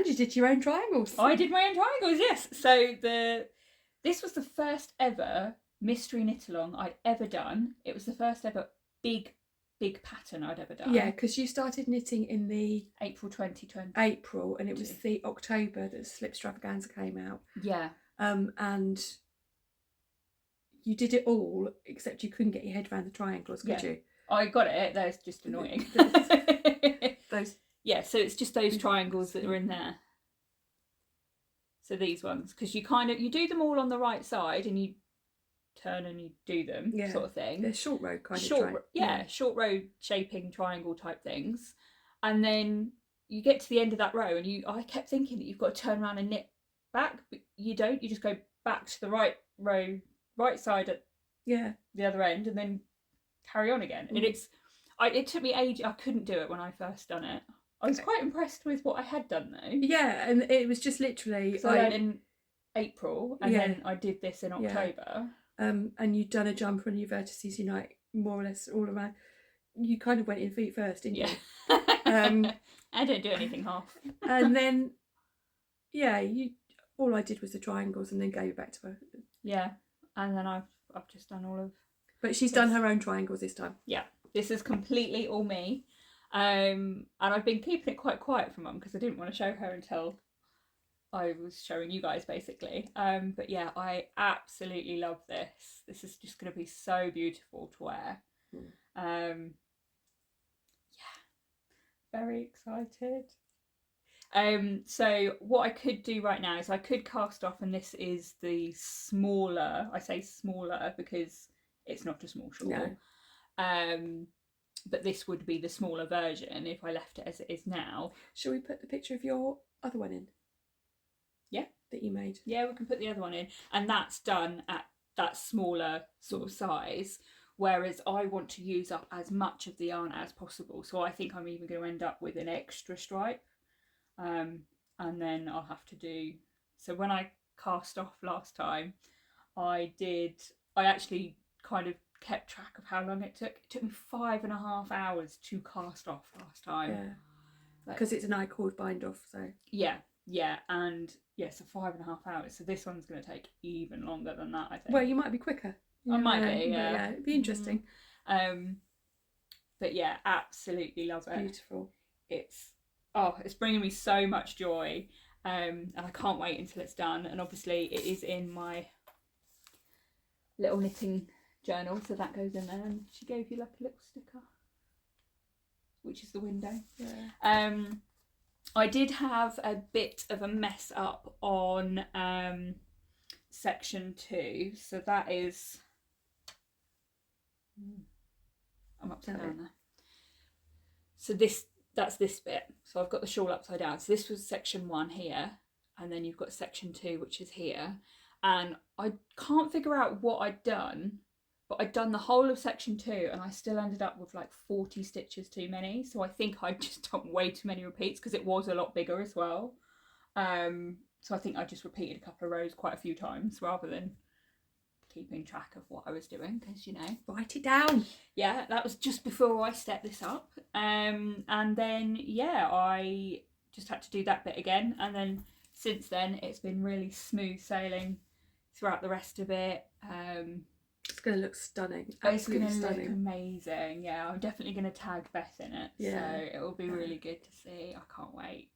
you did your own triangles. I did my own triangles, yes. So this was the first ever mystery knit along I'd ever done. It was the first ever big pattern I'd ever done. Yeah, because you started knitting in the April 2020. April, and it was the October that Slipstravaganza came out. Yeah. And you did it all, except you couldn't get your head around the triangles, could you? I got it. That's just annoying. Those. Yeah, so it's just those triangles that are in there. So these ones, because you do them all on the right side, and you turn and you do them, sort of thing. They're short row kind of short row shaping triangle type things. And then you get to the end of that row, and I kept thinking that you've got to turn around and knit back, but you don't. You just go back to the right side at the other end, and then carry on again. And it took me ages. I couldn't do it when I first done it. I was quite impressed with what I had done though. Yeah, and it was just literally. So I learned in April, and then I did this in October. And you'd done a jumper and your vertices unite more or less all around. You kind of went in feet first, didn't you? I don't do anything half. And then, all I did was the triangles, and then gave it back to her. Yeah, and then I've just done all of. But she's done her own triangles this time. Yeah, this is completely all me, and I've been keeping it quite quiet from Mum because I didn't want to show her until I was showing you guys basically. But yeah, I absolutely love this. This is just going to be so beautiful to wear. Very excited. So what I could do right now is I could cast off, and this is the smaller. I say smaller because it's not a small shawl. No. But this would be the smaller version if I left it as it is now. Shall we put the picture of your other one in? Yeah. That you made. Yeah, we can put the other one in. And that's done at that smaller sort of size. Whereas I want to use up as much of the yarn as possible. So I think I'm even going to end up with an extra stripe. And then I'll have to do... So when I cast off last time, I actually kind of kept track of how long it took. It took me 5.5 hours to cast off last time. Yeah. Because it's an I-cord bind off, so... Yeah, and so 5.5 hours. So this one's going to take even longer than that, I think. Well, you might be quicker. I might be, yeah. Yeah, it'd be interesting. But yeah, absolutely love it. Beautiful. It's bringing me so much joy, and I can't wait until it's done. And obviously, it is in my little knitting journal, so that goes in there. And she gave you like a little sticker, which is the window. Yeah. I did have a bit of a mess up on section 2, so that is. I'm upside down there. So that's this bit. So I've got the shawl upside down. So this was section 1 here, and then you've got section 2, which is here. And I can't figure out what I'd done, but I'd done the whole of section 2, and I still ended up with like 40 stitches too many. So I think I'd just done way too many repeats because it was a lot bigger as well. So I think I just repeated a couple of rows quite a few times rather than keeping track of what I was doing, because write it down. Yeah, that was just before I stepped this up, and then I just had to do that bit again, and then since then it's been really smooth sailing throughout the rest of it. It's going to look stunning. It's going to look amazing. Yeah, I'm definitely going to tag Beth in it, so it will be really good to see. I can't wait.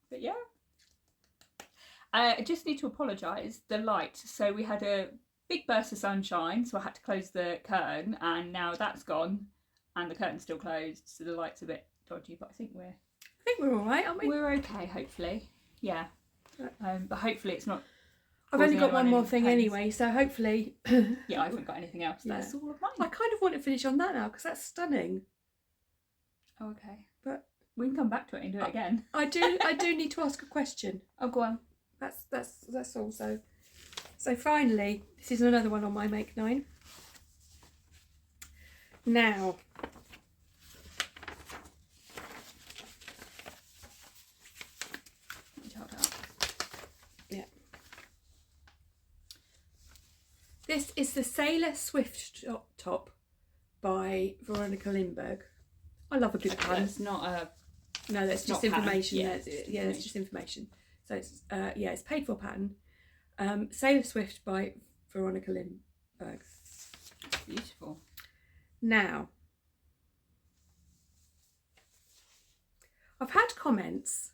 But yeah. I just need to apologise, the light. So we had a big burst of sunshine, so I had to close the curtain, and now that's gone, and the curtain's still closed, so the light's a bit dodgy, but I think we're all right, aren't we? We're okay, hopefully. Yeah. But hopefully it's not I've only got one more thing anyway, so hopefully... Yeah, I haven't got anything else. Yeah. That's all of mine. I kind of want to finish on that now because that's stunning. Oh, okay. But we can come back to it and do it again. I do need to ask a question. Oh, go on. That's all. So finally, this is another one on my Make 9. Now, yeah, this is the Sailor Swift top by Veronica Lindbergh. I love a good pun. It's not a. No, that's just information. Yeah, that's just information. So it's it's paid for pattern. Sailor Swift by Veronica Lindbergh. Beautiful. Now, I've had comments.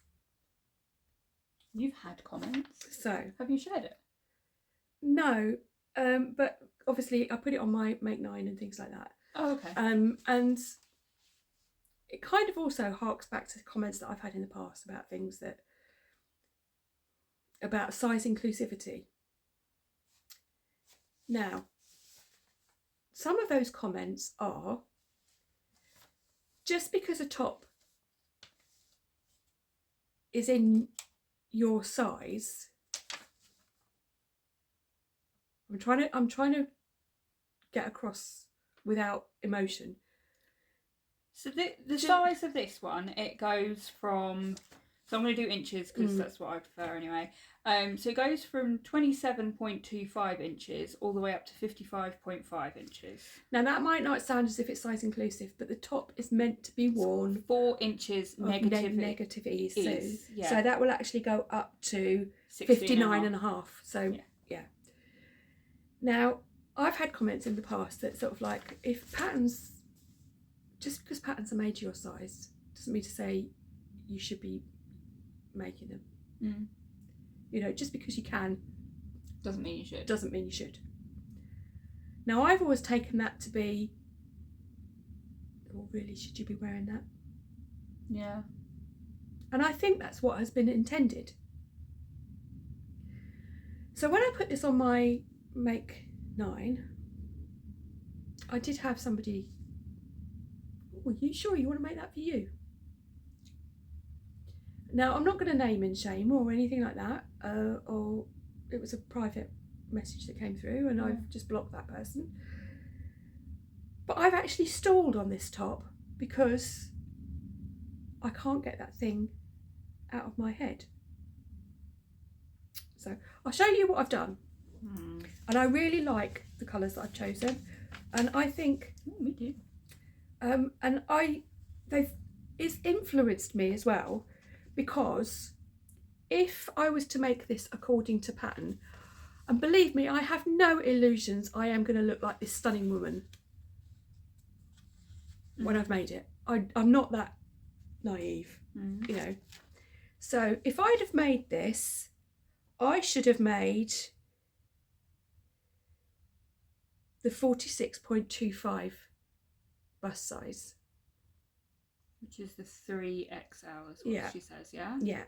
You've had comments. So have you shared it? No, but obviously I put it on my Make 9 and things like that. Oh, okay. And it kind of also harks back to comments that I've had in the past about things about size inclusivity. Now, some of those comments are just because a top is in your size. I'm trying to get across without emotion. So the size of this one, it goes from, so I'm going to do inches because that's what I prefer anyway. So it goes from 27.25 inches all the way up to 55.5 inches. Now that might not sound as if it's size inclusive, but the top is meant to be worn 4 inches negative ease. Yeah. So that will actually go up to 59.5. So yeah. Now I've had comments in the past that sort of like, if patterns, just because patterns are made to your size doesn't mean to say you should be making them. You know, just because you can doesn't mean you should. Doesn't mean you should. Now I've always taken that to be, well, really, should you be wearing that? Yeah. And I think that's what has been intended. So when I put this on my Make 9, I did have somebody, oh, are you sure you want to make that for you? Now, I'm not going to name and shame or anything like that, or it was a private message that came through and I've just blocked that person. But I've actually stalled on this top because I can't get that thing out of my head. So I'll show you what I've done. And I really like the colours that I've chosen. And I think... Oh, me too. And it's influenced me as well, because if I was to make this according to pattern, and believe me, I have no illusions I am going to look like this stunning woman when I've made it. I'm not that naive, you know. So if I'd have made this, I should have made the 46.25 bust size. Which is the 3XL is what she says, yeah? Yeah,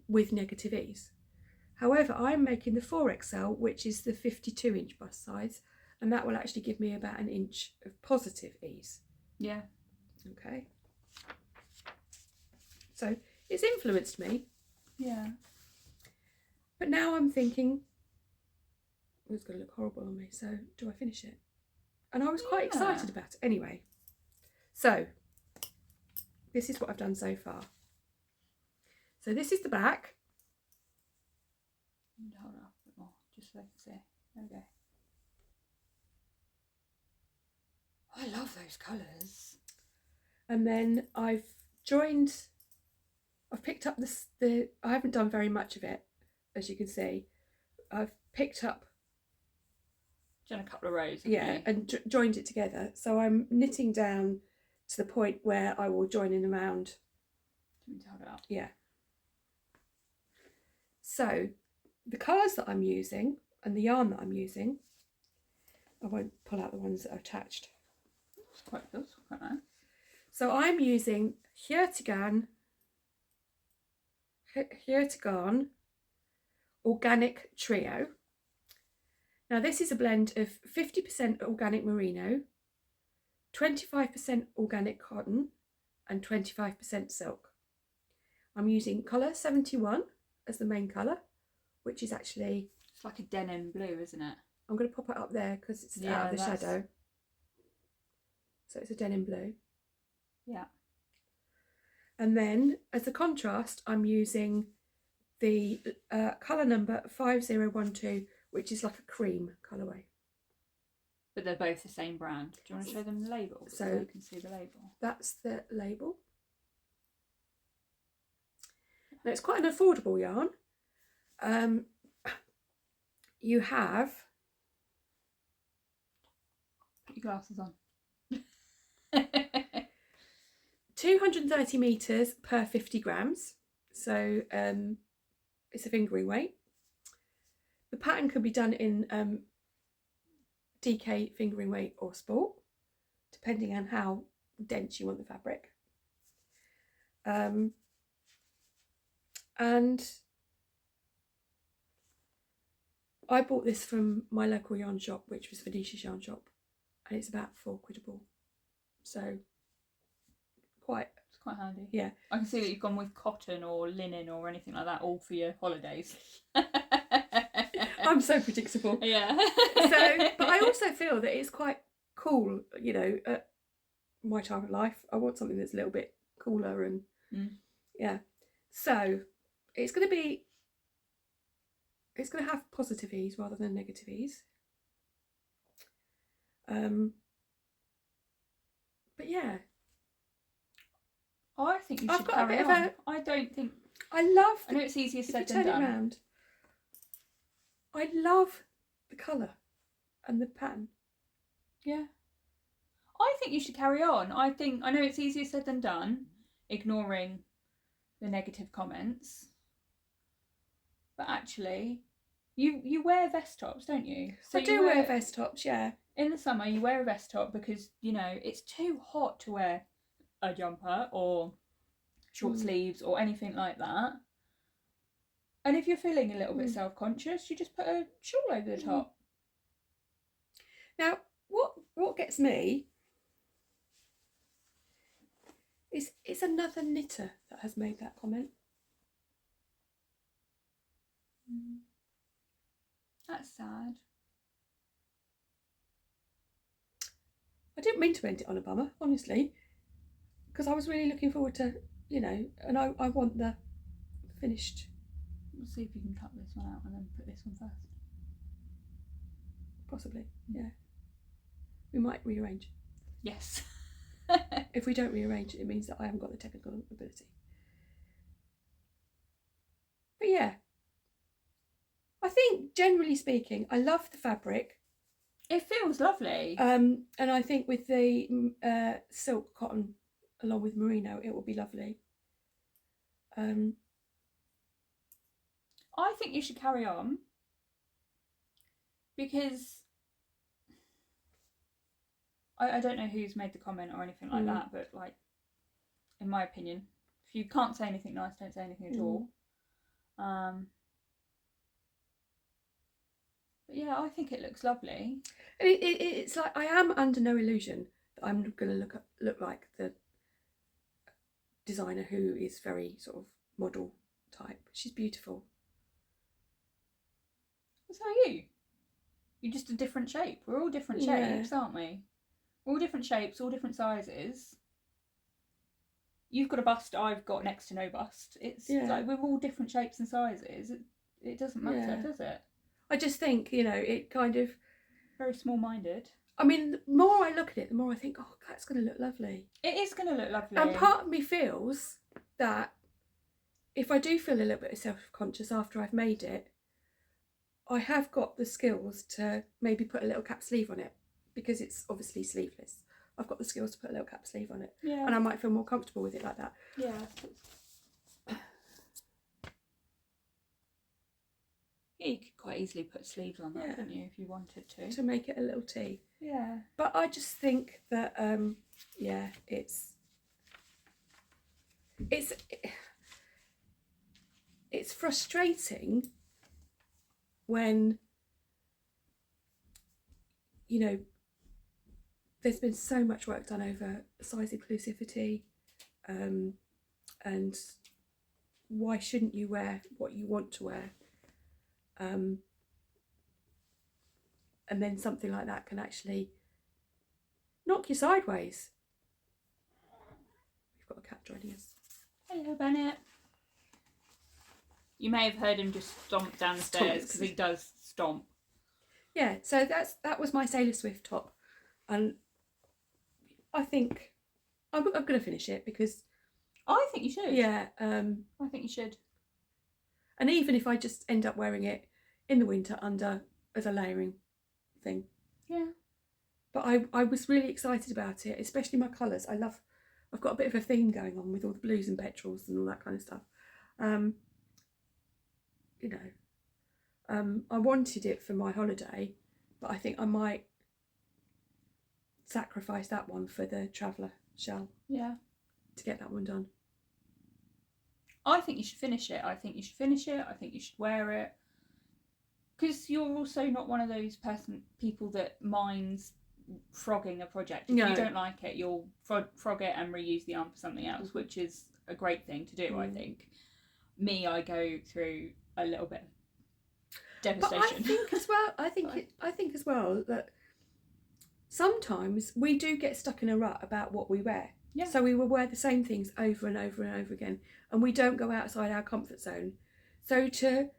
with negative ease. However, I'm making the 4XL, which is the 52-inch bust size, and that will actually give me about an inch of positive ease. Yeah. Okay. So it's influenced me. Yeah. But now I'm thinking, oh, it's going to look horrible on me, so do I finish it? And I was quite excited about it. Anyway, so this is what I've done so far. So this is the back. Hold up a bit more, just so I can see. There we go. I love those colours. And then I've picked up I haven't done very much of it, as you can see. I've picked up... Done a couple of rows. And joined it together. So I'm knitting down to the point where I will join in around. Hold it up. Yeah. So the colours that I'm using and the yarn that I'm using, I won't pull out the ones that are attached. It's quite nice. So I'm using Hjertegarn Organic Trio. Now this is a blend of 50% organic merino, 25% organic cotton and 25% silk. I'm using colour 71 as the main colour, which is actually... It's like a denim blue, isn't it? I'm going to pop it up there because it's out of the shadow. So it's a denim blue. Yeah. And then as a contrast, I'm using the colour number 5012, which is like a cream colourway. But they're both the same brand. Do you want to show them the label? So you can see the label. That's the label. Now it's quite an affordable yarn. You have... Put your glasses on. 230 metres per 50 grams. So it's a fingering weight. The pattern can be done in DK fingering weight or sport, depending on how dense you want the fabric. And I bought this from my local yarn shop, which was Phoenicia's yarn shop, and it's about £4 a ball. So it's quite handy. Yeah. I can see that you've gone with cotton or linen or anything like that, all for your holidays. I'm so predictable. Yeah. But I also feel that it's quite cool, you know, at my time of life. I want something that's a little bit cooler and yeah. So it's going to have positive ease rather than negative ease. But yeah. I think you should carry on. I don't think... I know it's easier said than done. done. It round, I love the colour and the pattern. Yeah. I think you should carry on. I know it's easier said than done, ignoring the negative comments. But actually, you wear vest tops, don't you? So I do wear vest tops, yeah. In the summer, you wear a vest top because, you know, it's too hot to wear a jumper or short sleeves or anything like that. And if you're feeling a little bit self-conscious, you just put a shawl over the top. Now, what gets me is it's another knitter that has made that comment. That's sad. I didn't mean to end it on a bummer, honestly, because I was really looking forward to, you know, and I want the finished. We'll see if you can cut this one out and then put this one first. Possibly, yeah. We might rearrange. Yes. If we don't rearrange, it means that I haven't got the technical ability. But yeah, I think generally speaking, I love the fabric. It feels lovely. And I think with the silk cotton along with merino, it will be lovely. I think you should carry on because I don't know who's made the comment or anything like that, but like, in my opinion, if you can't say anything nice, don't say anything at all. But yeah, I think it looks lovely. And it's like I am under no illusion that I'm going to look like the designer who is very sort of model type. She's beautiful. So are you. You're just a different shape. We're all different shapes, aren't we? We're all different shapes, all different sizes. You've got a bust, I've got next to no bust. It's like we're all different shapes and sizes. It doesn't matter, does it? I just think, you know, it kind of... Very small-minded. I mean, the more I look at it, the more I think, oh, that's going to look lovely. It is going to look lovely. And part of me feels that if I do feel a little bit self-conscious after I've made it, I have got the skills to maybe put a little cap sleeve on it because it's obviously sleeveless. I've got the skills to put a little cap sleeve on it. Yeah. And I might feel more comfortable with it like that. Yeah. Yeah, you could quite easily put sleeves on that, couldn't you, if you wanted to? To make it a little tee. Yeah. But I just think that, it's frustrating when, you know, there's been so much work done over size inclusivity, and why shouldn't you wear what you want to wear? And then something like that can actually knock you sideways. We've got a cat joining us. Hello, Bennett. You may have heard him just stomp down the stairs because he does stomp. Yeah, so that was my Sailor Swift top, and I think I'm going to finish it because I think you should. Yeah. I think you should. And even if I just end up wearing it in the winter under as a layering thing. Yeah. But I was really excited about it, especially my colours. I've got a bit of a theme going on with all the blues and petrols and all that kind of stuff. You know, I wanted it for my holiday, but I think I might sacrifice that one for the traveller shell. Yeah. To get that one done. I think you should finish it. I think you should wear it. Because you're also not one of those people that minds frogging a project. If you don't like it, you'll frog it and reuse the arm for something else, which is a great thing to do, I think. Me, I go through a little bit of devastation. But I think as well that sometimes we do get stuck in a rut about what we wear. Yeah. So we will wear the same things over and over and over again, and we don't go outside our comfort zone. So to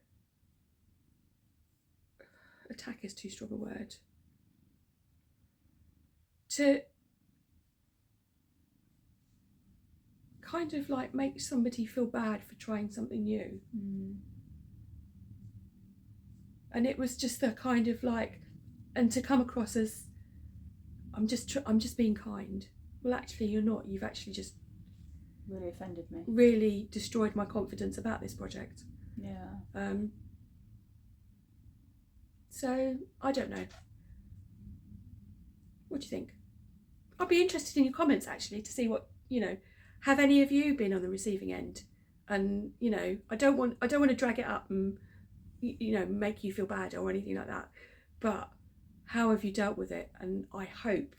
attack is too strong a word. To kind of like make somebody feel bad for trying something new. And it was just the kind of like, and to come across as I'm just being kind. Well, actually, you're not. You've actually just really offended me. Really destroyed my confidence about this project. Yeah. So I don't know. What do you think? I'd be interested in your comments actually to see what, you know, have any of you been on the receiving end? And you know, I don't want to drag it up and, you know, make you feel bad or anything like that. But how have you dealt with it? And I hope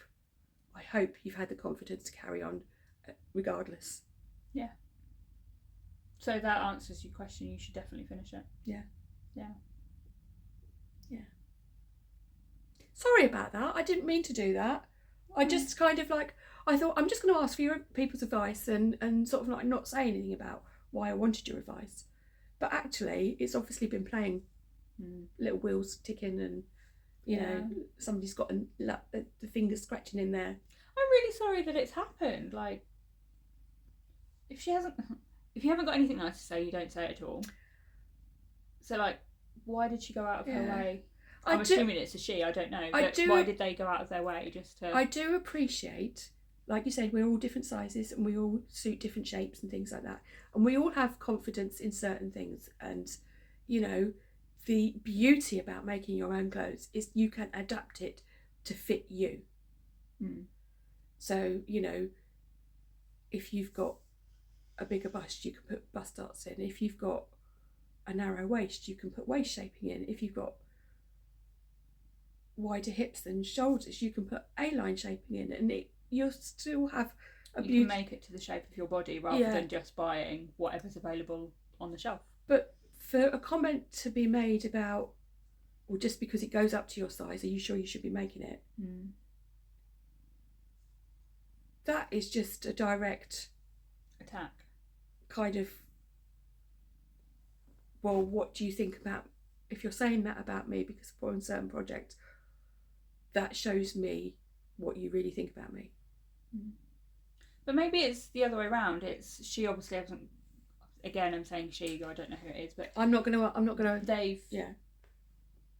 you've had the confidence to carry on regardless. Yeah. So that answers your question. You should definitely finish it. Yeah. Yeah. Yeah. Sorry about that. I didn't mean to do that. I just kind of like, I thought I'm just going to ask for your people's advice and sort of like not say anything about why I wanted your advice. But actually, it's obviously been playing little wheels ticking and, you know, somebody's got the fingers scratching in there. I'm really sorry that it's happened. Like, if you haven't got anything nice to say, you don't say it at all. So, like, why did she go out of her way? I'm assuming it's a she, I don't know. But why did they go out of their way just to... I do appreciate, like you said, we're all different sizes and we all suit different shapes and things like that. And we all have confidence in certain things. And, you know, the beauty about making your own clothes is you can adapt it to fit you. So, you know, if you've got a bigger bust, you can put bust darts in. If you've got a narrow waist, you can put waist shaping in. If you've got wider hips than shoulders, you can put A-line shaping in, and you'll still have a you can make it to the shape of your body rather than just buying whatever's available on the shelf. But for a comment to be made about, well, just because it goes up to your size, are you sure you should be making it? That is just a direct attack. Kind of, well, what do you think about, if you're saying that about me because for a certain project, that shows me what you really think about me. But maybe it's the other way around. It's she obviously hasn't. Again, I'm saying she. I don't know who it is, but I'm not gonna.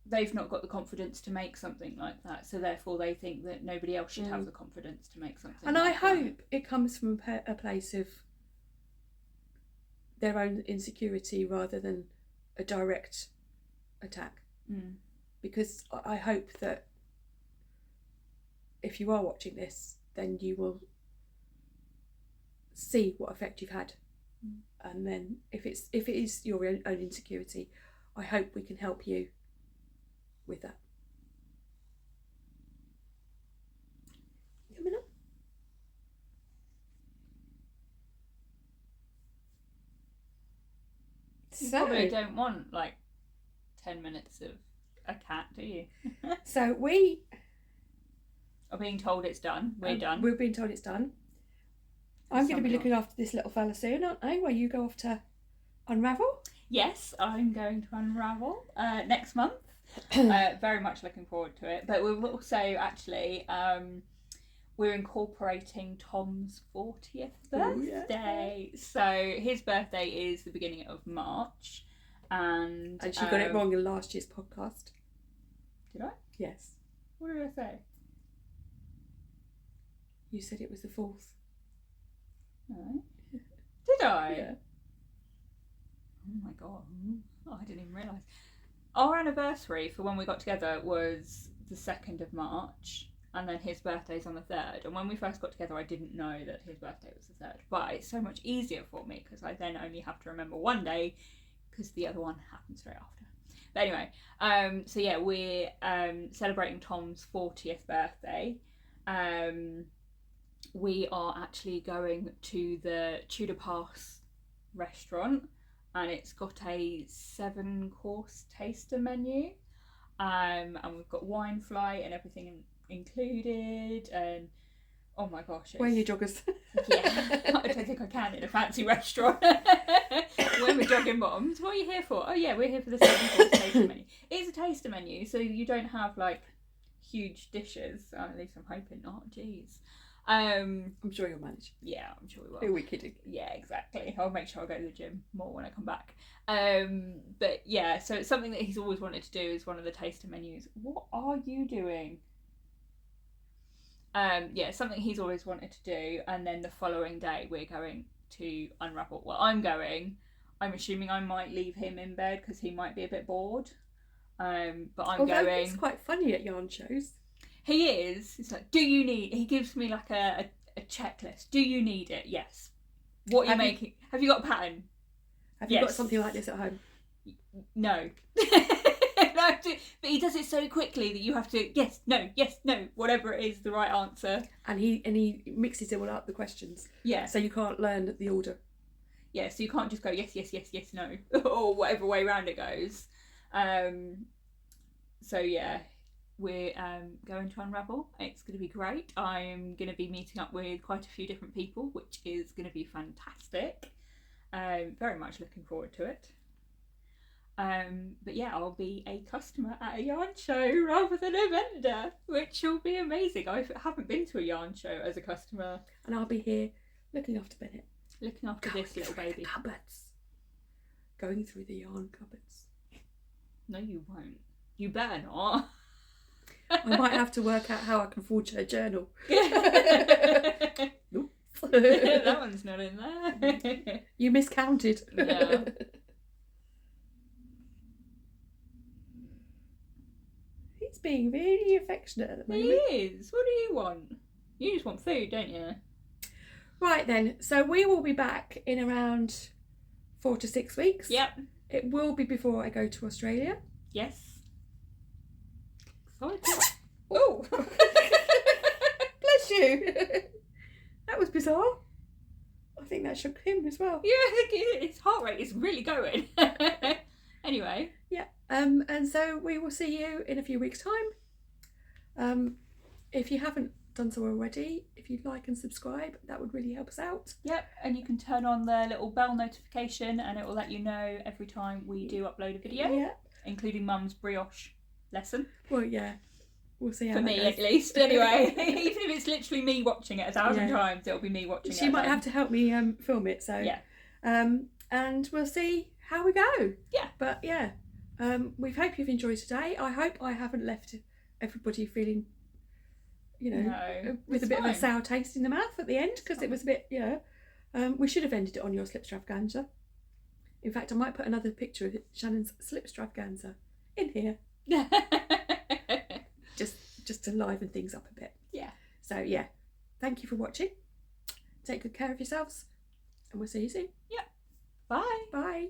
They've not got the confidence to make something like that, so therefore they think that nobody else should have the confidence to make something. And I hope it comes from a place of their own insecurity rather than a direct attack. Because I hope that if you are watching this, then you will see what effect you've had. And then if it is your own insecurity, I hope we can help you with that. Coming up. You probably don't want like 10 minutes of a cat, do you? So we are being told it's done. We're done. We're being told it's done. I'm going to be looking after this little fella soon, aren't I? Where you go off to unravel? Yes, I'm going to unravel next month. Very much looking forward to it. But we're also actually we're incorporating Tom's 40th birthday. So his birthday is the beginning of March, and she got it wrong in last year's podcast. Did I? Yes. What did I say? You said it was the 4th. No. Did I? Yeah. Oh my god. Oh, I didn't even realise. Our anniversary for when we got together was the 2nd of March, and then his birthday's on the 3rd. And when we first got together, I didn't know that his birthday was the 3rd. But it's so much easier for me because I then only have to remember one day because the other one happens straight after. But anyway, so yeah, we're celebrating Tom's 40th birthday. We are actually going to the Tudor Pass restaurant, and it's got a 7-course taster menu, and we've got wine flight and everything included, and oh my gosh, wear your joggers. Yeah, I don't think I can in a fancy restaurant. Wear my jogging bottoms. What are you here for? Oh yeah, we're here for the 7-course taster menu. It's a taster menu, so you don't have like huge dishes. At least I'm hoping not. Jeez. I'm sure you'll manage. Yeah, I'm sure we will. Who are we kidding? Yeah, exactly. I'll make sure I go to the gym more when I come back. But yeah, so it's something that he's always wanted to do is one of the taster menus. What are you doing? Yeah, something he's always wanted to do, and then the following day we're going to unravel. Well, I'm going. I'm assuming I might leave him in bed because he might be a bit bored. But I'm going. He's quite funny at yarn shows. He is. He's like, do you need... He gives me like a checklist. Do you need it? Yes. What are you making? Have you got a pattern? Have you got something like this at home? No. No, but he does it so quickly that you have to yes, no, whatever it is, the right answer. And he mixes it all up, the questions. Yeah. So you can't learn the order. Yeah, so you can't just go yes, no, or whatever way round it goes. So yeah, we're going to unravel. It's going to be great. I'm going to be meeting up with quite a few different people, which is going to be fantastic. Very much looking forward to it. But yeah, I'll be a customer at a yarn show rather than a vendor, which will be amazing. I haven't been to a yarn show as a customer. And I'll be here looking after Bennett. Looking after this little baby. Cupboards. Going through the yarn cupboards. No, you won't. You better not. I might have to work out how I can forge her journal. Nope. That one's not in there. You miscounted. Yeah. He's being really affectionate at the moment. He is. What do you want? You just want food, don't you? Right then, so we will be back in around 4 to 6 weeks. Yep. It will be before I go to Australia. Yes. Oh. Bless you. That was bizarre. I think that shook him as well. Yeah, his heart rate is really going. Anyway. Yeah. And so we will see you in a few weeks' time. If you haven't done so already, if you'd like and subscribe, that would really help us out. Yep, and you can turn on the little bell notification and it will let you know every time we do upload a video. Yeah. Including Mum's brioche lesson. Well, yeah. We'll see how for that me goes. at least. Anyway, even if it's literally me watching it 1,000 times, it'll be me watching it. She might have to help me film it. So yeah. And we'll see how we go. Yeah. But yeah, we hope you've enjoyed today. I hope I haven't left everybody feeling, with a bit of a sour taste in the mouth at the end, because it was a bit, we should have ended it on your slipstravaganza. In fact, I might put another picture of Shannon's slipstravaganza in here. just to liven things up a bit. Yeah. So yeah, thank you for watching. Take good care of yourselves, and we'll see you soon. Yep. Bye. Bye.